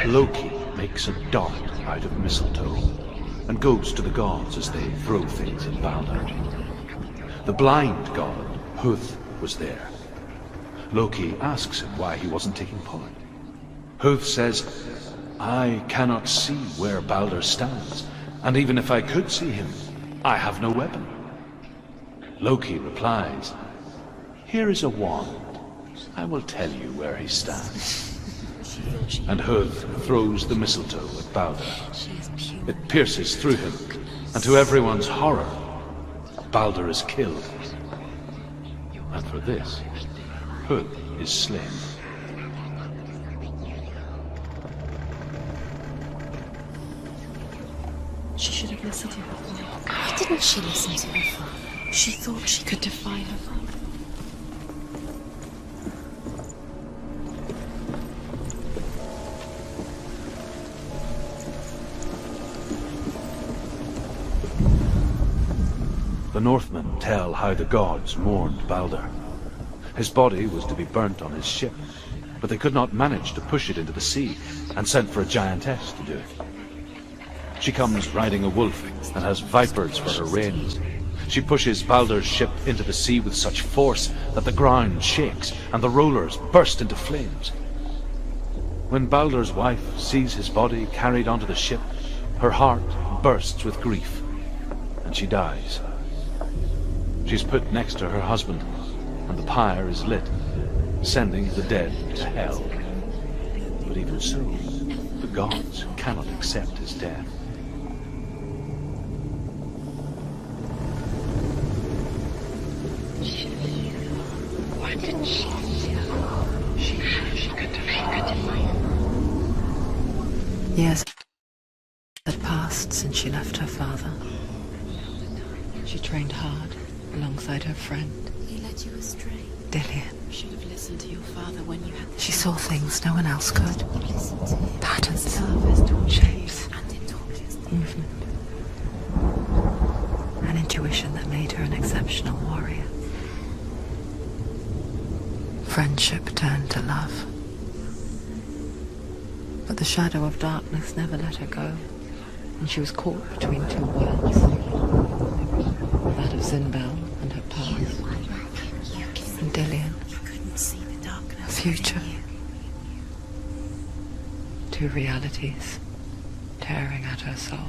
Loki makes a dart out of mistletoe and goes to the gods as they throw things at Balder. The blind god, Huth, was there. Loki asks him why he wasn't taking part. Huth says, "I cannot see where Balder stands, and even if I could see him, I have no weapon." Loki replies, "Here is a wand. I will tell you where he stands." And Huth throws the mistletoe at Balder. It pierces through him, and to everyone's horror, Balder is killed. And for this, Huth is slain. She should have listened to her father. Why didn't she listen to her father? She thought she could defy her father. The Northmen tell how the gods mourned Balder. His body was to be burnt on his ship, but they could not manage to push it into the sea, and sent for a giantess to do it. She comes riding a wolf and has vipers for her reins. She pushes Balder's ship into the sea with such force that the ground shakes and the rollers burst into flames. When Balder's wife sees his body carried onto the ship, her heart bursts with grief, and she dies. She's put next to her husband, and the pyre is lit, sending the dead to hell. But even so, the gods cannot accept his death. Why didn't she? She could defy. Years had passed since she left her father. She trained hard alongside her friend. He led you astray. Dillian. You should have listened to your father when you had the She saw things no one else could. Listen to him. Patterns, Service, shapes, and it tortures them. movement. An intuition that made her an exceptional warrior. Friendship turned to love. But the shadow of darkness never let her go, and she was caught between two worlds. That of Zinbel and her past, and Dillian, You couldn't see the darkness. future. Two realities tearing at her soul.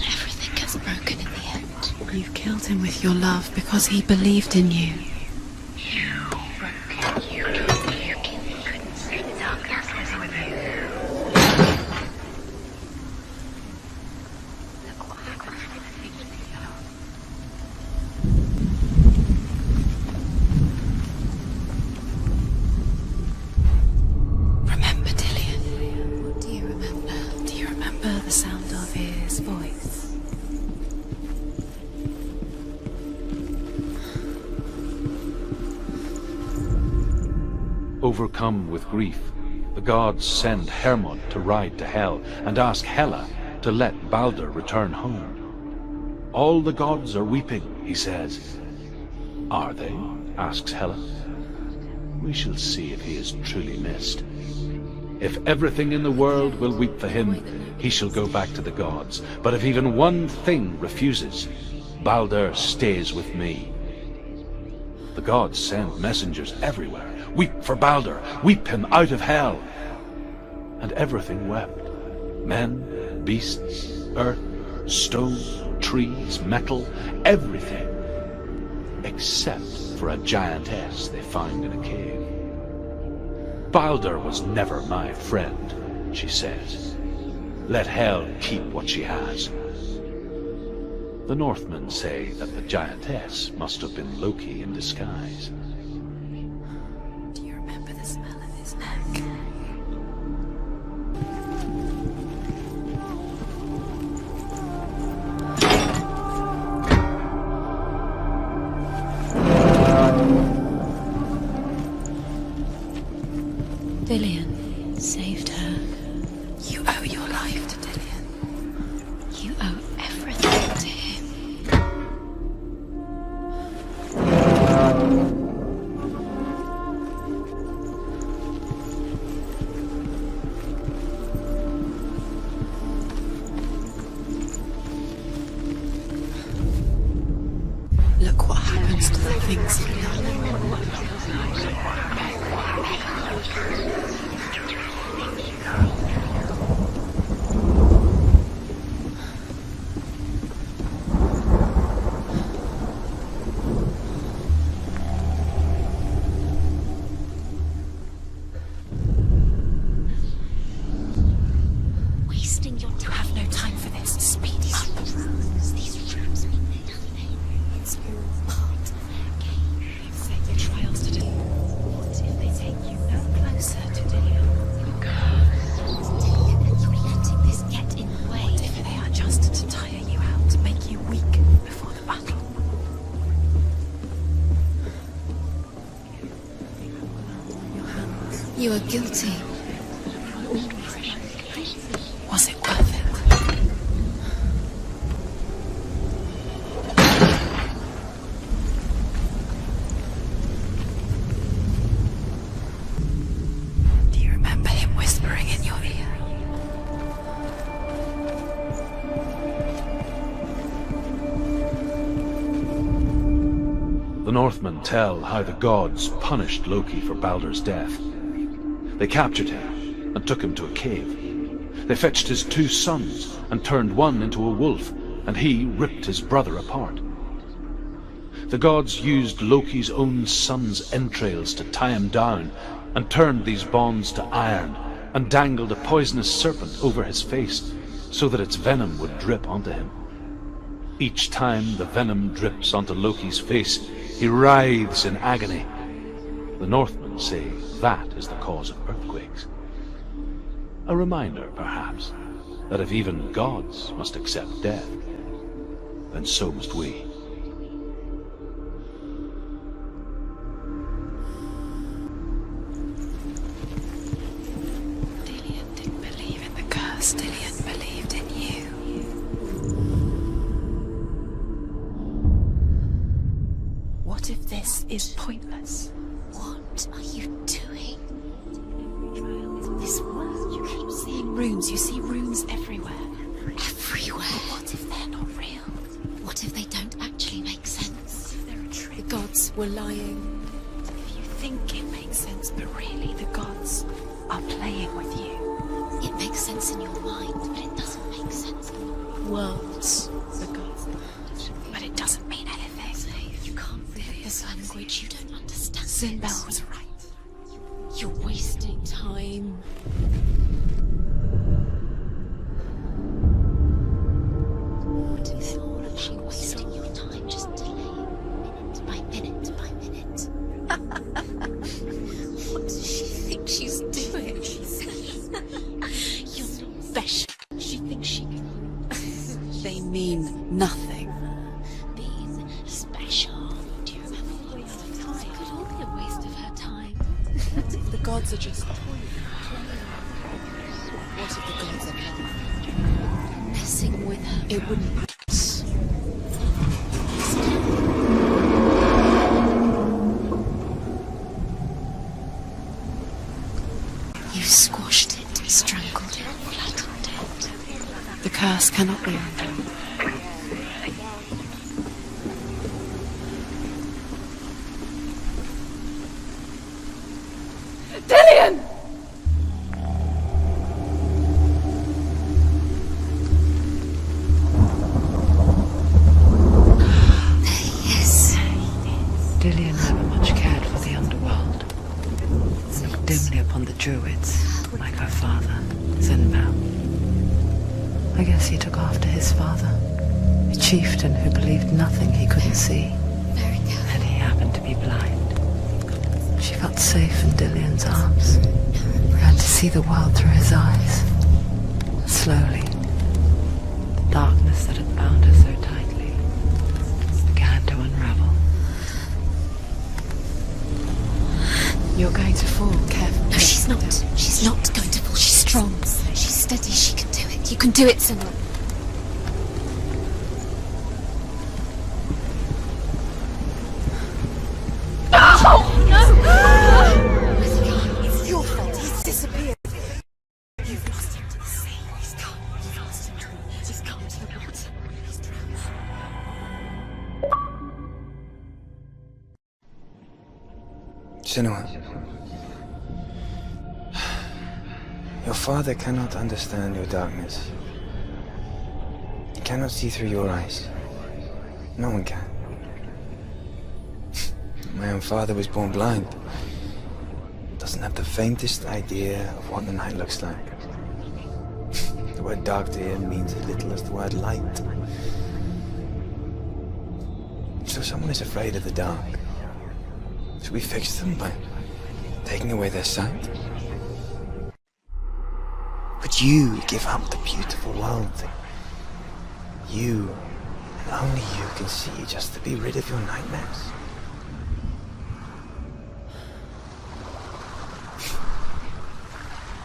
Everything gets broken in the end. You killed him with your love because he believed in you. Remember, Dillian? What do you remember? Do you remember the sound of his voice? Overcome with grief, the gods send Hermod to ride to Hell and ask Hela to let Balder return home. All the gods are weeping, he says. Are they? Asks Hela. We shall see if he is truly missed. If everything in the world will weep for him, he shall go back to the gods. But if even one thing refuses, Balder stays with me. The gods send messengers everywhere. Weep for Balder, weep him out of hell. And everything wept. Men, beasts, earth, stone, trees, metal, everything. Except for a giantess they find in a cave. Balder was never my friend, she says. Let Hel keep what she has. The Northmen say that the giantess must have been Loki in disguise. Do you remember the smell of his neck? Dillian saved her. You owe your life to Dillian. You owe everything to him. Look what happens to the things you love. Wasting your time. You have no time for this. Speed up. These rooms mean nothing. It's all part of their game. You've set your trials to do. What if they take you No closer to Dillian. You're letting this get in the way. What if they are just to tire you out, to make you weak before the battle? You are guilty. Was it worth it? Do you remember him whispering in your ear? The Northmen tell how the gods punished Loki for Baldur's death. They captured him and took him to a cave. They fetched his 2 sons and turned one into a wolf, and he ripped his brother apart. The gods used Loki's own son's entrails to tie him down, and turned these bonds to iron, and dangled a poisonous serpent over his face, so that its venom would drip onto him. Each time the venom drips onto Loki's face, he writhes in agony. The Northmen say that is the cause of earthquakes. A reminder, perhaps, that if even gods must accept death, then so must we. Dillian didn't believe in the curse. Dillian believed in you. What if this is pointless? What are you doing? This world, you keep seeing rooms. You see rooms everywhere. Everywhere. But what if they're not real? What if they don't actually make sense? If they're a trick? The gods were lying. If you think it makes sense, but really the gods are playing with you. It makes sense in your mind, but it doesn't make sense in the worlds. The gods. But it doesn't mean anything. You can't read this language. You don't understand. Sinbel was right. You're wasting time. What is all of you wasting your time just delaying minute by minute by minute? What does she think she's doing? You're special. She thinks she can. They mean nothing. Being special. Do you remember what the other time? It could all be a waste of her time. The gods are just toying. What if the gods are not? Messing with her. It wouldn't. You squashed it, strangled it, flattened it. The curse cannot be undone. Dillian! Dillian never much cared for the underworld. Looked dimly upon the druids, like her father, Sinbel. I guess he took after his father, a chieftain who believed nothing he couldn't see. And he happened to be blind. She felt safe in Dillian's arms, began to see the world through his eyes. Slowly, the darkness that had bound her so tightly began to unravel. You're going to fall, careful. No, she's not. She's not going to fall. She's strong. She's steady. She can do it. You can do it, Senua. It's your fault. He's disappeared. You've lost him to the sea. He's gone. You've lost him. He's gone to the water. He's drowned. Shenue, your father cannot understand your darkness. He cannot see through your eyes. No one can. My own father was born blind. Doesn't have the faintest idea of what the night looks like. The word dark to him means as little as the word light. So someone is afraid of the dark. Should we fix them by taking away their sight? Would you give up the beautiful world that you, and only you, can see just to be rid of your nightmares?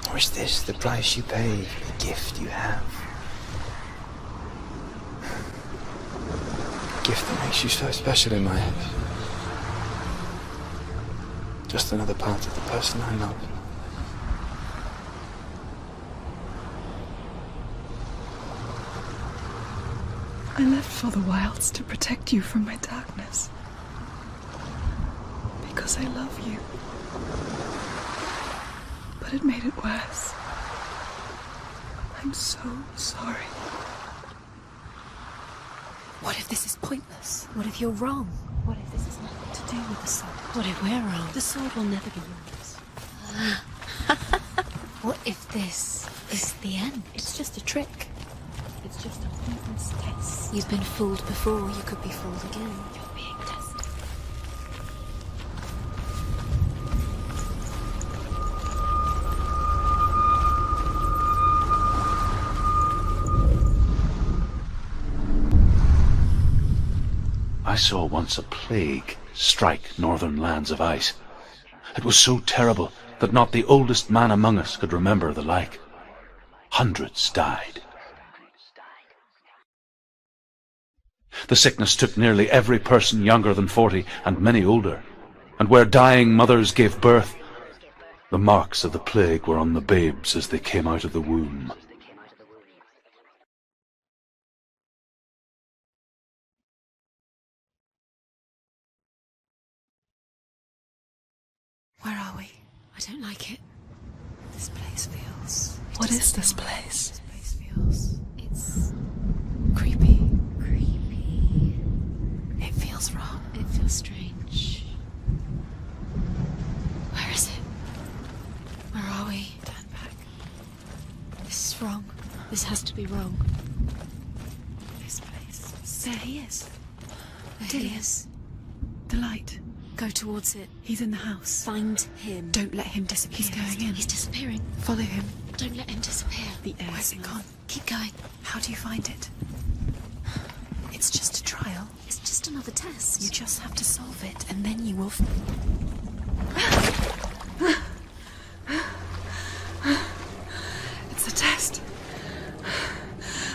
Or is this the price you pay for the gift you have? A gift that makes you so special in my eyes. Just another part of the person I love. I left for the wilds to protect you from my darkness. Because I love you. But it made it worse. I'm so sorry. What if this is pointless? What if you're wrong? What if this has nothing to do with the sword? What if we're wrong? The sword will never be yours. What if this is the end? It's just a trick. It's just a pointless test. You've been fooled before, you could be fooled again. You're being tested. I saw once a plague strike northern lands of ice. It was so terrible that not the oldest man among us could remember the like. Hundreds died. The sickness took nearly every person younger than 40 and many older, and where dying mothers gave birth, the marks of the plague were on the babes as they came out of the womb. Where are we? I don't like it. This place feels... What is this place? This place feels... It's... creepy. Creepy. It feels wrong. It feels strange. Where is it? Where are we? Turn back. This is wrong. This has to be wrong. This place. There he is. There he is. The light. Go towards it. He's in the house. Find him. Don't let him disappear. He's going in. He's disappearing. Follow him. Don't let him disappear. The air's Where's it gone? Keep going. How do you find it? It's just a trial. It's just another test. You just have to solve it, and then you will... It's a test.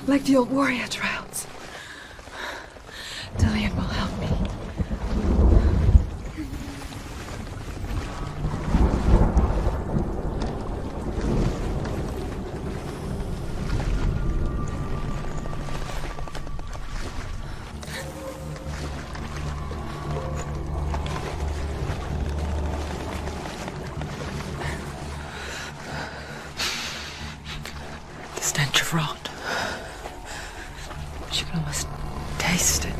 Like the old warrior trials. Dillian will help me. Stench of rot. She can almost taste it.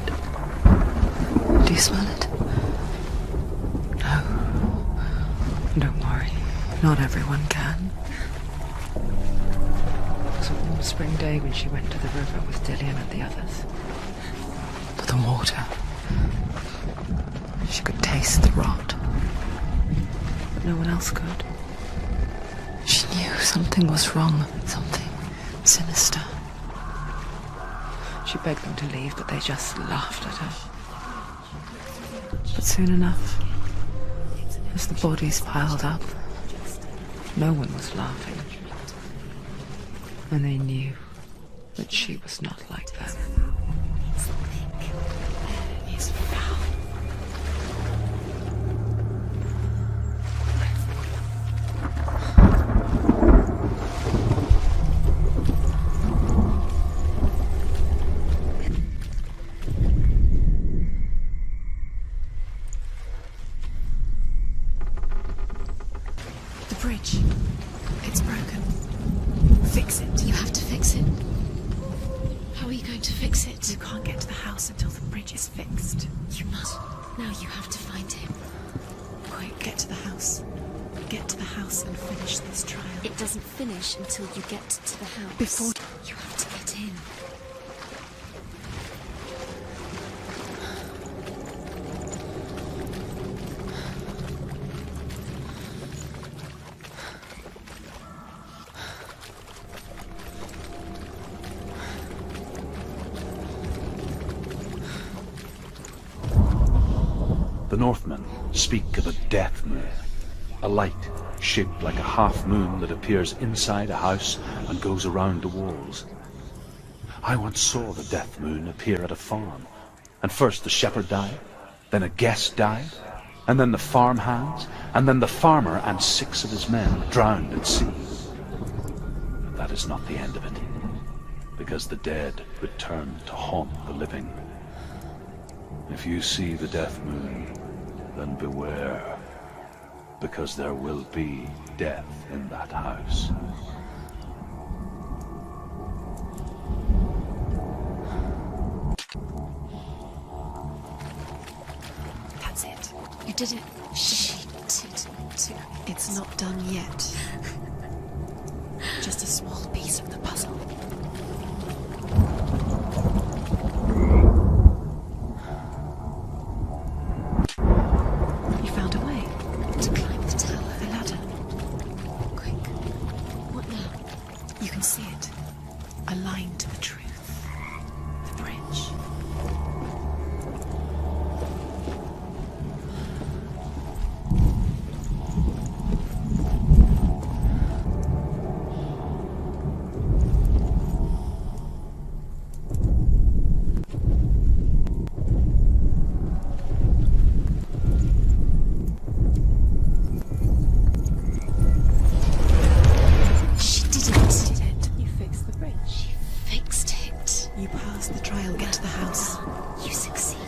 Do you smell it? No. Don't worry. Not everyone can. It was a warm spring day when she went to the river with Dillian and the others. But the water. She could taste the rot. But no one else could. She knew something was wrong. Something sinister. She begged them to leave, but they just laughed at her. But soon enough, As the bodies piled up, no one was laughing. And they knew that she was not like them. It's foul. The bridge. It's broken. Fix it. You have to fix it. How are you going to fix it? You can't get to the house until the bridge is fixed. You must. Now you have to find him. Quick, get to the house. Get to the house and finish this trial. It doesn't finish until you get to the house. Before... You have to get in. The Northmen speak of a death moon, a light shaped like a half moon that appears inside a house and goes around the walls. I once saw the death moon appear at a farm, and first the shepherd died, then a guest died, and then the farm hands, and then the farmer and 6 of his men drowned at sea. But that is not the end of it, because the dead return to haunt the living. If you see the death moon, then beware, because there will be death in that house. That's it. You did it. She did it. It's not done yet. Just a small piece of the puzzle. You found a way To climb the tower. the ladder. Quick. What now? You can see it. A line to the truth. The bridge. She did it. Did it. You fixed the bridge. She fixed it. You passed the trial. Get to the house. You succeeded.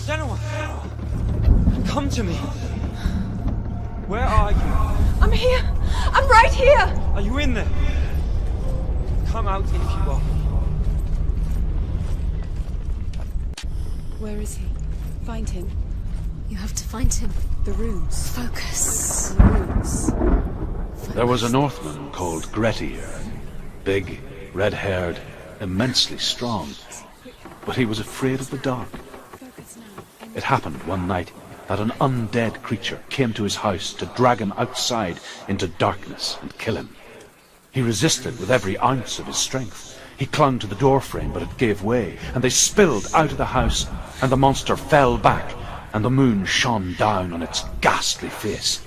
Shenue! Come to me! Where are you? I'm here! I'm right here! Are you in there? Come out if you are. Where is he? Find him. You have to find him. The runes. Focus. The runes. There was a Northman called Grettir, big, red-haired, immensely strong, but he was afraid of the dark. It happened one night that an undead creature came to his house to drag him outside into darkness and kill him. He resisted with every ounce of his strength. He clung to the doorframe, but it gave way, and they spilled out of the house, and the monster fell back, and the moon shone down on its ghastly face.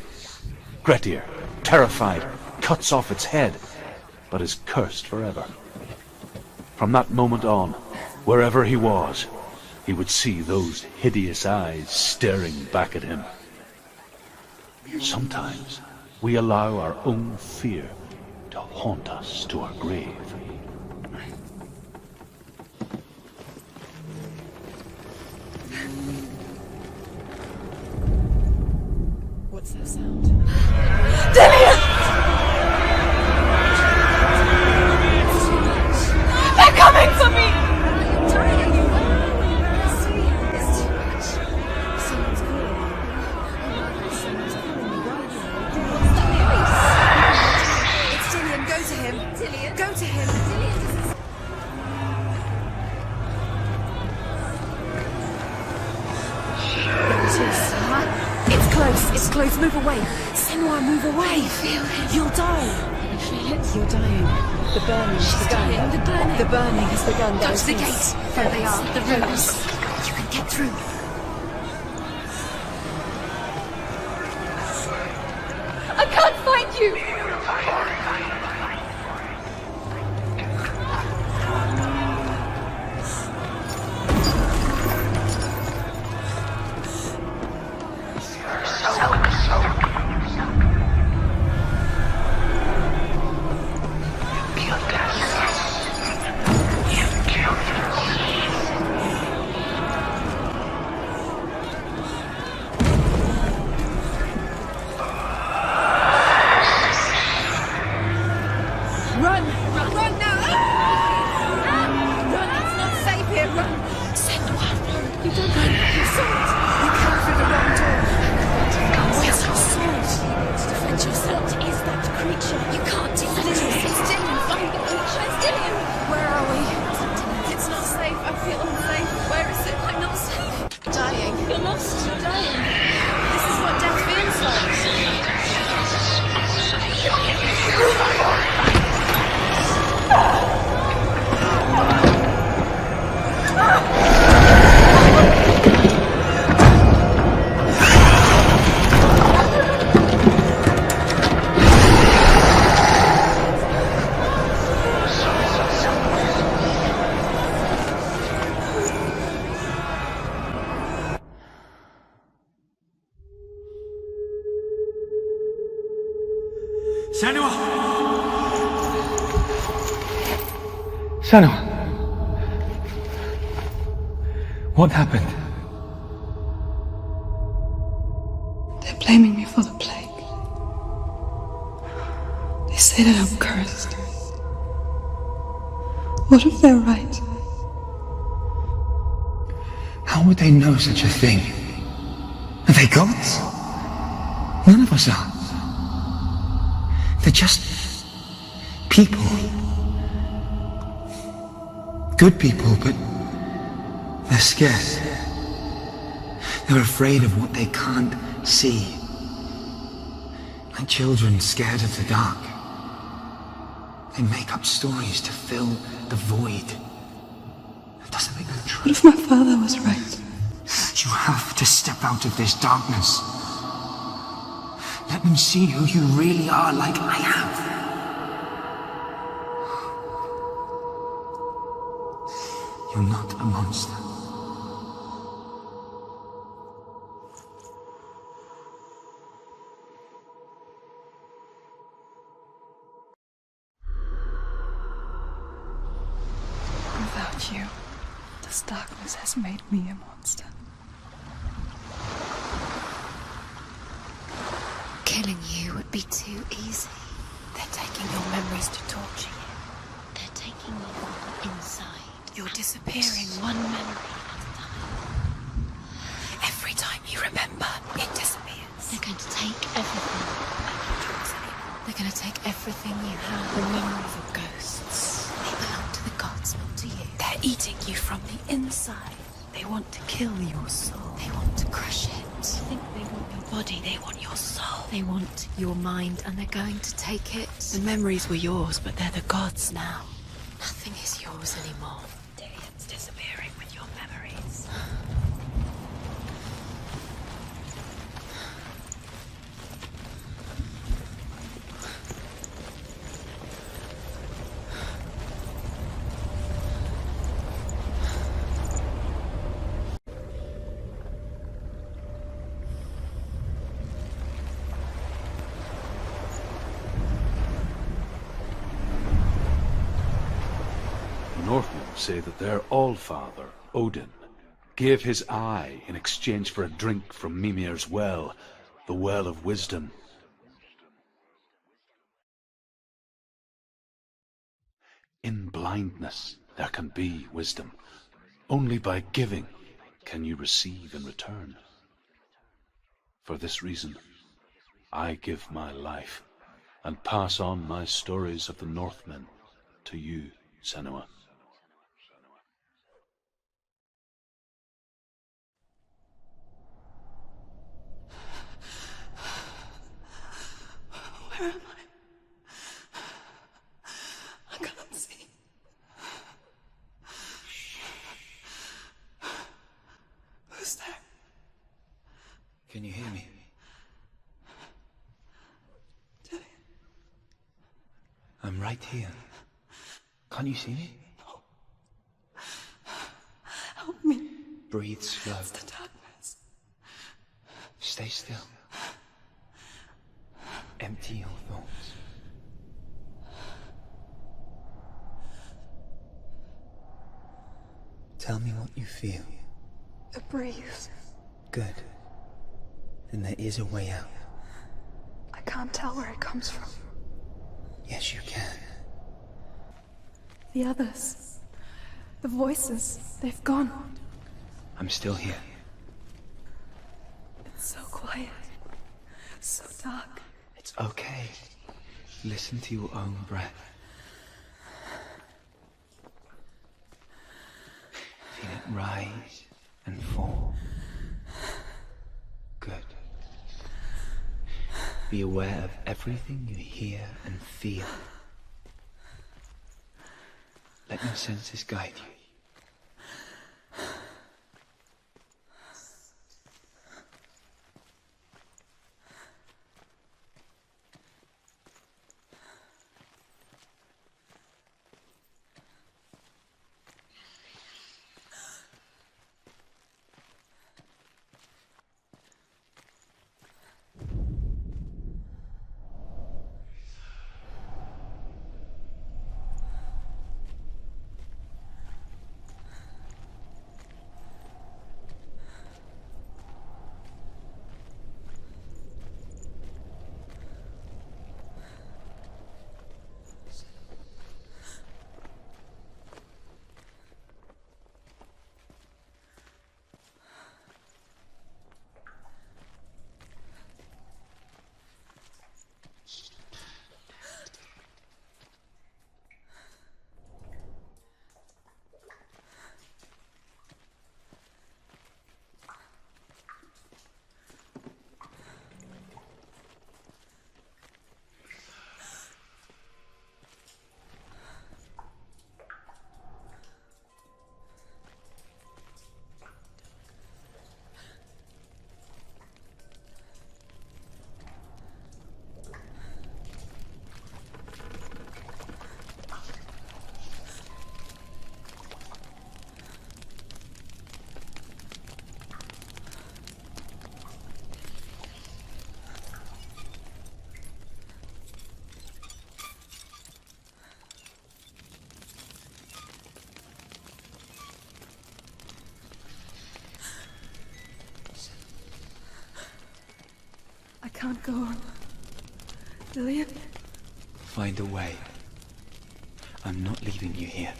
Grettir, terrified, cuts off its head, but is cursed forever. From that moment on, wherever he was, he would see those hideous eyes staring back at him. Sometimes we allow our own fear to haunt us to our grave. What's that sound? They're coming for me! Someone's calling. Someone's calling me right now. It's Dillian. Go to him. Dillian. Go to him. Dillian. It's close. It's close. Move away. Shenue, move away. You'll die. You're dying. The burning has begun. The burning has begun. Go to the gate. There they are. The rooms. You can get through. I can't find you! Run! Run now! Run! It's not safe here. Run! Shenue! You don't run. Your sword! You came through the wrong door. Where's your sword? Defend yourself. What is that creature? You can't defend yourself. It's Dillian. Find the creature. It's Dillian. Where are we? It's not safe. I feel unsafe. Where is it? I'm not safe. Dying. You're lost. You're dying. This is what death feels like. Shenue! Shenue! What happened? They're blaming me for the plague. They say that I'm cursed. What if they're right? How would they know such a thing? Are they gods? None of us are. They're just people. Good people, but they're scared. They're afraid of what they can't see. Like children scared of the dark. They make up stories to fill the void. That doesn't make them true. What if my father was right? You have to step out of this darkness. Let them see who you really are, like I have. You're not a monster. Without you, this darkness has made me a monster. Killing you would be too easy. They're taking your memories to torture you. They're taking you inside. You're disappearing one memory at a time. Every time you remember, it disappears. They're going to take everything. They're going to take everything you have. The memories of ghosts. They belong to the gods, not to you. They're eating you from the inside. They want to kill your soul. They want to crush it. They think they want your body. They want your soul. They want your mind, and they're going to take it. The memories were yours, but they're the gods now. Nothing is yours anymore. Dillian's disappearing with your memories. Northmen say that their Allfather, Odin, gave his eye in exchange for a drink from Mimir's well, the Well of Wisdom. In blindness there can be wisdom. Only by giving can you receive in return. For this reason, I give my life and pass on my stories of the Northmen to you, Shenue. Where am I? I can't see. Who's there? Can you hear me? I'm right here. Can't you see me? No. Help me. Breathe slow. It's the darkness. Stay still. Empty your thoughts. Tell me what you feel. A breeze. Good. Then there is a way out. I can't tell where it comes from. Yes, you can. The others. The voices. They've gone. I'm still here. It's so quiet. So dark. It's okay. Listen to your own breath. Feel it rise and fall. Good. Be aware of everything you hear and feel. Let your senses guide you. I can't go on. Lillian? Find a way. I'm not leaving you here.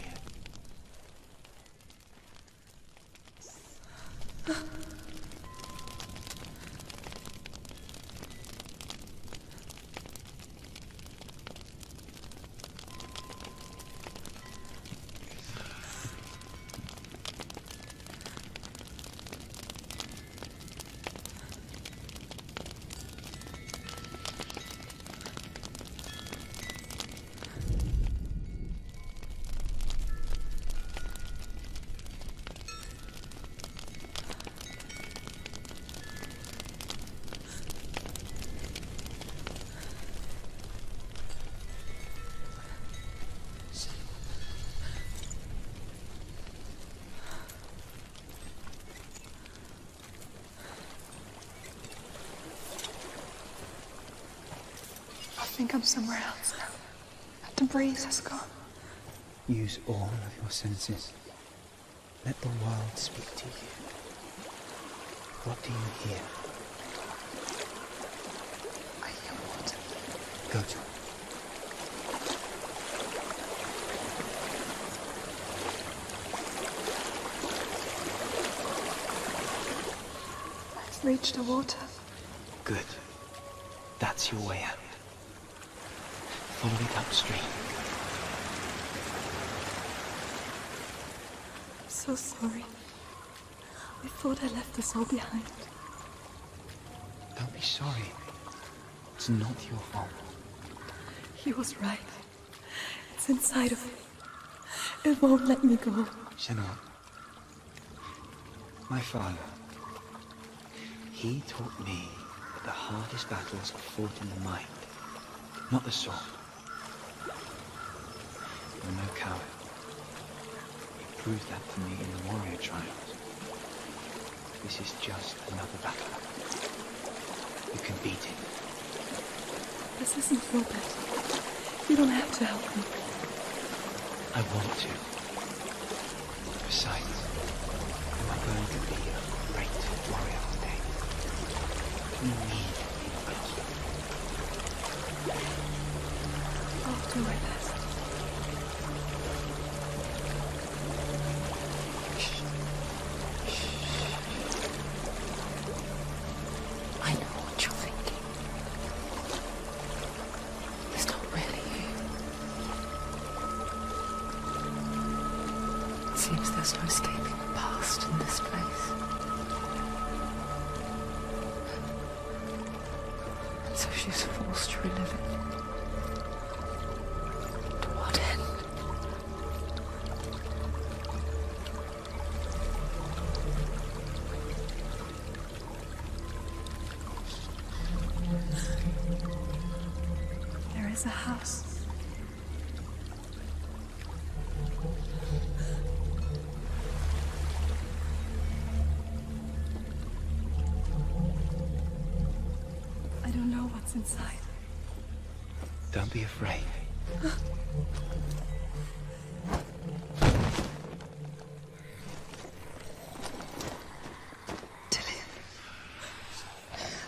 I think I'm somewhere else now. The breeze has gone. Use all of your senses. Let the world speak to you. What do you hear? I hear water. Go to it. I've reached the water. Good. That's your way out. Follow it upstream. I'm so sorry. I thought I left us all behind. Don't be sorry. It's not your fault. He was right. It's inside of me. It won't let me go. Shenue. My father. He taught me that the hardest battles are fought in the mind, not the sword. You're no coward. You proved that to me in the warrior trials. This is just another battle. You can beat it. This isn't your battle. You don't have to help me. I want to. Besides, you are going to be a great warrior one day. You need it. I'll do my best. I know what you're thinking. It's not really you. It seems there's no escaping the past in this place. And so she's forced to relive it. To what end? There is a house. I don't know what's inside. Don't be afraid.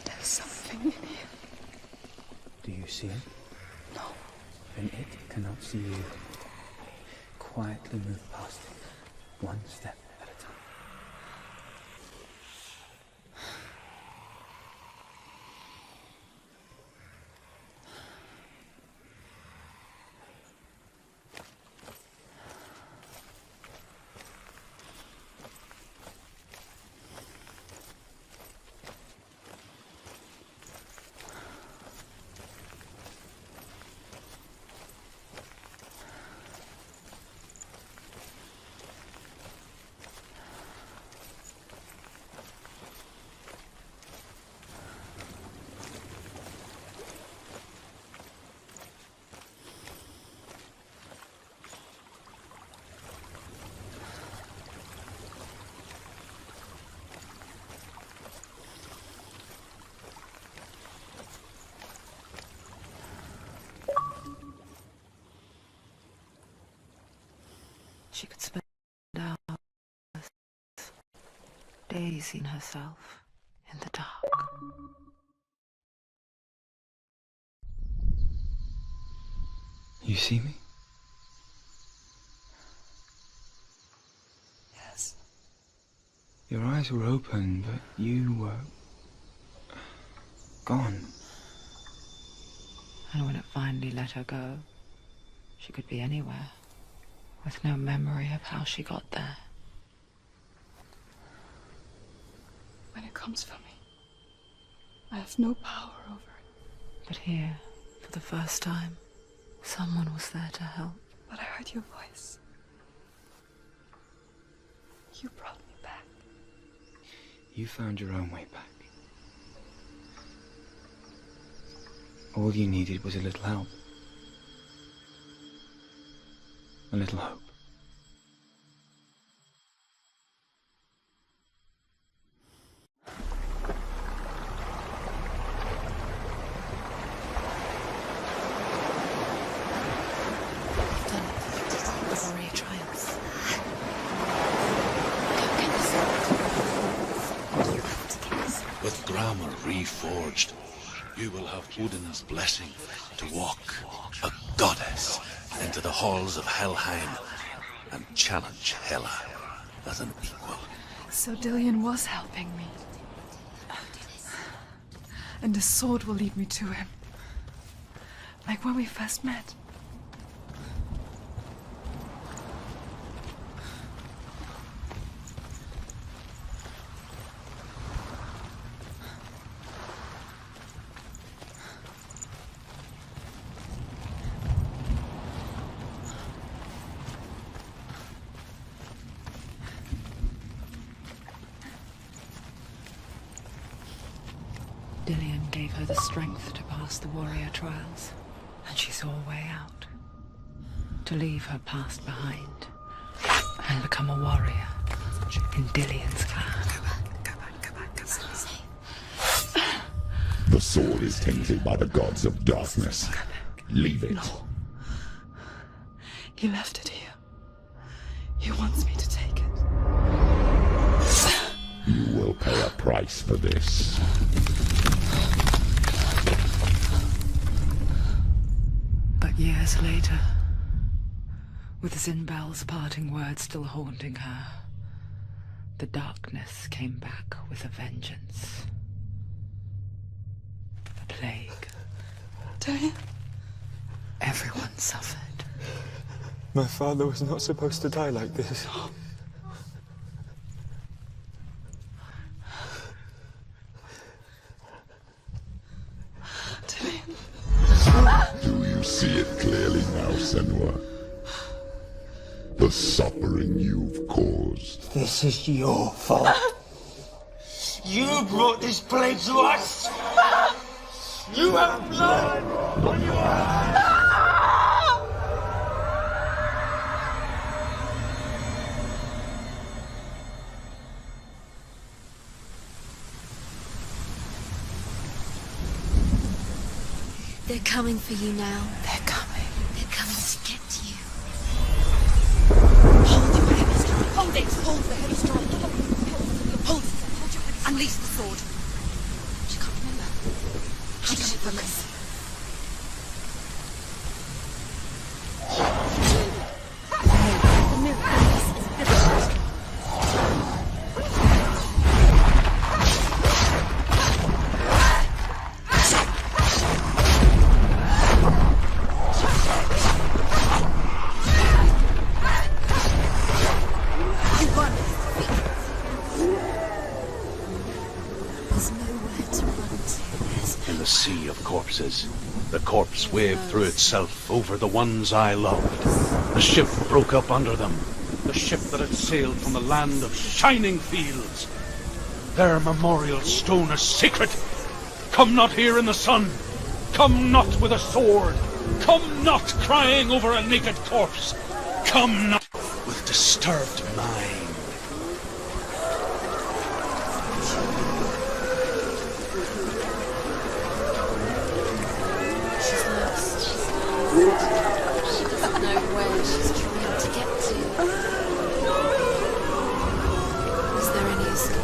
There's something in here. Do you see it? No. Then it cannot see you. Quietly move past it, one step at a time. She could spend hours dazing herself in the dark. You see me? Yes. Your eyes were open, but you were gone. And when it finally let her go, she could be anywhere, with no memory of how she got there. When it comes for me, I have no power over it. But here, for the first time, someone was there to help. But I heard your voice. You brought me back. You found your own way back. All you needed was a little help. A little hope. I've done it before reforged, you will have Odin's blessing to walk, a goddess, into the halls of Helheim and challenge Hela as an equal. So Dillion was helping me. And the sword will lead me to him. Like when we first met. Dillion gave her the strength to pass the warrior trials, and she saw a way out. To leave her past behind and become a warrior in Dillion's clan. The sword is tainted by the gods of darkness. Leave it. No. He left it here. He wants me to take it. You will pay a price for this. But years later, with Zinbel's parting words still haunting her, the darkness came back with a vengeance. The plague. Dillion? Everyone suffered. My father was not supposed to die like this. Do you see it clearly now, Shenue? The suffering you've caused. This is your fault. You brought this plague to us. You have blood on your hands. They're coming for you now. They're coming. They're coming to get you. Hold your heavy strike. Hold it. Hold the heavy strike. Hold it. Hold your heavy. Unleash the sword. She can't remember. How did she focus? The corpse waved through itself over the ones I loved. The ship broke up under them. The ship that had sailed from the land of shining fields. Their memorial stone is sacred. Come not here in the sun. Come not with a sword. Come not crying over a naked corpse. Come not with disturbed mind. She doesn't know where she's trying to get to. Is there any escape?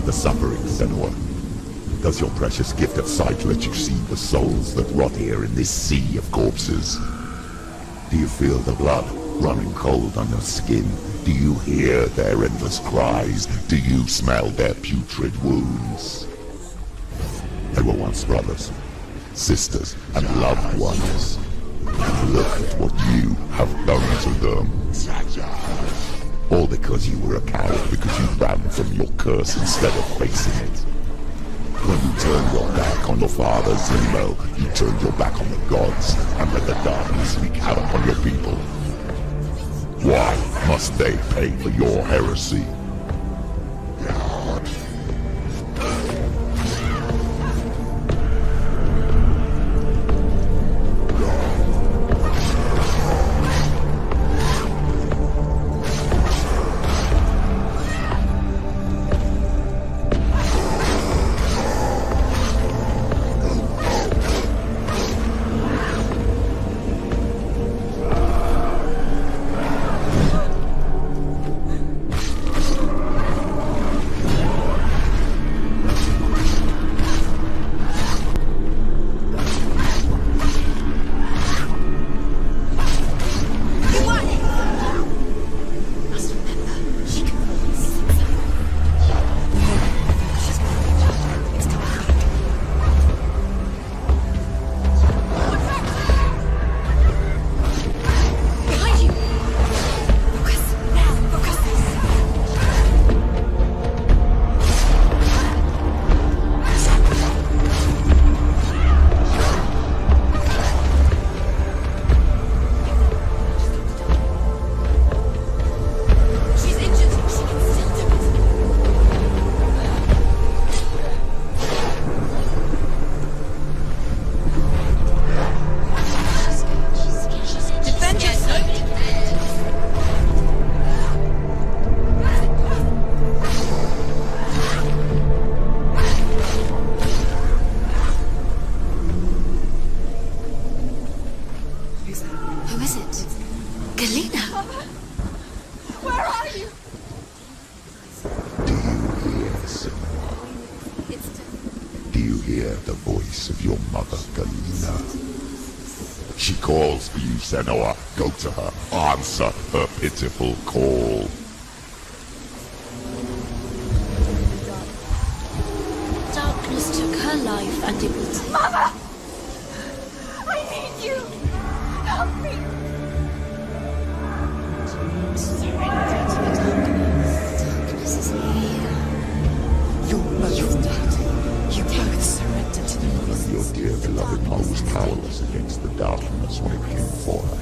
The suffering, Shenue. Does your precious gift of sight let you see the souls that rot here in this sea of corpses? Do you feel the blood running cold on your skin? Do you hear their endless cries? Do you smell their putrid wounds? They were once brothers, sisters, and loved ones. Look at what you have done to them. All because you were a coward, because you ran from your curse instead of facing it. When you turned your back on your father, Zinbel, you turned your back on the gods and let the darkness wreak havoc on your people. Why must they pay for your heresy? Do you hear the voice of your mother, Galena? She calls for you, Shenue. Go to her. Answer her pitiful call. Darkness took her life and it was... Mother! I need you! Help me! Surrender to the darkness. Darkness is here. You're both dead. You both surrender to the voices. Your dear beloved mother was powerless against the darkness when it came for her.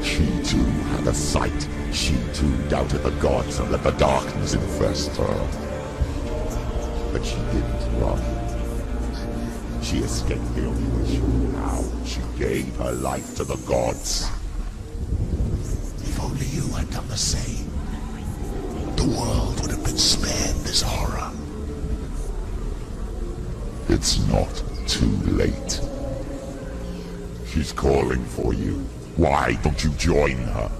She too had a sight. She too doubted the gods and let the darkness infest her. But she didn't run. She escaped the only way she knew how. She gave her life to the gods. If only you had done the same, the world would have been spared this horror. It's not too late. She's calling for you. Why don't you join her?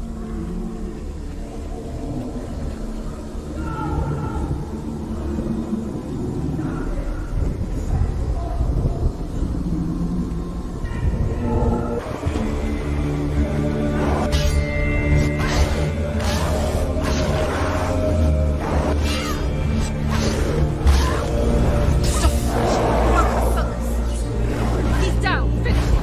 He's down! Finish it!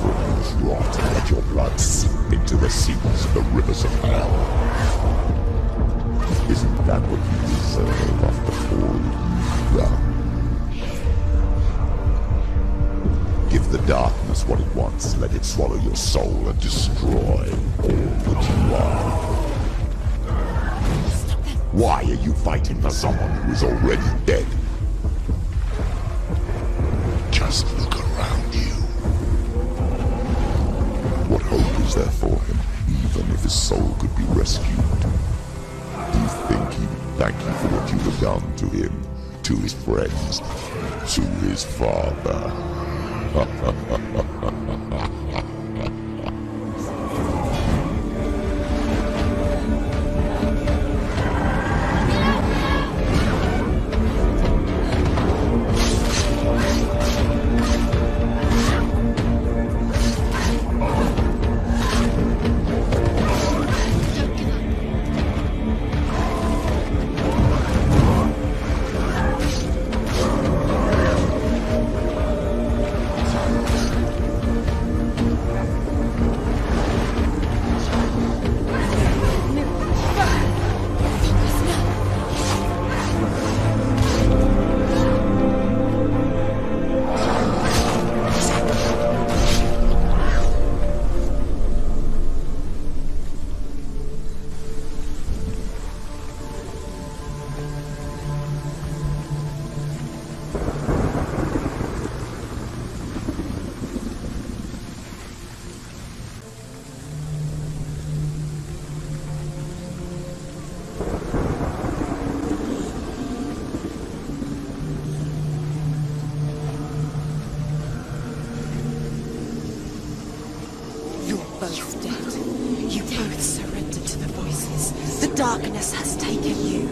refuse rot and let your blood seep into the seas of the rivers of hell? Isn't that what you deserve after all you've done? Give the darkness what it wants, let it swallow your soul and destroy all that you are. Why are you fighting for someone who is already dead? Just look around you. What hope is there for him, even if his soul could be rescued? Do you think he would thank you for what you have done to him, to his friends, to his father? both dead. You both surrendered to the voices. The darkness has taken you.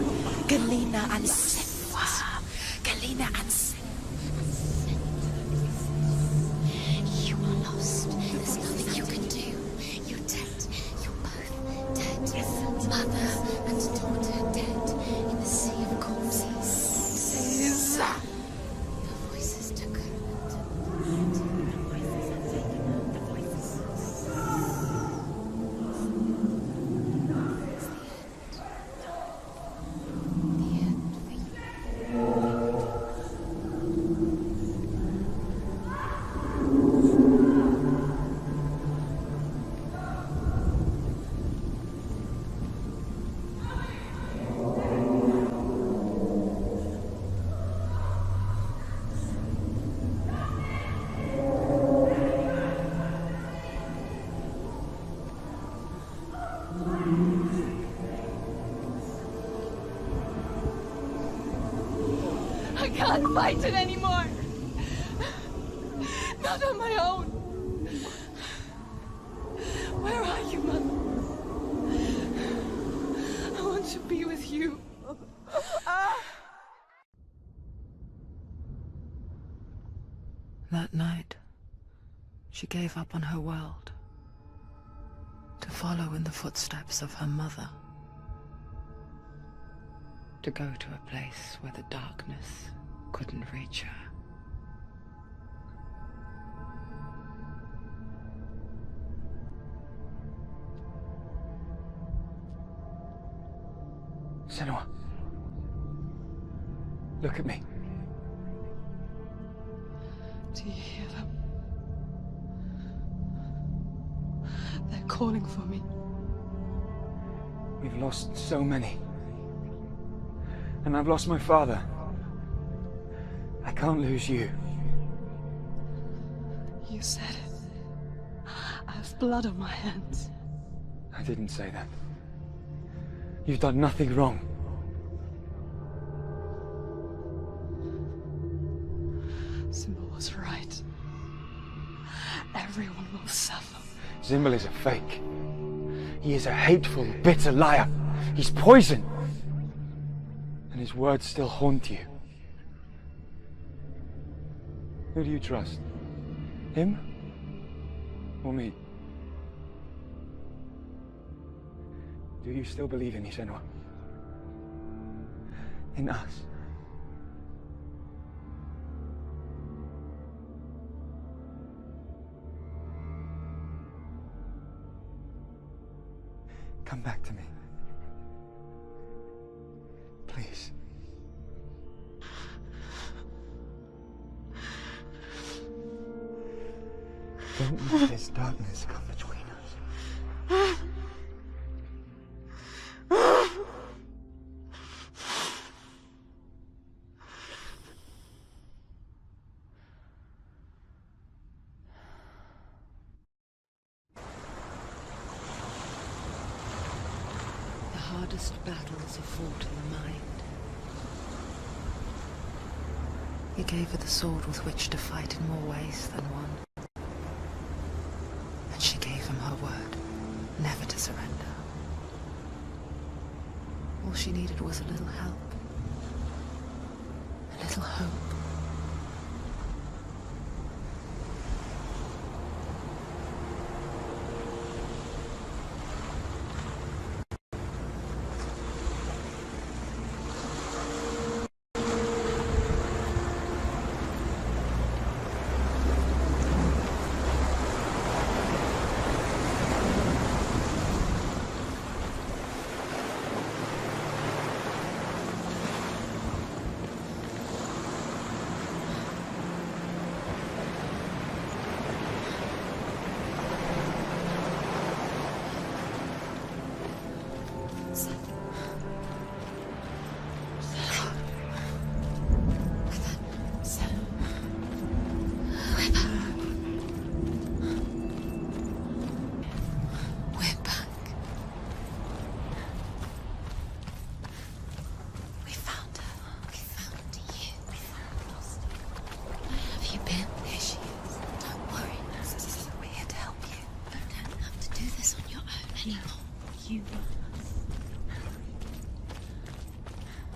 Galena and Senua. Galena and Senua. You are lost. There's nothing you can do. You're dead. You're both dead. Mother and daughter dead in the sea of corpses. The voices took her. I can't fight it anymore. Not on my own. Where are you, Mother? I want to be with you. That night, she gave up on her world to follow in the footsteps of her mother. To go to a place where the darkness couldn't reach her. Shenue, look at me. Do you hear them? They're calling for me. We've lost so many. And I've lost my father. I can't lose you. You said it. I have blood on my hands. I didn't say that. You've done nothing wrong. Symbol was right. Everyone will suffer. Symbol is a fake. He is a hateful, bitter liar. He's poison. And his words still haunt you. Who do you trust? Him? Or me? Do you still believe in me, Shenue? In us? Come back to me. Please. Don't let this darkness come between us. The hardest battles are fought in the mind. He gave her the sword with which to fight in more ways than one. And she gave him her word, never to surrender. All she needed was a little help. A little hope.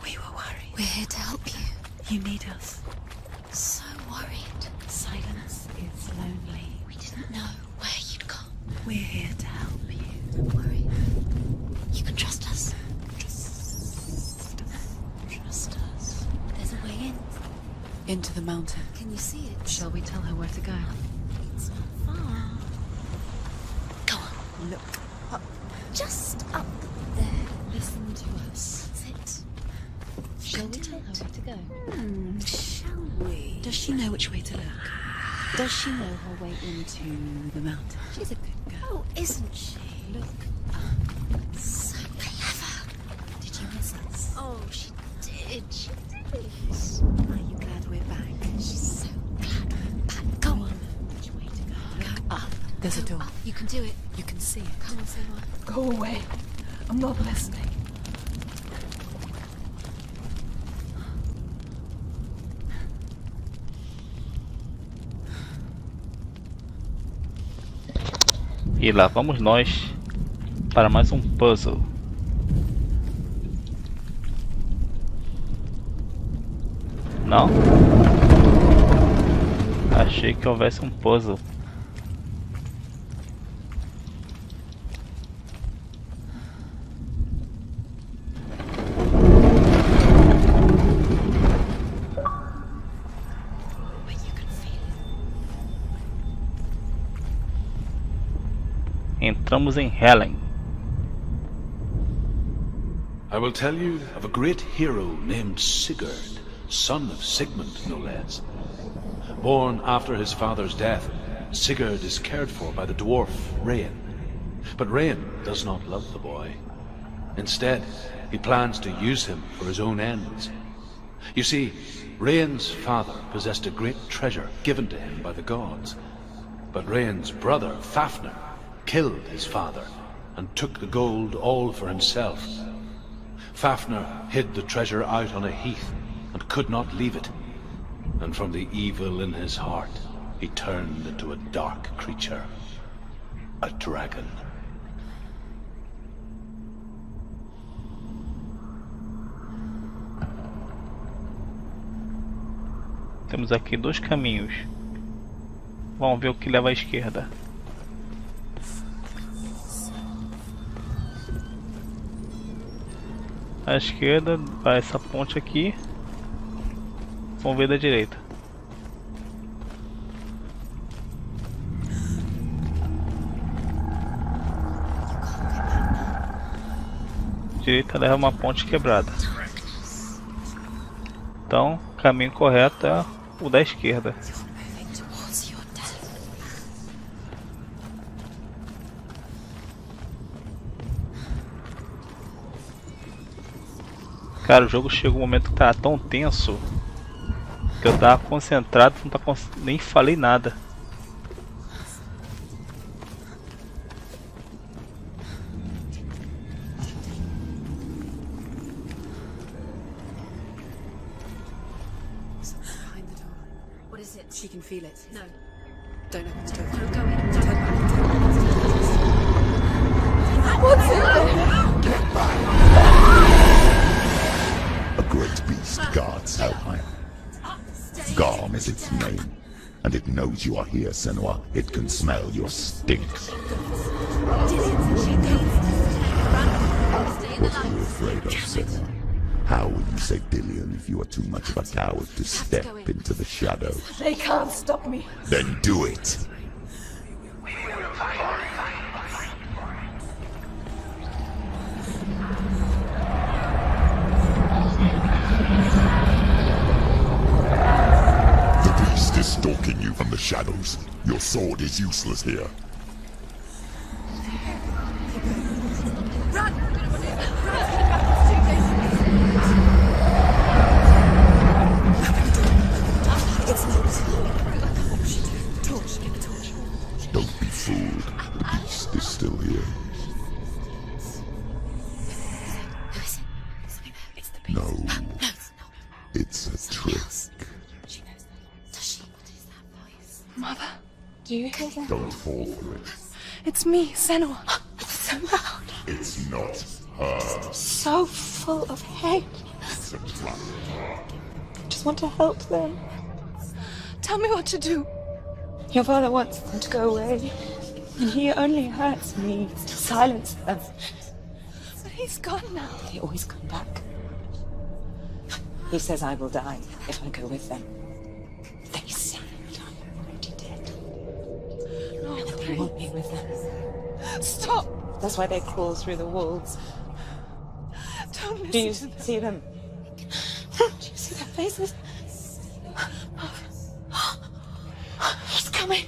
We were worried. We're here to help you. You need us. So worried. Silence is lonely. We didn't know where you'd gone. We're here to help you. Don't worry. You can trust us. Trust us. There's a way in. Into the mountain. Can you see it? Shall we tell her where to go? It's not far. Go on. Look up. Just up there. Listen to us. That's it. Shall we tell her where to go? Shall we? Does she know which way to look? Does she know her way into the mountain? She's a good girl, isn't she? Look up. So clever. Did you miss us? Oh, she did. She did. Are you glad we're back? She's so glad we're back. Go on. Which way to go? Look up. There's a door. Up. You can do it. You can see it. Come on, Senua. Go away. I'm not listening. E lá vamos nós para mais um puzzle. Não? Achei que houvesse um puzzle. Entramos em Helen. I will tell you of a great hero named Sigurd, son of Sigmund, no less. Born after his father's death, Sigurd is cared for by the dwarf Rain. But Rain does not love the boy. Instead, he plans to use him for his own ends. You see, Rain's father possessed a great treasure given to him by the gods. But Rain's brother, Fafnir, killed his father and took the gold all for himself. Fafnir hid the treasure out on a heath and could not leave it. And from the evil in his heart, he turned into a dark creature, a dragon. Temos aqui dois caminhos. Vamos ver o que leva à esquerda. À esquerda vai essa ponte aqui. Vamos ver da direita. direita leva uma ponte quebrada. Então, o caminho correto é o da esquerda. Cara, o jogo chegou um momento que tá tão tenso que eu tava concentrado, nem falei nada. She can feel it. No. Don't open the door. Don't go in. Don't turn back. What's in there? Get back! A great beast guards Hellheim. Garm is its name, and it knows you are here, Senua. It can smell your stink. What are you afraid of, Senua? How will you say Dillion if you are too much of a coward to step into the shadows? They can't stop me. Then do it! The beast is stalking you from the shadows. Your sword is useless here. Don't be fooled. The beast is still here. No. It's a trick. Mother, do you hear that? Don't fall for it. It's me, Senua. It's so loud. It's not her. So full of hate. It's a trap. I just want to help them. Tell me what to do. Your father wants them to go away, and he only hurts me to silence them. But he's gone now. They always come back. He says I will die if I go with them. They say I'm already dead. No, and they want me with them. Stop! That's why they crawl through the walls. Don't listen. Do you see them? Do you see their faces? He's coming.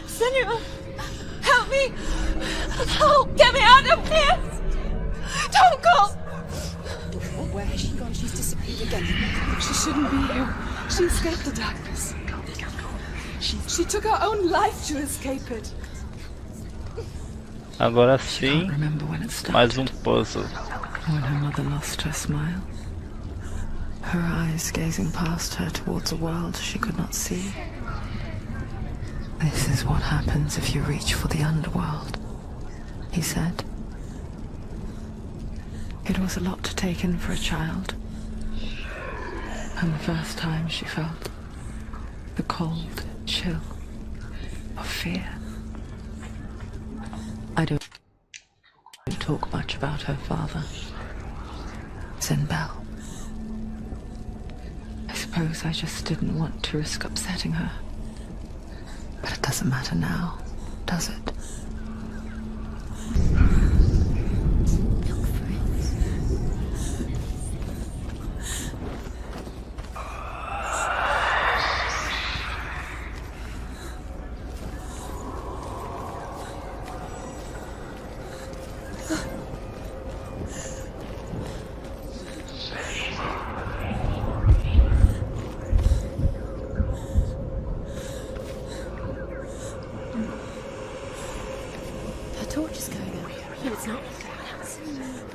Senua, help me. Help, get me out of here. Don't go. Where has she gone? She's disappeared again. She shouldn't be here. She escaped the darkness. She took her own life to escape it. Agora sim, mais puzzle. When her mother lost her smile, her eyes gazing past her towards a world she could not see. This is what happens if you reach for the underworld, he said. It was a lot to take in for a child, and the first time she felt the cold chill of fear. I don't talk much about her father, Zinbel. I suppose I just didn't want to risk upsetting her. But it doesn't matter now, does it?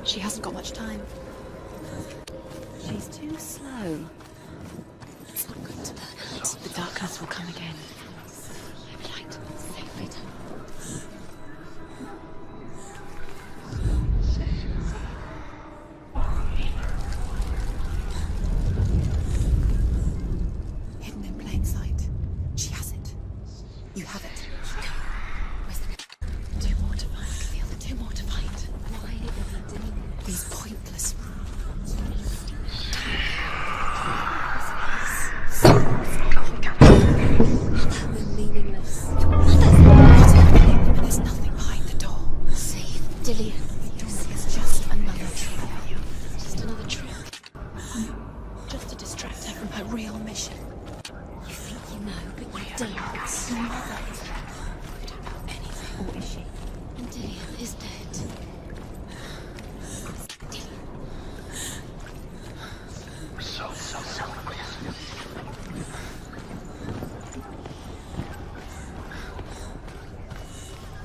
She hasn't got much time. She's too slow. It's not good to burn out. The darkness will come again. Light, save later. Hidden in plain sight. She has it. You have it. Where's the... Two more to find. I can feel the two more to find. Why are you doing these pointless...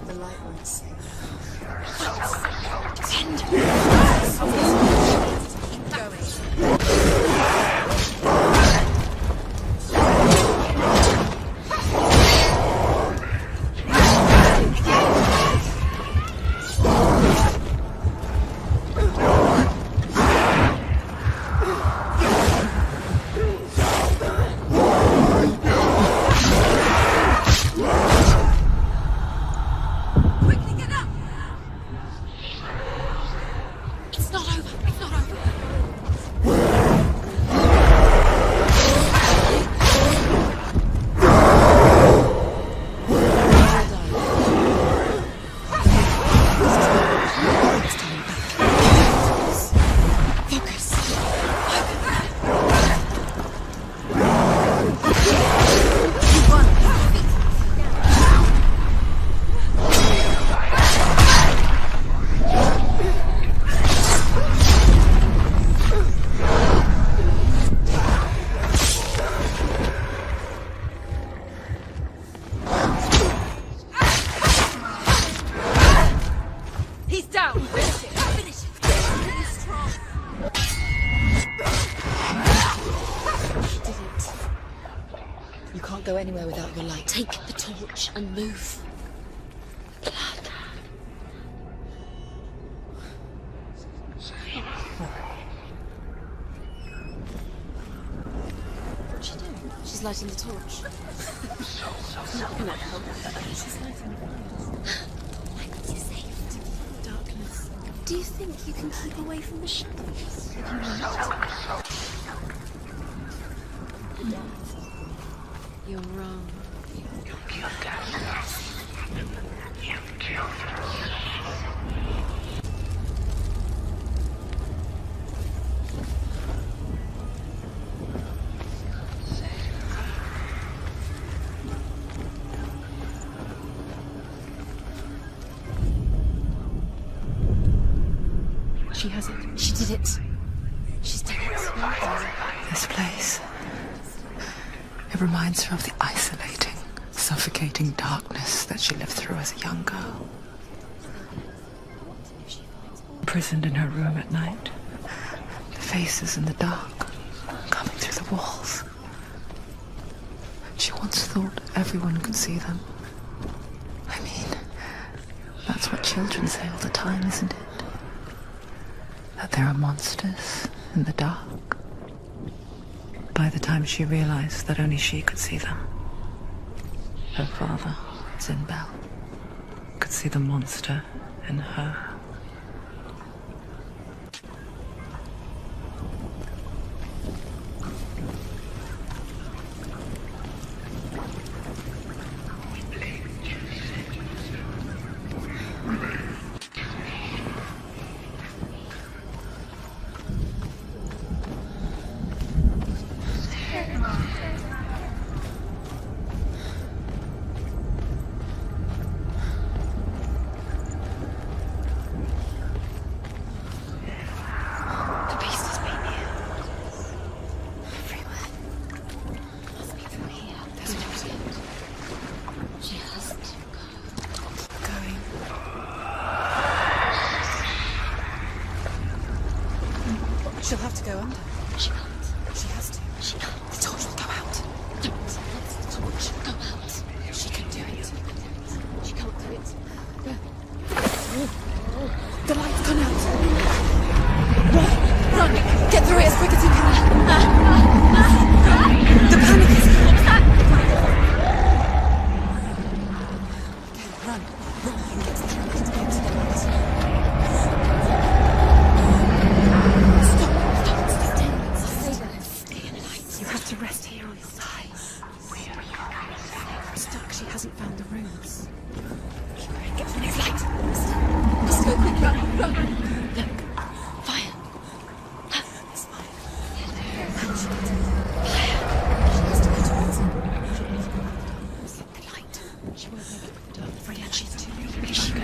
The light won't save. Keep going. Go anywhere without your light. Take the torch and move. Blood. What's she doing? She's lighting the torch. Not gonna help. She's lighting the fire. Like you're safe. Darkness. Do you think you can keep away from the shadows? You're wrong. You killed us. You killed us. She has it. She did it. She's done it. This place. It reminds her of the isolating, suffocating darkness that she lived through as a young girl. Imprisoned in her room at night. The faces in the dark, coming through the walls. She once thought everyone could see them. I mean, that's what children say all the time, isn't it? That there are monsters in the dark. By the time she realized that only she could see them, her father, Zinbel, could see the monster in her. She'll have to go under. She can't. She has to. She can't. The torch will go out. Don't let the torch go out. She can do it. She can't do it. The light's gone out. Run! Get through it as quick as you can. The panic is... What's that? Okay, run. Run. Get to the light. Get to the light. You have to rest here or you'll die. Stuck, she hasn't found the rooms. Get to the next light. Just go quick, run. Look, fire. It's fine. Fire. She has to go towards it. The light. She won't make it with the dark. Free and she's too weak. Here she goes.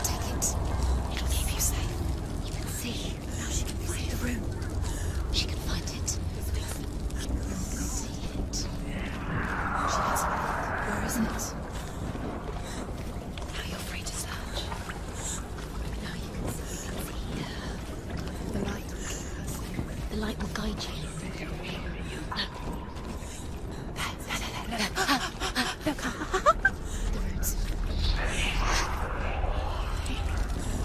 Take it. It'll keep you safe. beside you. Look. The roots.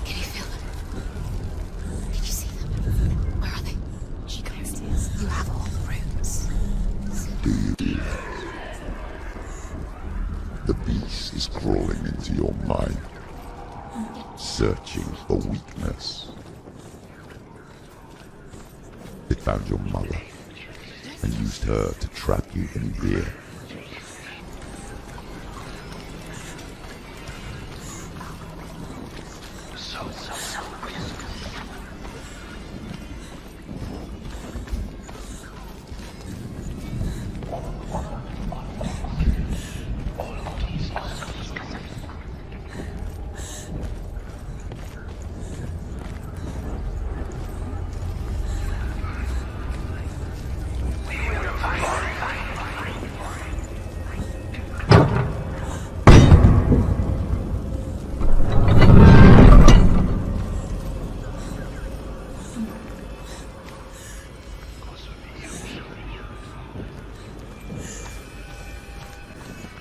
Can you feel them? Can you see them? Where are they? She can't see us. You have all the roots. The beast is crawling into your mind, searching for weakness. It found your mother and used her to trap you in here.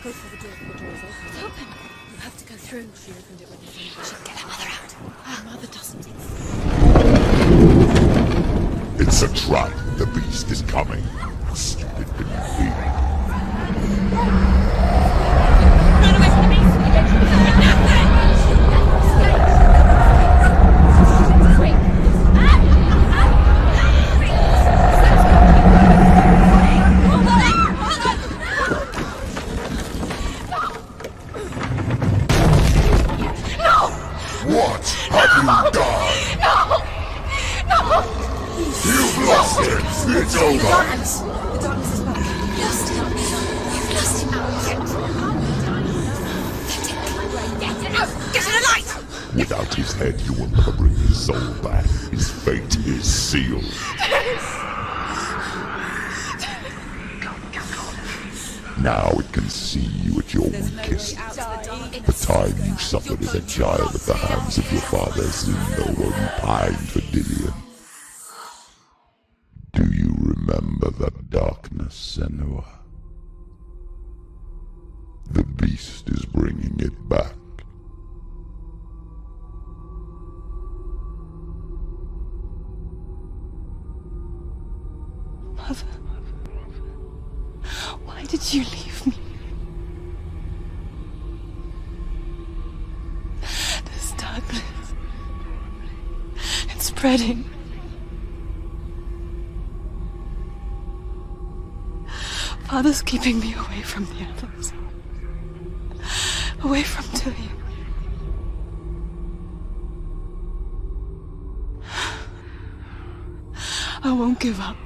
Go for the door. The door is open. It's open. You have to go through. She opened it with her finger. She'll get her mother out. Her mother doesn't. It's a trap. The beast is coming. Stupid beneath me. Run away from the beast! What have you done? No! You've lost it! It's over! The darkness is back. Lost him. You've lost him. Get to the light! Without his head, you will never bring his soul back. His fate is sealed. Now it can see you at your weakest. The time you suffered as a child at the hands of your father Zuno while you pined for Dillion. Do you remember that darkness, Shenue? The beast is bringing it back. Mother, why did you leave me? This darkness, it's spreading. Father's keeping me away from the others. Away from Dillion. I won't give up.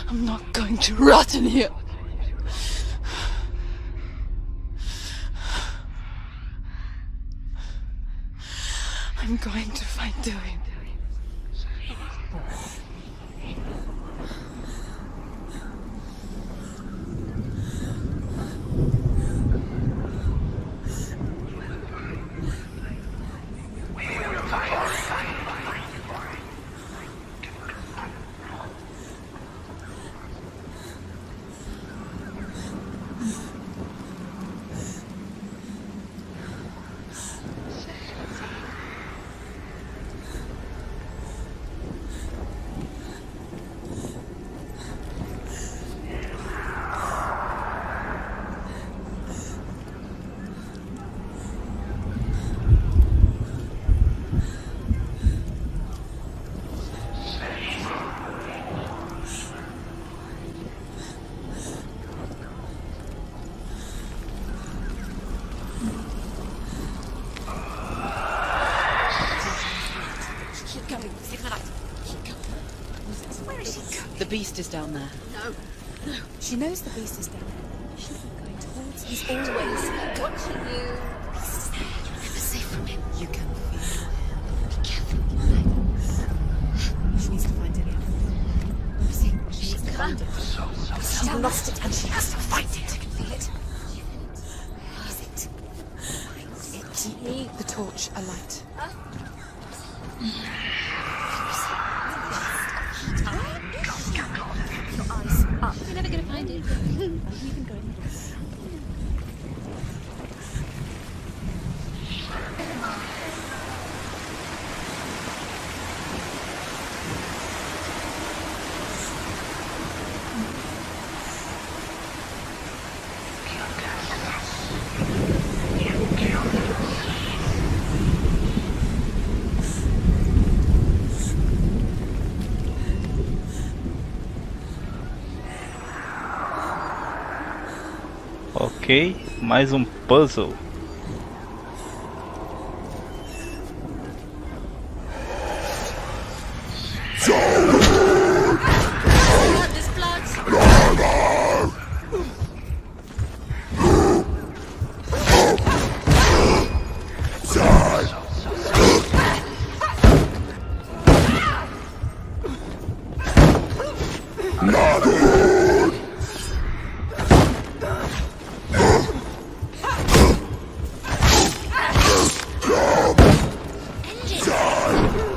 I'm not going to rot in here. I'm going to find Dillion. The beast is down there. No. She knows the beast is down there. She's going towards him. He's always watching you. Beast is there. You're never safe from him. You can feel Be careful. She needs to find Dillion. See, She needs to find it. She's lost it and she has to find it. I can feel it. Where is it? Need the torch alight. You're never gonna find it. Ok, mais um puzzle.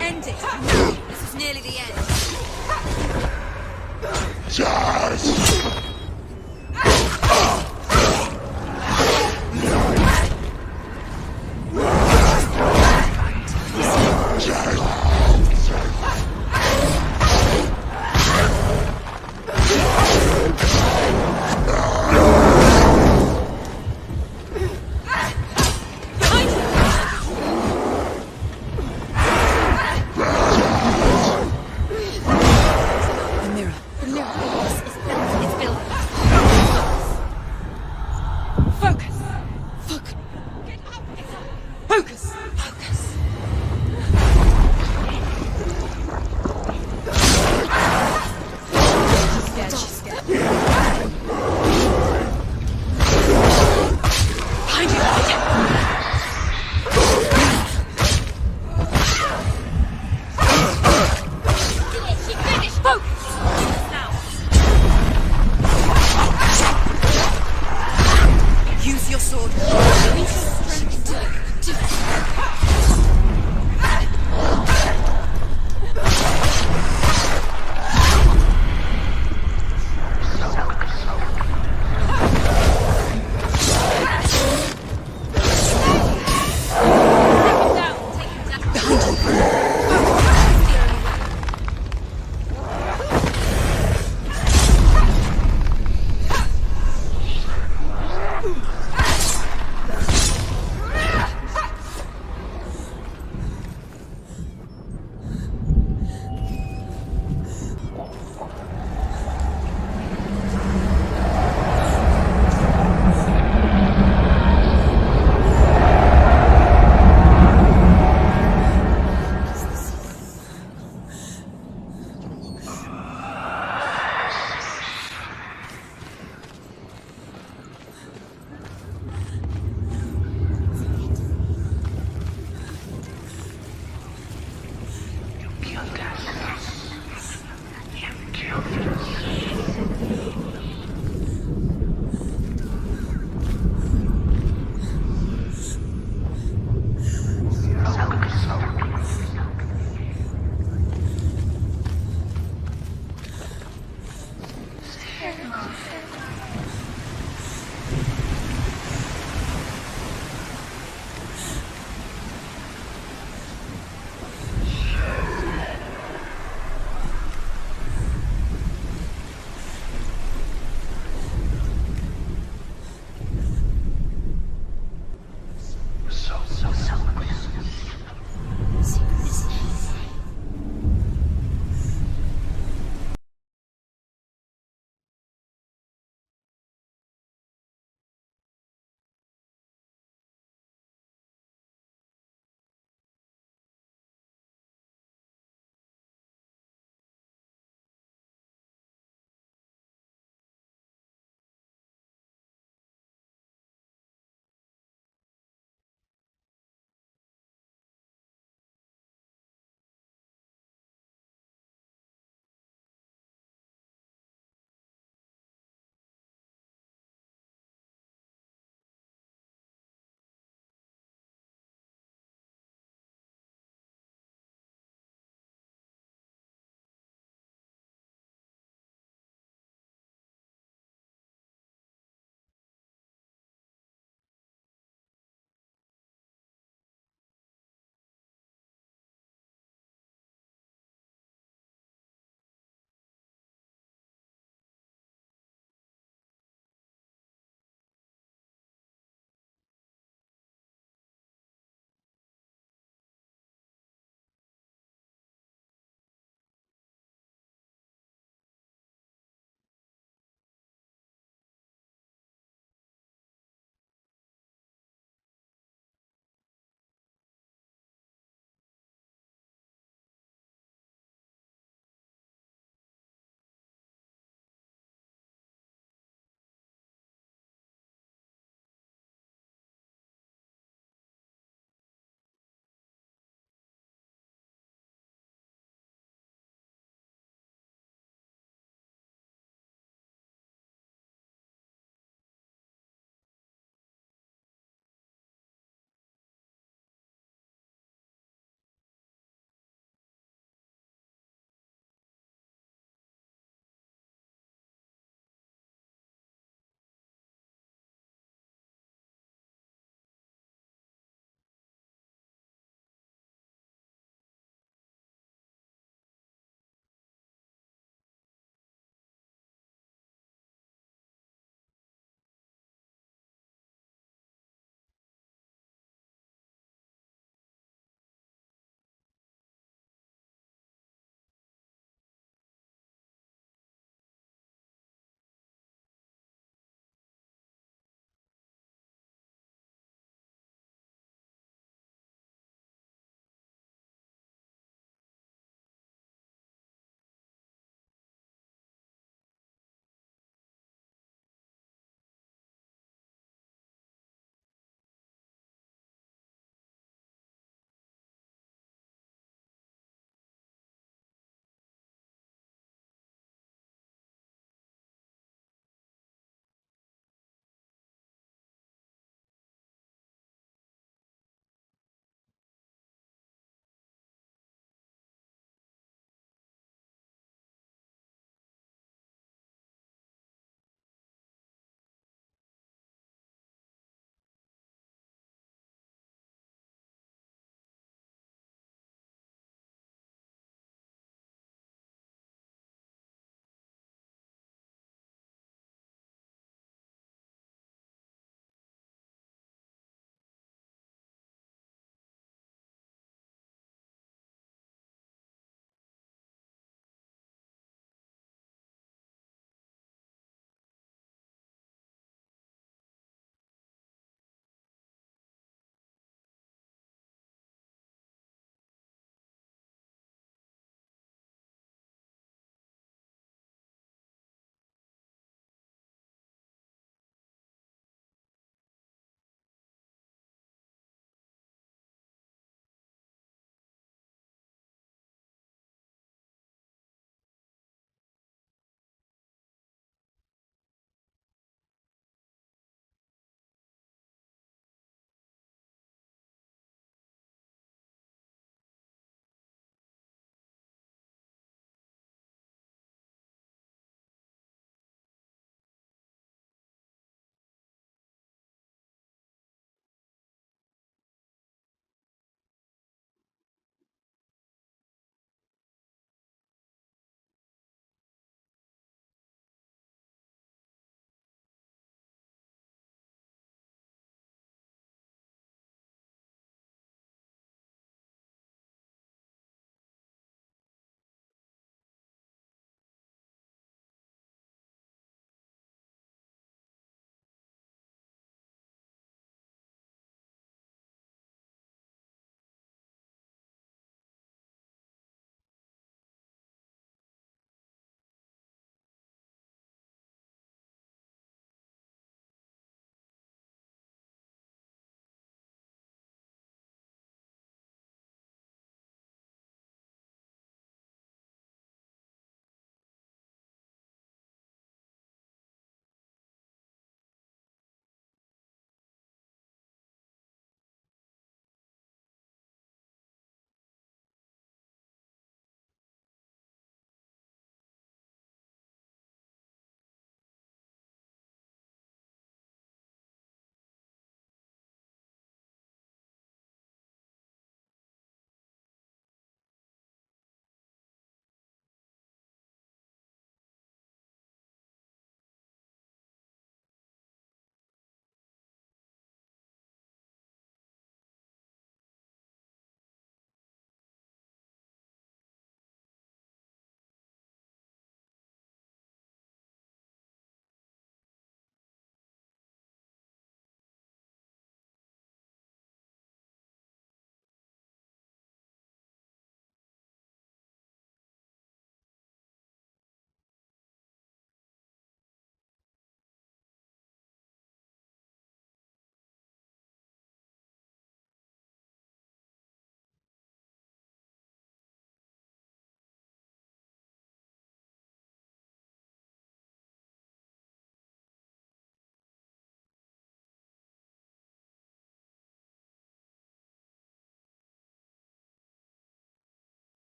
End it. This is nearly the end.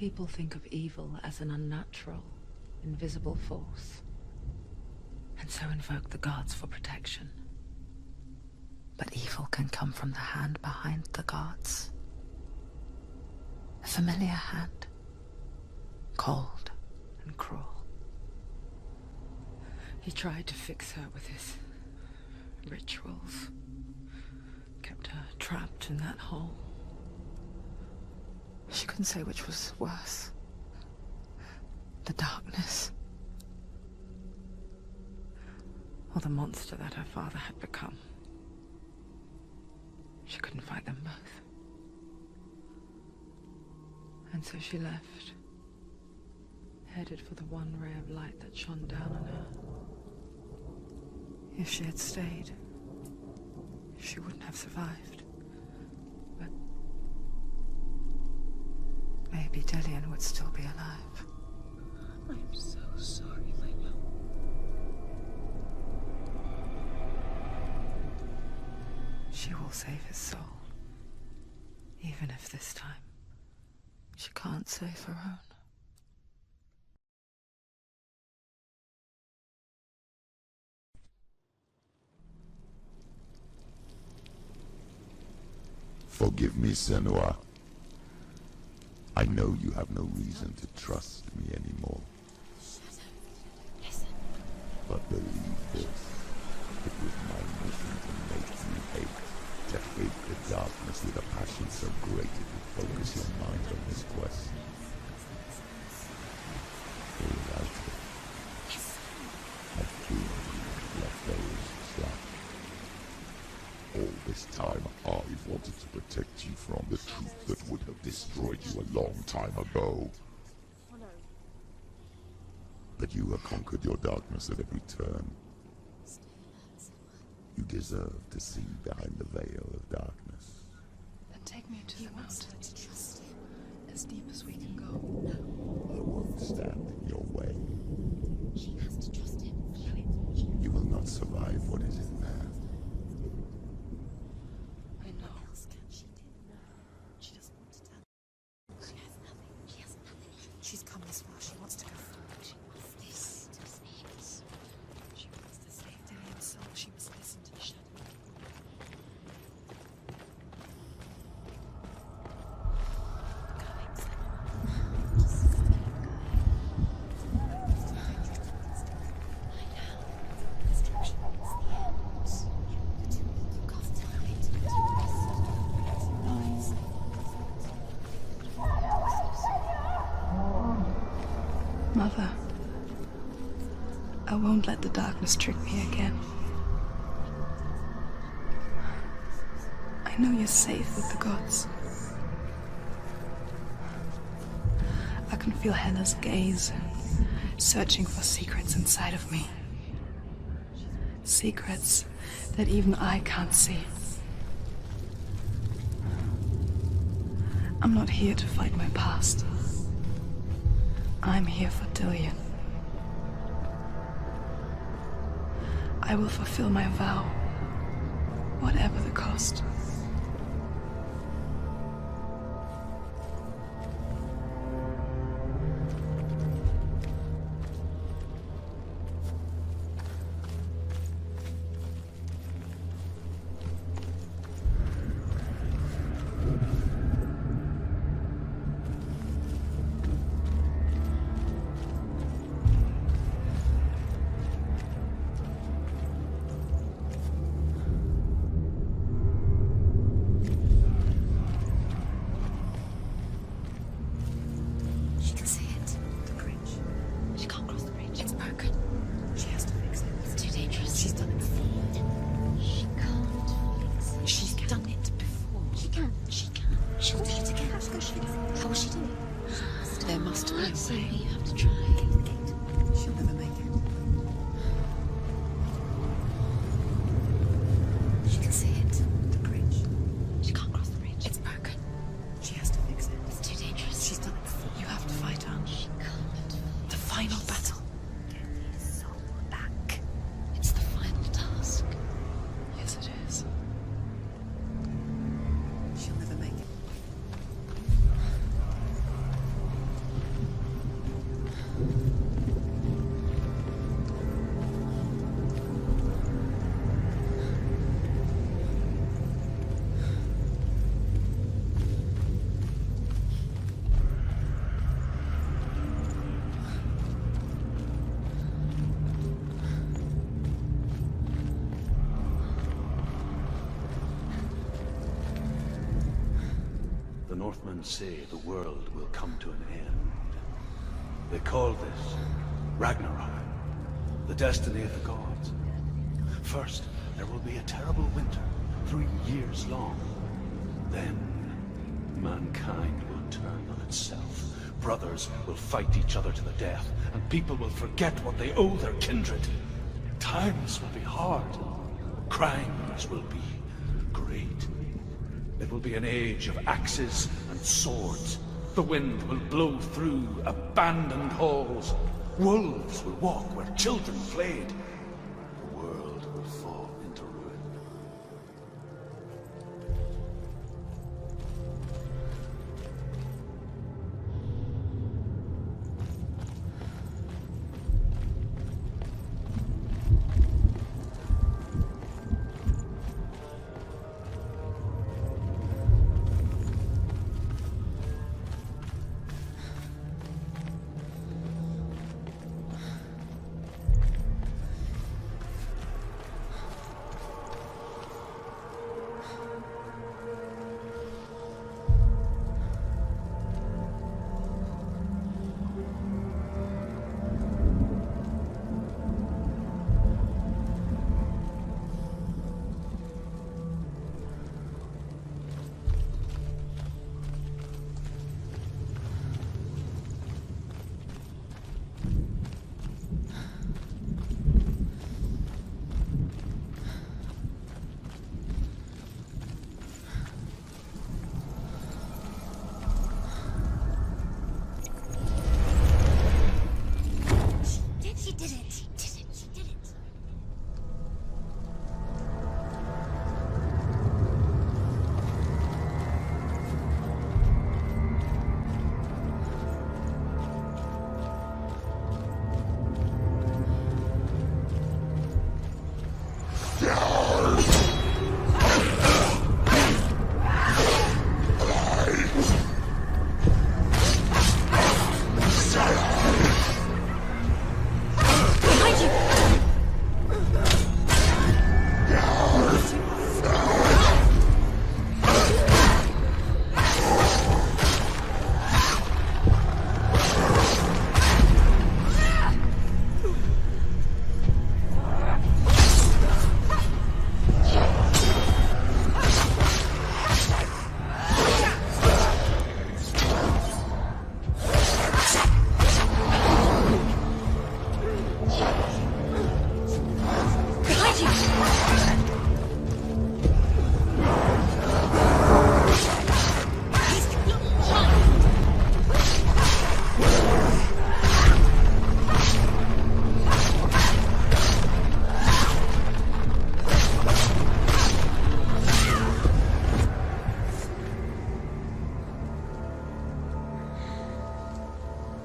People think of evil as an unnatural, invisible force, and so invoke the gods for protection. But evil can come from the hand behind the gods. A familiar hand, cold and cruel. He tried to fix her with his rituals, kept her trapped in that hole. She couldn't say which was worse. The darkness, or the monster that her father had become. She couldn't fight them both. And so she left, headed for the one ray of light that shone down on her. If she had stayed, she wouldn't have survived. But maybe Dillian would still be alive. I'm so sorry, Lena. She will save his soul, even if this time she can't save her own. Forgive me, Shenue. I know you have no reason to trust me anymore. Listen. But believe this, it was my mission to make you hate. To hate the darkness with a passion so great it would focus your mind on this quest. Without it, I fear you left those trapped. All this time, I wanted to protect you from the truth that would have destroyed you a long time ago. But you have conquered your darkness at every turn. You deserve to see behind the veil of darkness. Then take me to the mountain. As deep as we can go. I won't stand in your way. She has to trust him. You will not survive what is in there. I know. What else can she do? She doesn't want to tell. She has nothing. She has nothing. She's come this far. She wants to go. She wants this to fix. She wants to save Dillian's soul. She must listen to the shadow. Mother, I won't let the darkness trick me again. I know you're safe with the gods. I can feel Hela's gaze, searching for secrets inside of me. Secrets that even I can't see. I'm not here to fight my past. I'm here for Dillian. I will fulfill my vow, whatever the cost. The Northmen say the world will come to an end. They call this Ragnarok, the destiny of the gods. First, there will be a terrible winter, 3 years long. Then, mankind will turn on itself. Brothers will fight each other to the death, and people will forget what they owe their kindred. Times will be hard. Crimes will be great. It will be an age of axes and swords. The wind will blow through abandoned halls. Wolves will walk where children played. The world will fall into ruin.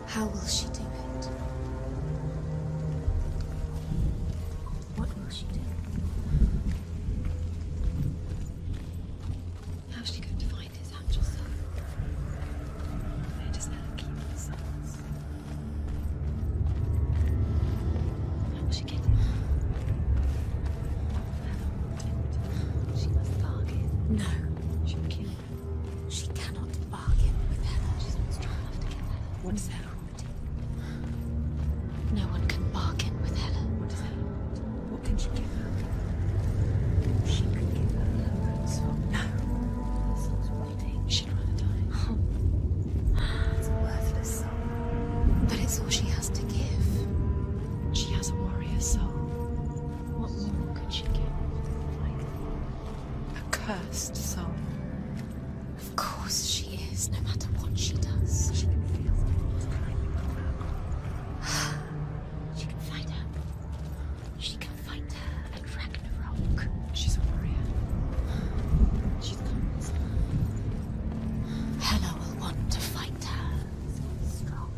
How will she do it? What will she do? How's she going to find his actual soul? Where does Ella keep the souls? How will she get it? Ella won't do it. She must bargain. No. She'll kill her. She cannot bargain with Ella. She's not strong enough to kill Ella. What is Ella? No one can bargain with Ella. What does Ella want? What can she give her? She could give her her own soul. No. Her soul's rotting. She'd rather die. It's a worthless soul. But it's all she has to give. She has a warrior soul. What more could she give? A cursed soul. Of course she is, no matter what she does. She can feel what's climbing on her. She can fight her. She can fight her at Ragnarok. She's a warrior. She's comes. Hela will want to fight her. She's strong.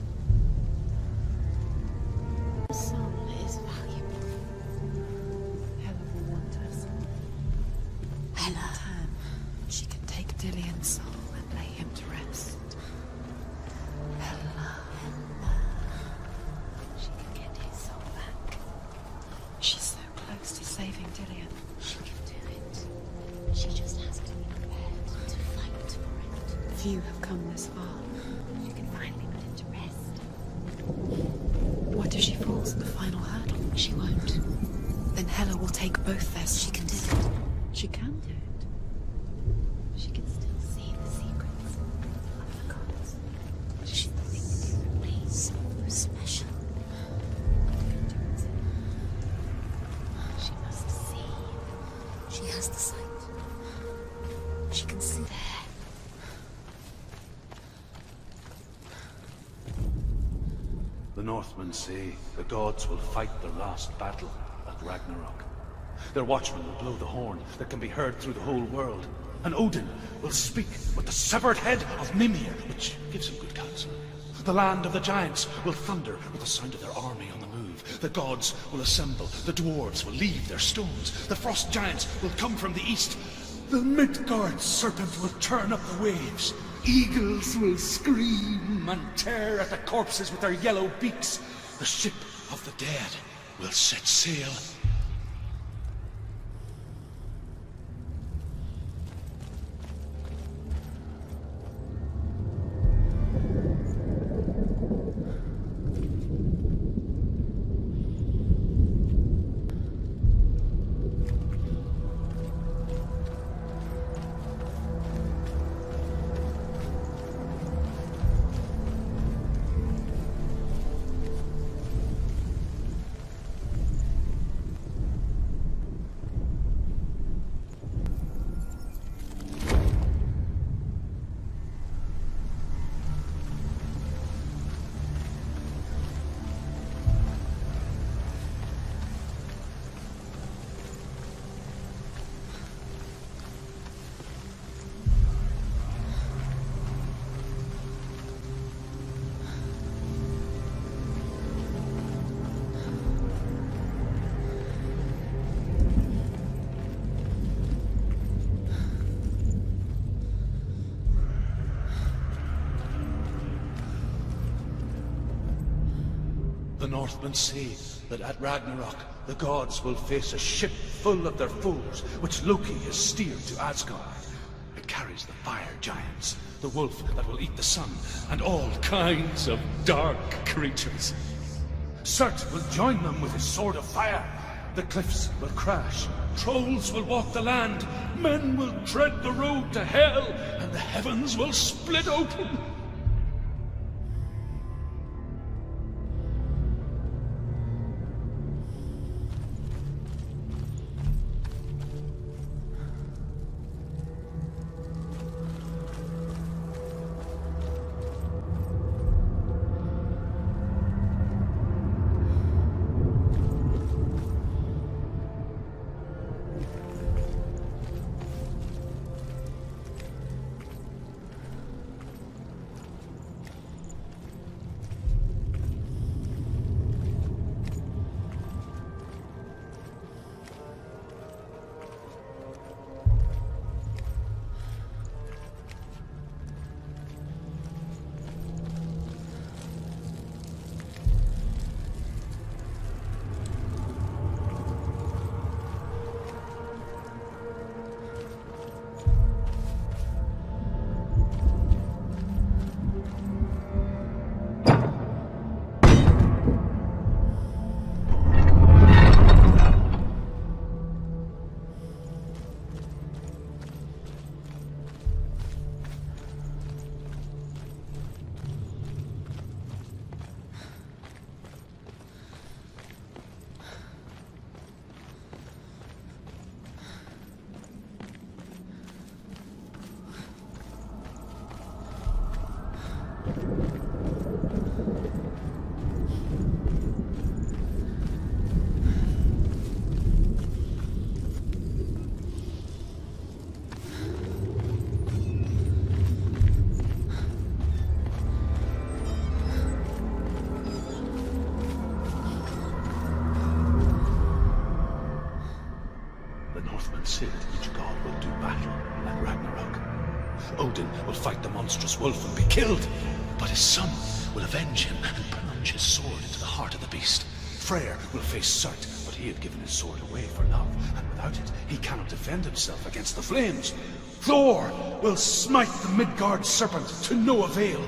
Her soul is valuable. Hela will want her soul. Hela. She can take Dillion's soul and lay him to rest. Hela. She can get his soul back. She's so close to saving Dillion. She can do it. She just has to be prepared to fight for it. Few have come this far. You can finally put him to rest. What if she falls at the final hurdle? She won't. Then Hela will take both their... She can do it. She can do it. She can still see the secrets of the gods. She's nothing differently, so special. She must see. She has the sight. She can see there. The Northmen say the gods will fight their last battle at Ragnarok. Their watchmen will blow the horn that can be heard through the whole world. And Odin will speak with the severed head of Mimir, which gives him good counsel. The land of the giants will thunder with the sound of their army on the move. The gods will assemble. The dwarves will leave their stones. The frost giants will come from the east. The Midgard serpent will turn up the waves. Eagles will scream and tear at the corpses with their yellow beaks. The ship of the dead will set sail. The Northmen say that at Ragnarok, the gods will face a ship full of their foes, which Loki has steered to Asgard. It carries the fire giants, the wolf that will eat the sun, and all kinds of dark creatures. Surt will join them with his sword of fire. The cliffs will crash, trolls will walk the land, men will tread the road to hell, and the heavens will split open. Each god will do battle at Ragnarok. Odin will fight the monstrous wolf and be killed, but his son will avenge him and plunge his sword into the heart of the beast. Freyr will face Surt, but he had given his sword away for love, and without it he cannot defend himself against the flames. Thor will smite the Midgard serpent to no avail.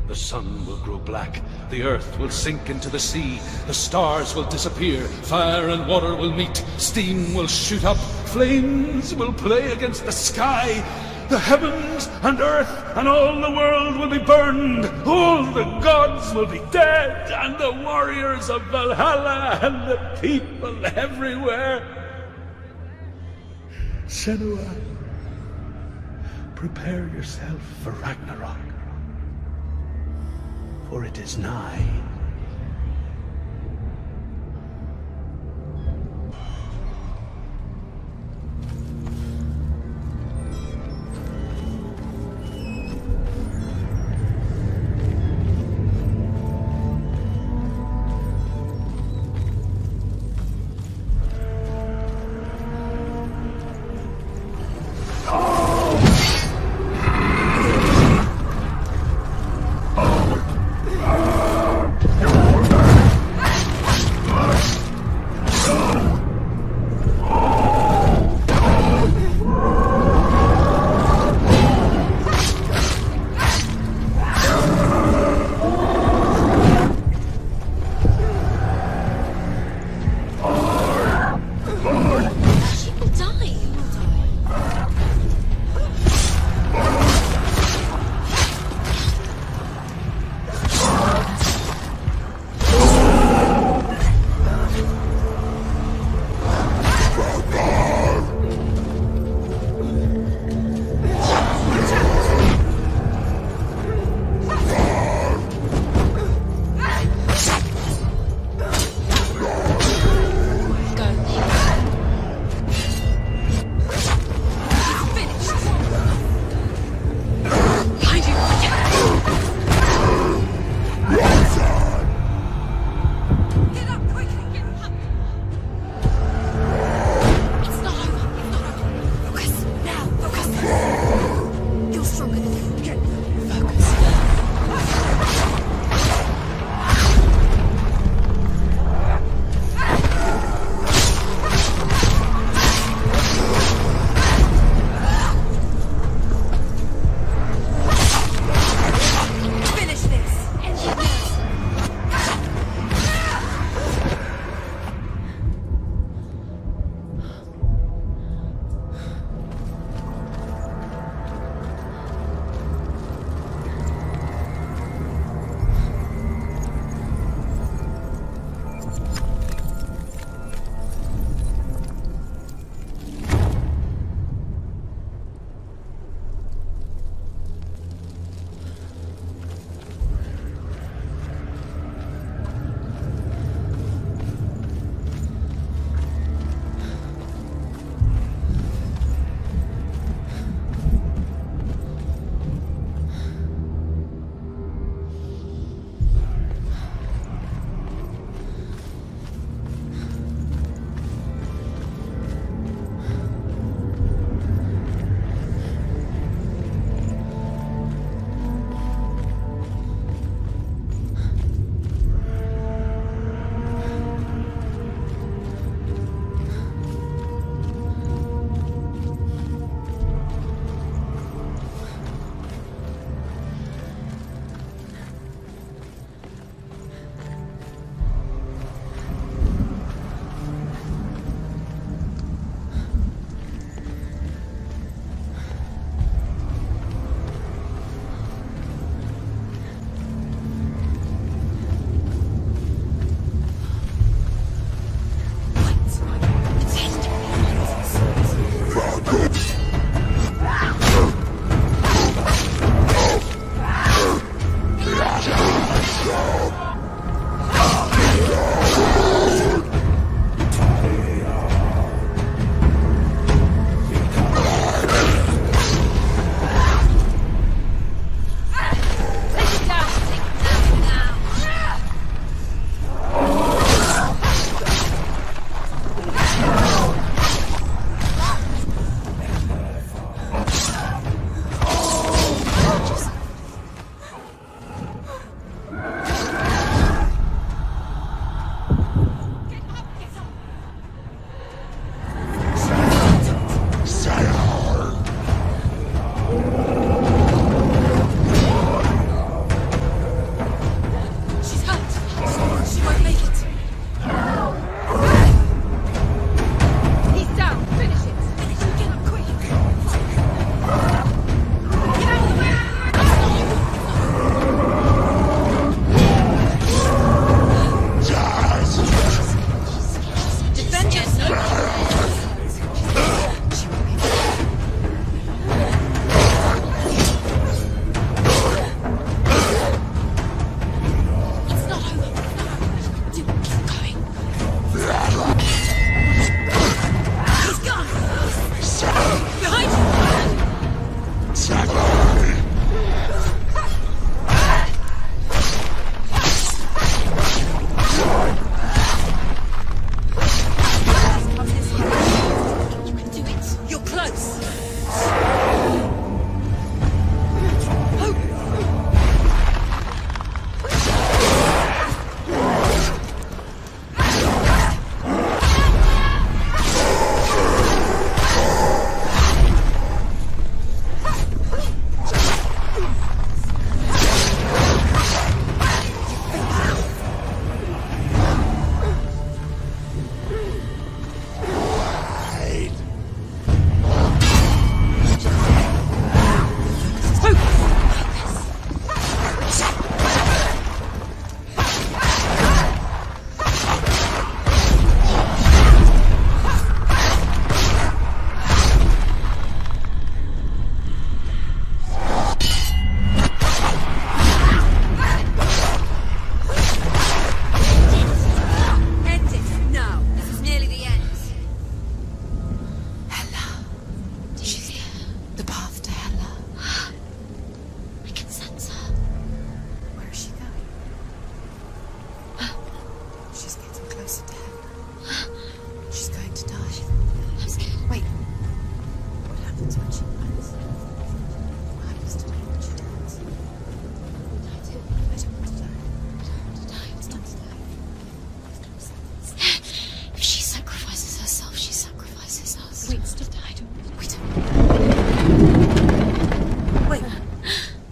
The sun will grow black, the earth will sink into the sea, the stars will disappear, fire and water will meet, steam will shoot up, flames will play against the sky, the heavens and earth and all the world will be burned, all the gods will be dead, and the warriors of Valhalla and the people everywhere. Shenue, prepare yourself for Ragnarok, for it is nigh.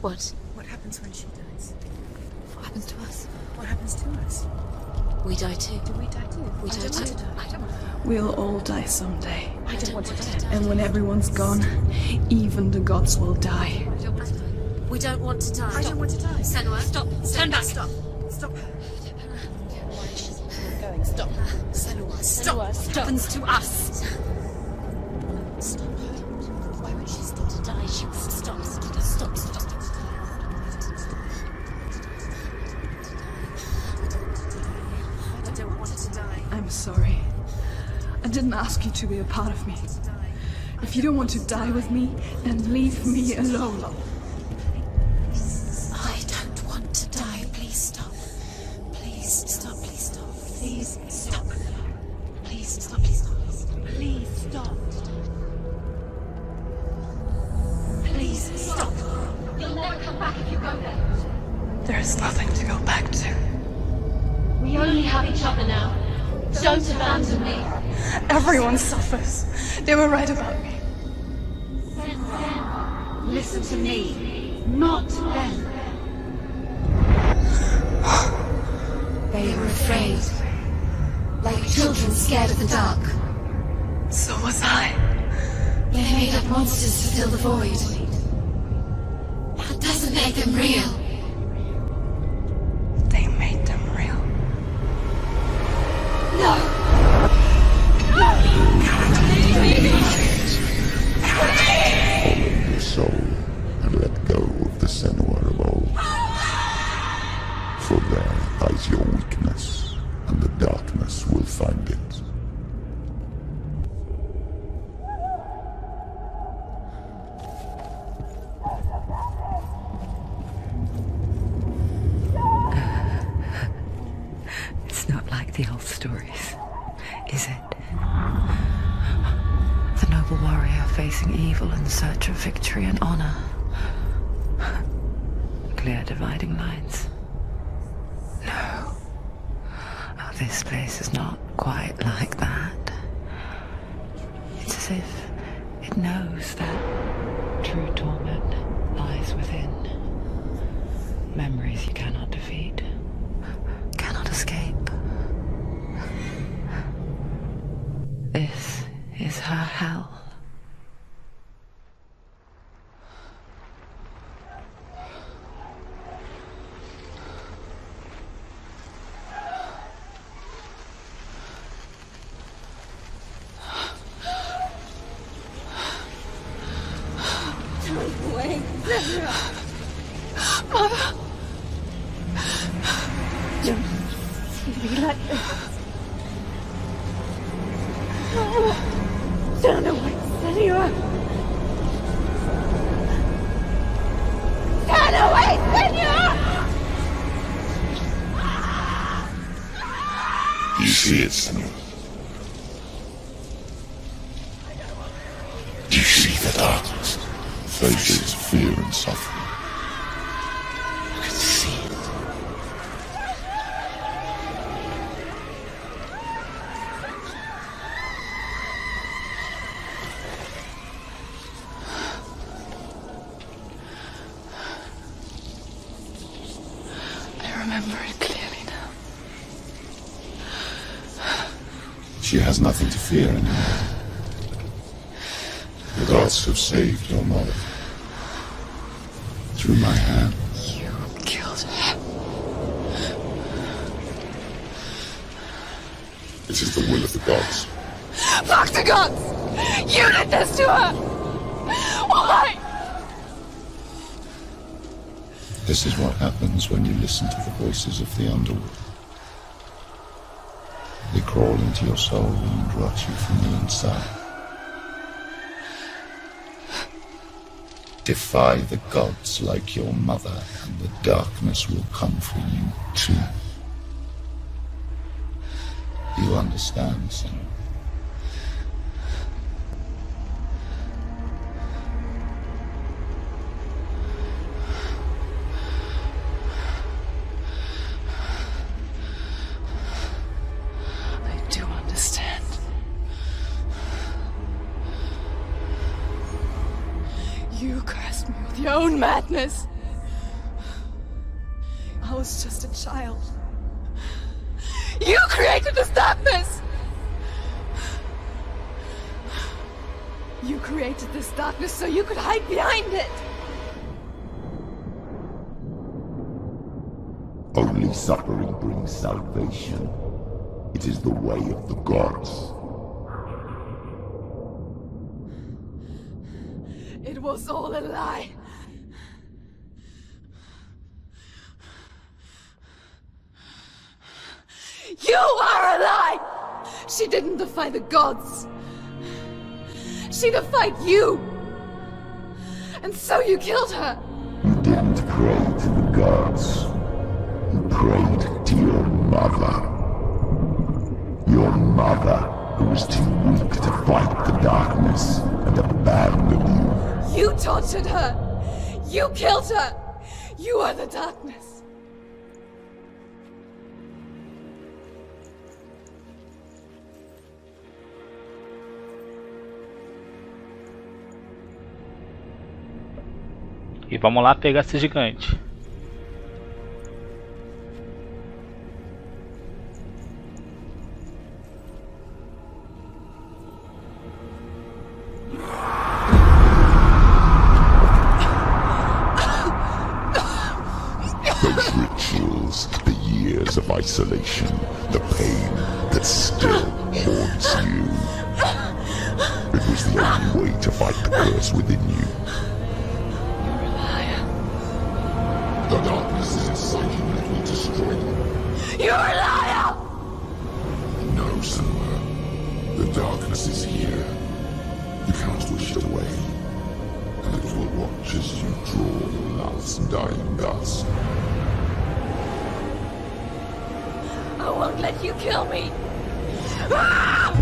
What? What happens when she dies? What happens to us? What happens to us? We die too. Do we die too? We I die don't too. want to die. I don't want to die. We'll all die someday. I don't want to die. And when everyone's gone, even the gods will die. I don't want to die. We don't want to die. I don't want to die. Senua, stop. Turn back. Stop. Stop her. Why is she going? Stop. Senua, stop. What happens to us? Stop her. Why would she stop to die? She won't stop. Stop. Stop. I don't want to die. I'm sorry. I didn't ask you to be a part of me. If you don't want to die with me, then leave me alone. I don't want to die. Please stop. Please stop. Please stop. Please stop. Please stop. Please stop. Please stop. Please stop. You'll never come back if you go there. There is nothing to go back to. We only have each other now. Don't abandon me. Everyone suffers. They were right about me. Listen to me, not them. They are afraid, like children scared of the dark. So was I. They made up monsters to fill the void. That doesn't make them real. They made them real. No! Follow your soul and let go of the Senua of old. For there lies your weakness, and the darkness will find it. It's not like the old stories, is it? The noble warrior facing evil in search of victory and honor. Clear dividing lines. No. Oh, this place is not quite like that. It's as if it knows that true torment lies within. Memories you cannot defeat, cannot escape. This is her hell. Wait, Mother! Don't be like this. Turn away, Senua! Turn away, Senua! You see it, Senua? Do you see the darkness? Faces fear and suffering. You can see it. I remember it clearly now. She has nothing to fear anymore. The gods have saved your mother. Through my hand. You killed her. It is the will of the gods. Fuck the gods! You did this to her! Why? This is what happens when you listen to the voices of the underworld. They crawl into your soul and rot you from the inside. Defy the gods like your mother, and the darkness will come for you too. You understand, son? I do understand. You cursed me with your own madness. was just a child. You created this darkness! You created this darkness so you could hide behind it! Only suffering brings salvation. It is the way of the gods. It was all a lie. You are a lie! She didn't defy the gods. She defied you. And so you killed her. You didn't pray to the gods. You prayed to your mother. Your mother, who was too weak to fight the darkness and abandoned you. You tortured her. You killed her. You are the darkness. E vamos lá pegar esse gigante. Those rituals, the years of isolation, the pain that still haunts you. It was the only way to fight the curse within you. The darkness is inside you and it will destroy you. You're a liar! No, Senua. The darkness is here. You cannot wish it away. And it will watch as you draw your last dying gasp. I won't let you kill me! Ah!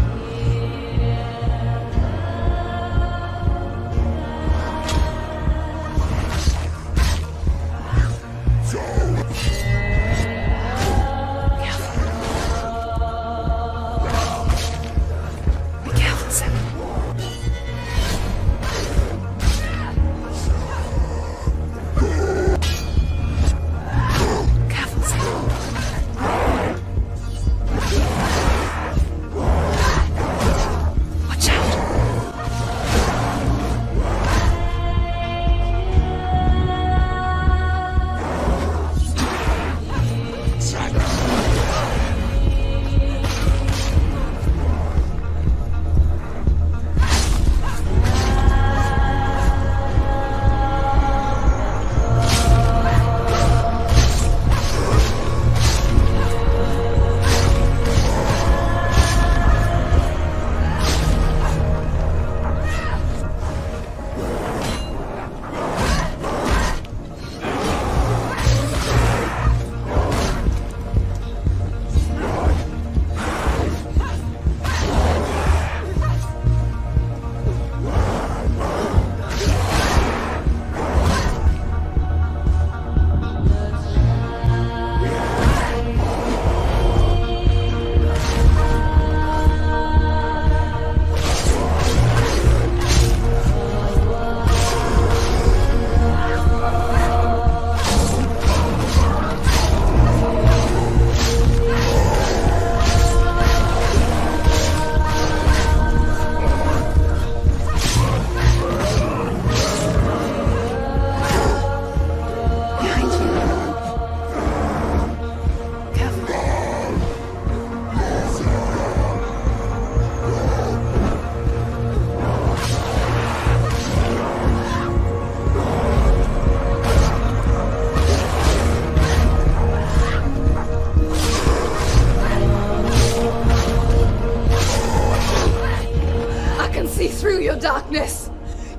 Darkness!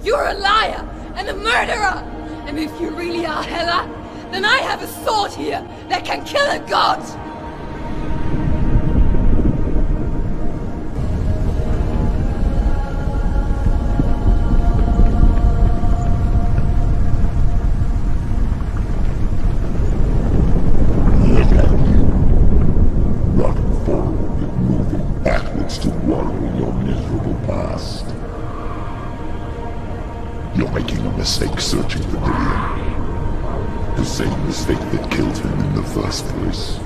You're a liar and a murderer! And if you really are Hela, then I have a sword here that can kill a god! Look at you. Running forward, moving backwards to wallow in your miserable past. You're making a mistake searching for Dillian. The same mistake that killed him in the first place.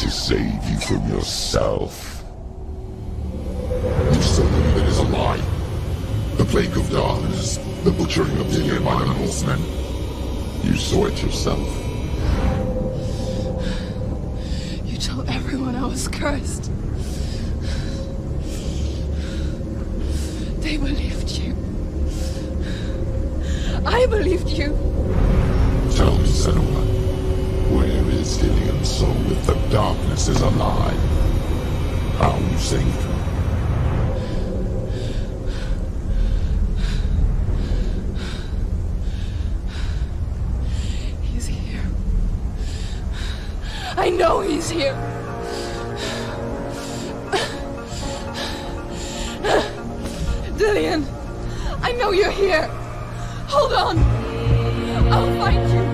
Save you from yourself. You saw him that is alive. The plague of darkness, the butchering of Dillion by the Northmen. You saw it yourself. You told everyone I was cursed. They believed you. I believed you. Tell me, Senua. Where is Dillion's soul if the darkness is alive? How you saved her? He's here. I know he's here. Dillion, I know you're here. Hold on. I'll find you.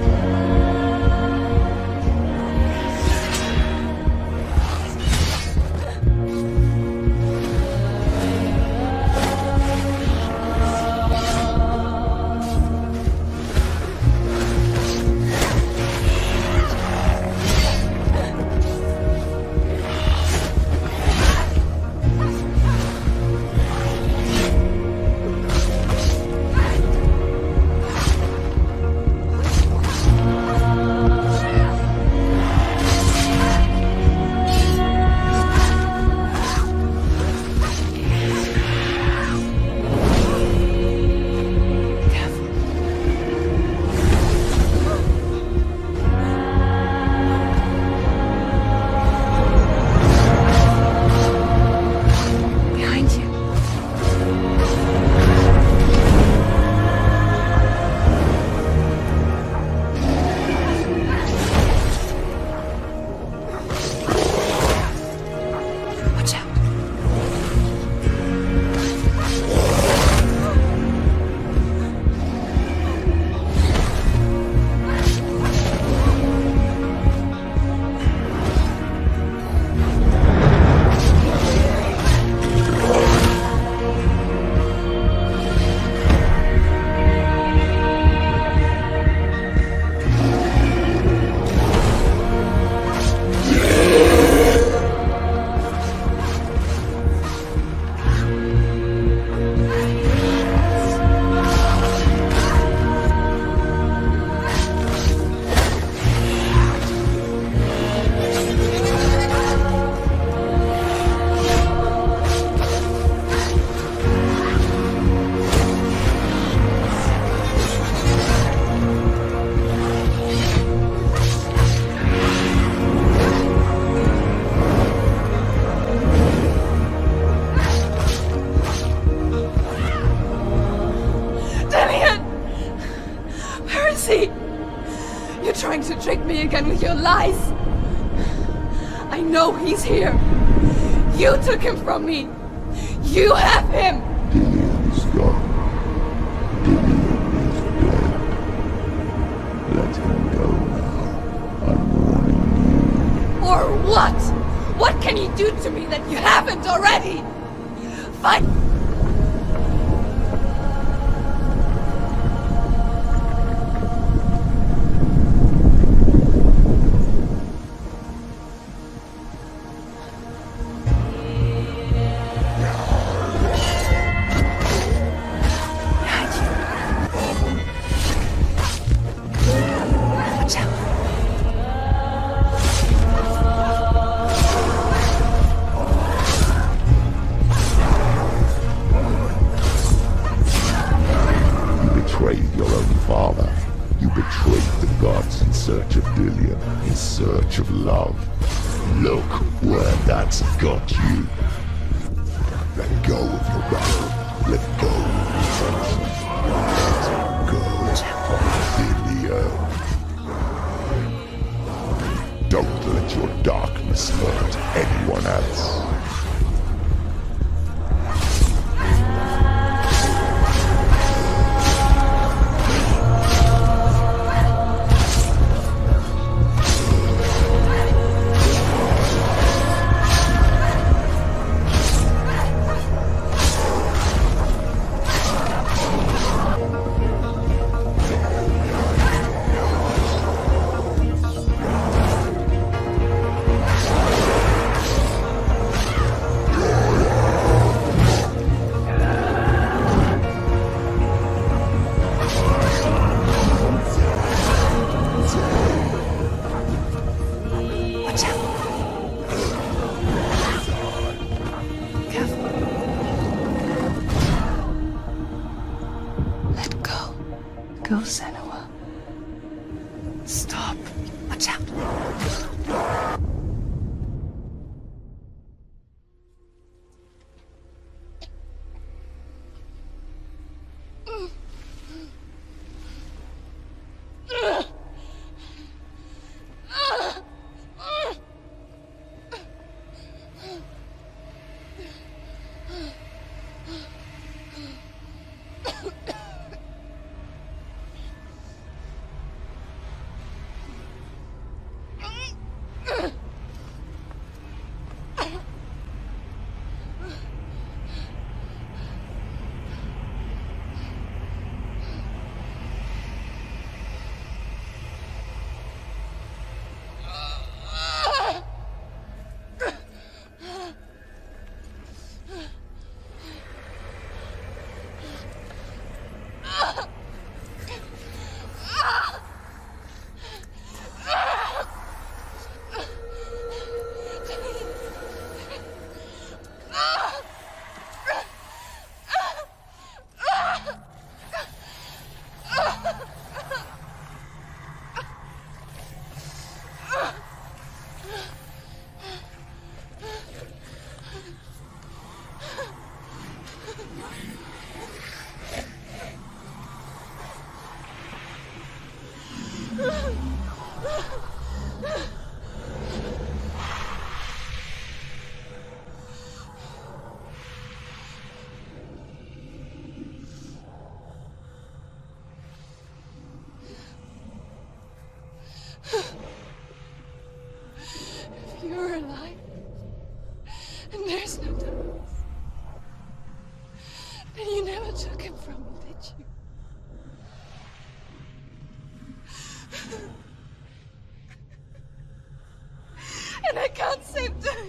Trying to trick me again with your lies. I know he's here. You took him from me. You have him. Dillion's gone. Dillion is dead. Let him go now. I'm warning you. Or what? What can you do to me that you haven't already? Fight! In search of love. Look where that's got you. Let go of your battle. Let go of your Let go, Dillion. Don't let your darkness hurt anyone else. Go, Shenue. Stop. Watch out. If you're alive, and there's no darkness, then you never took him from me, did you? And I can't seem to hear.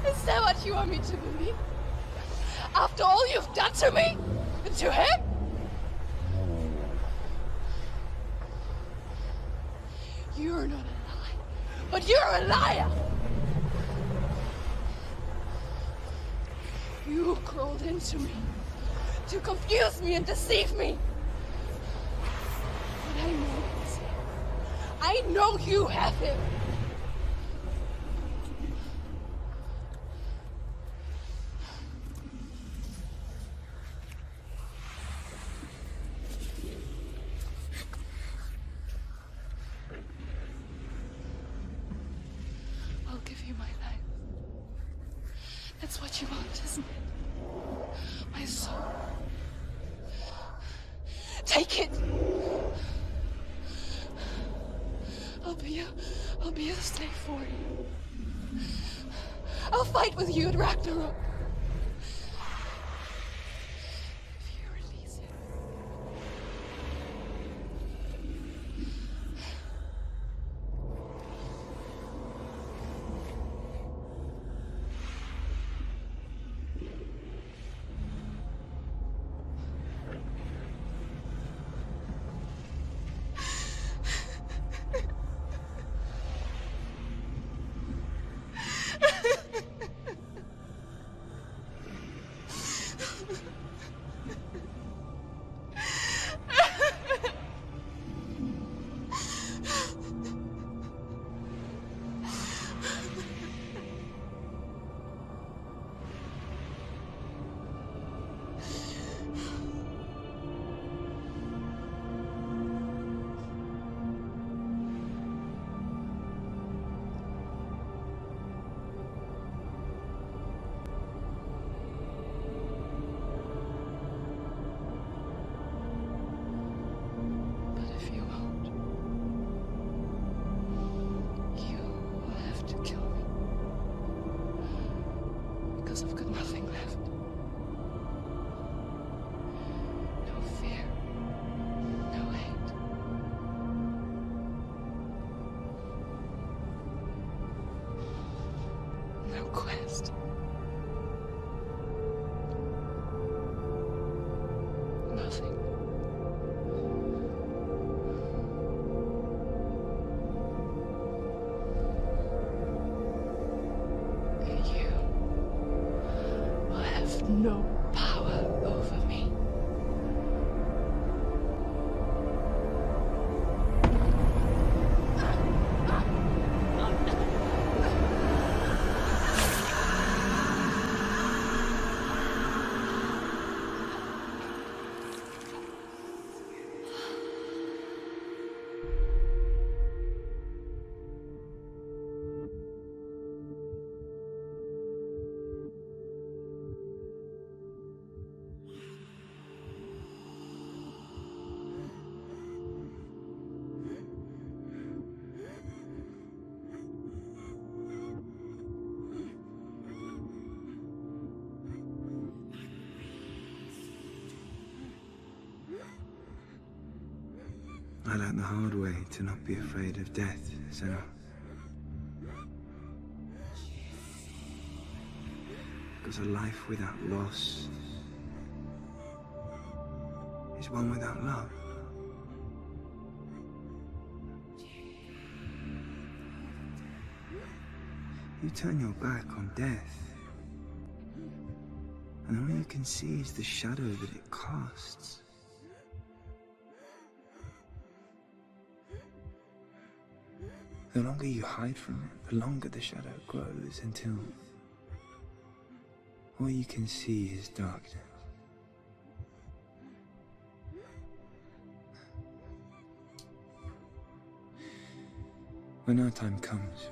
Is that what you want me to believe? After all you've done to me? And to him? You're not a liar, but you're a liar! You crawled into me to confuse me and deceive me. But I know he's here. I know you have him. I'll give you my life. That's what you want, isn't it? My soul. Take it. I'll be a slave for you. I'll fight with you at Ragnarok. If you release it. quest. Nothing. You will have no power over me. I learned the hard way to not be afraid of death, Shenue. Because a life without loss is one without love. You turn your back on death, and all you can see is the shadow that it casts. The longer you hide from it, the longer the shadow grows until all you can see is darkness. When our time comes,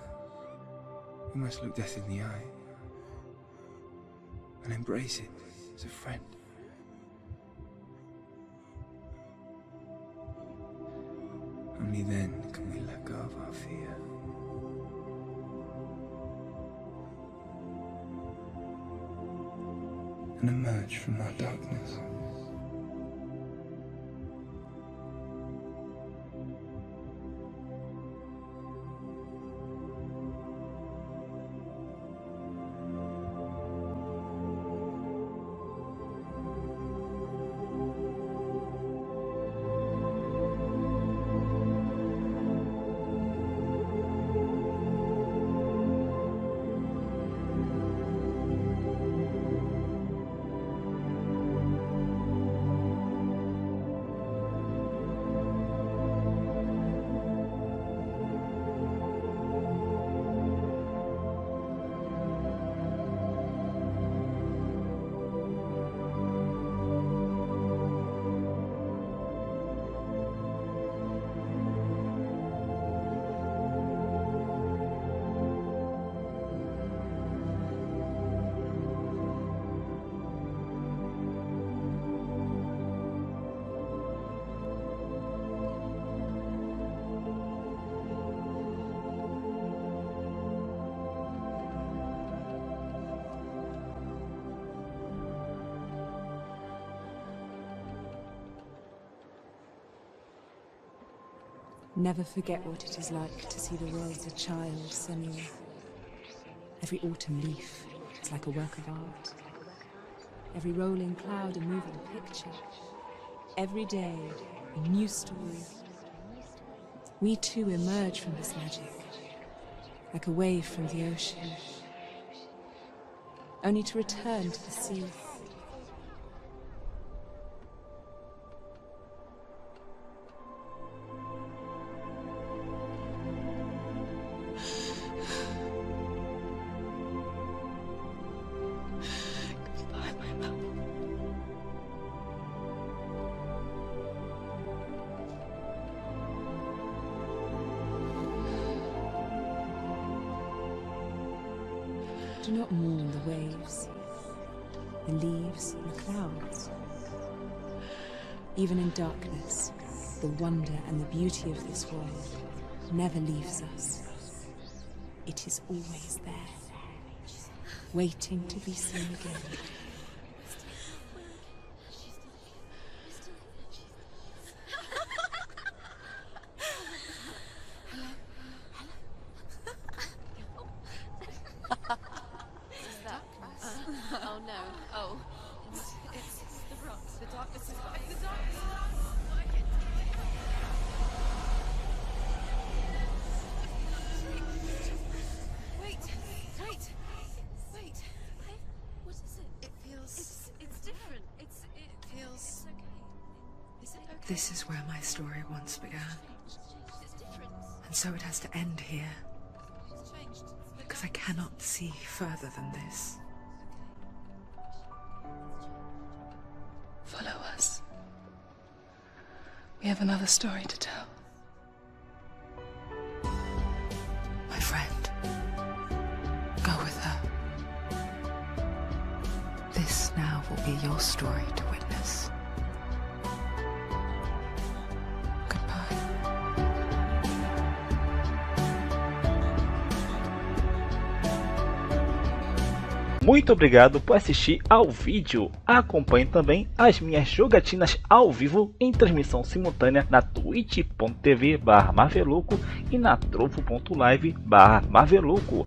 we must look death in the eye and embrace it as a friend. Only then can we let go of our fear. And emerge from our darkness. Never forget what it is like to see the world as a child, Shenue. Every autumn leaf is like a work of art. Every rolling cloud a moving picture. Every day a new story. We too emerge from this magic, like a wave from the ocean, only to return to the sea. Do not mourn the waves, the leaves, and the clouds. Even in darkness, the wonder and the beauty of this world never leaves us. It is always there, waiting to be seen again. This is where my story once began. And so it has to end here. Because I cannot see further than this. Follow us. We have another story to tell. My friend, go with her. This now will be your story to witness. Muito obrigado por assistir ao vídeo. Acompanhe também as minhas jogatinas ao vivo em transmissão simultânea na twitch.tv/Marvelouco e na trovo.live/Marvelouco.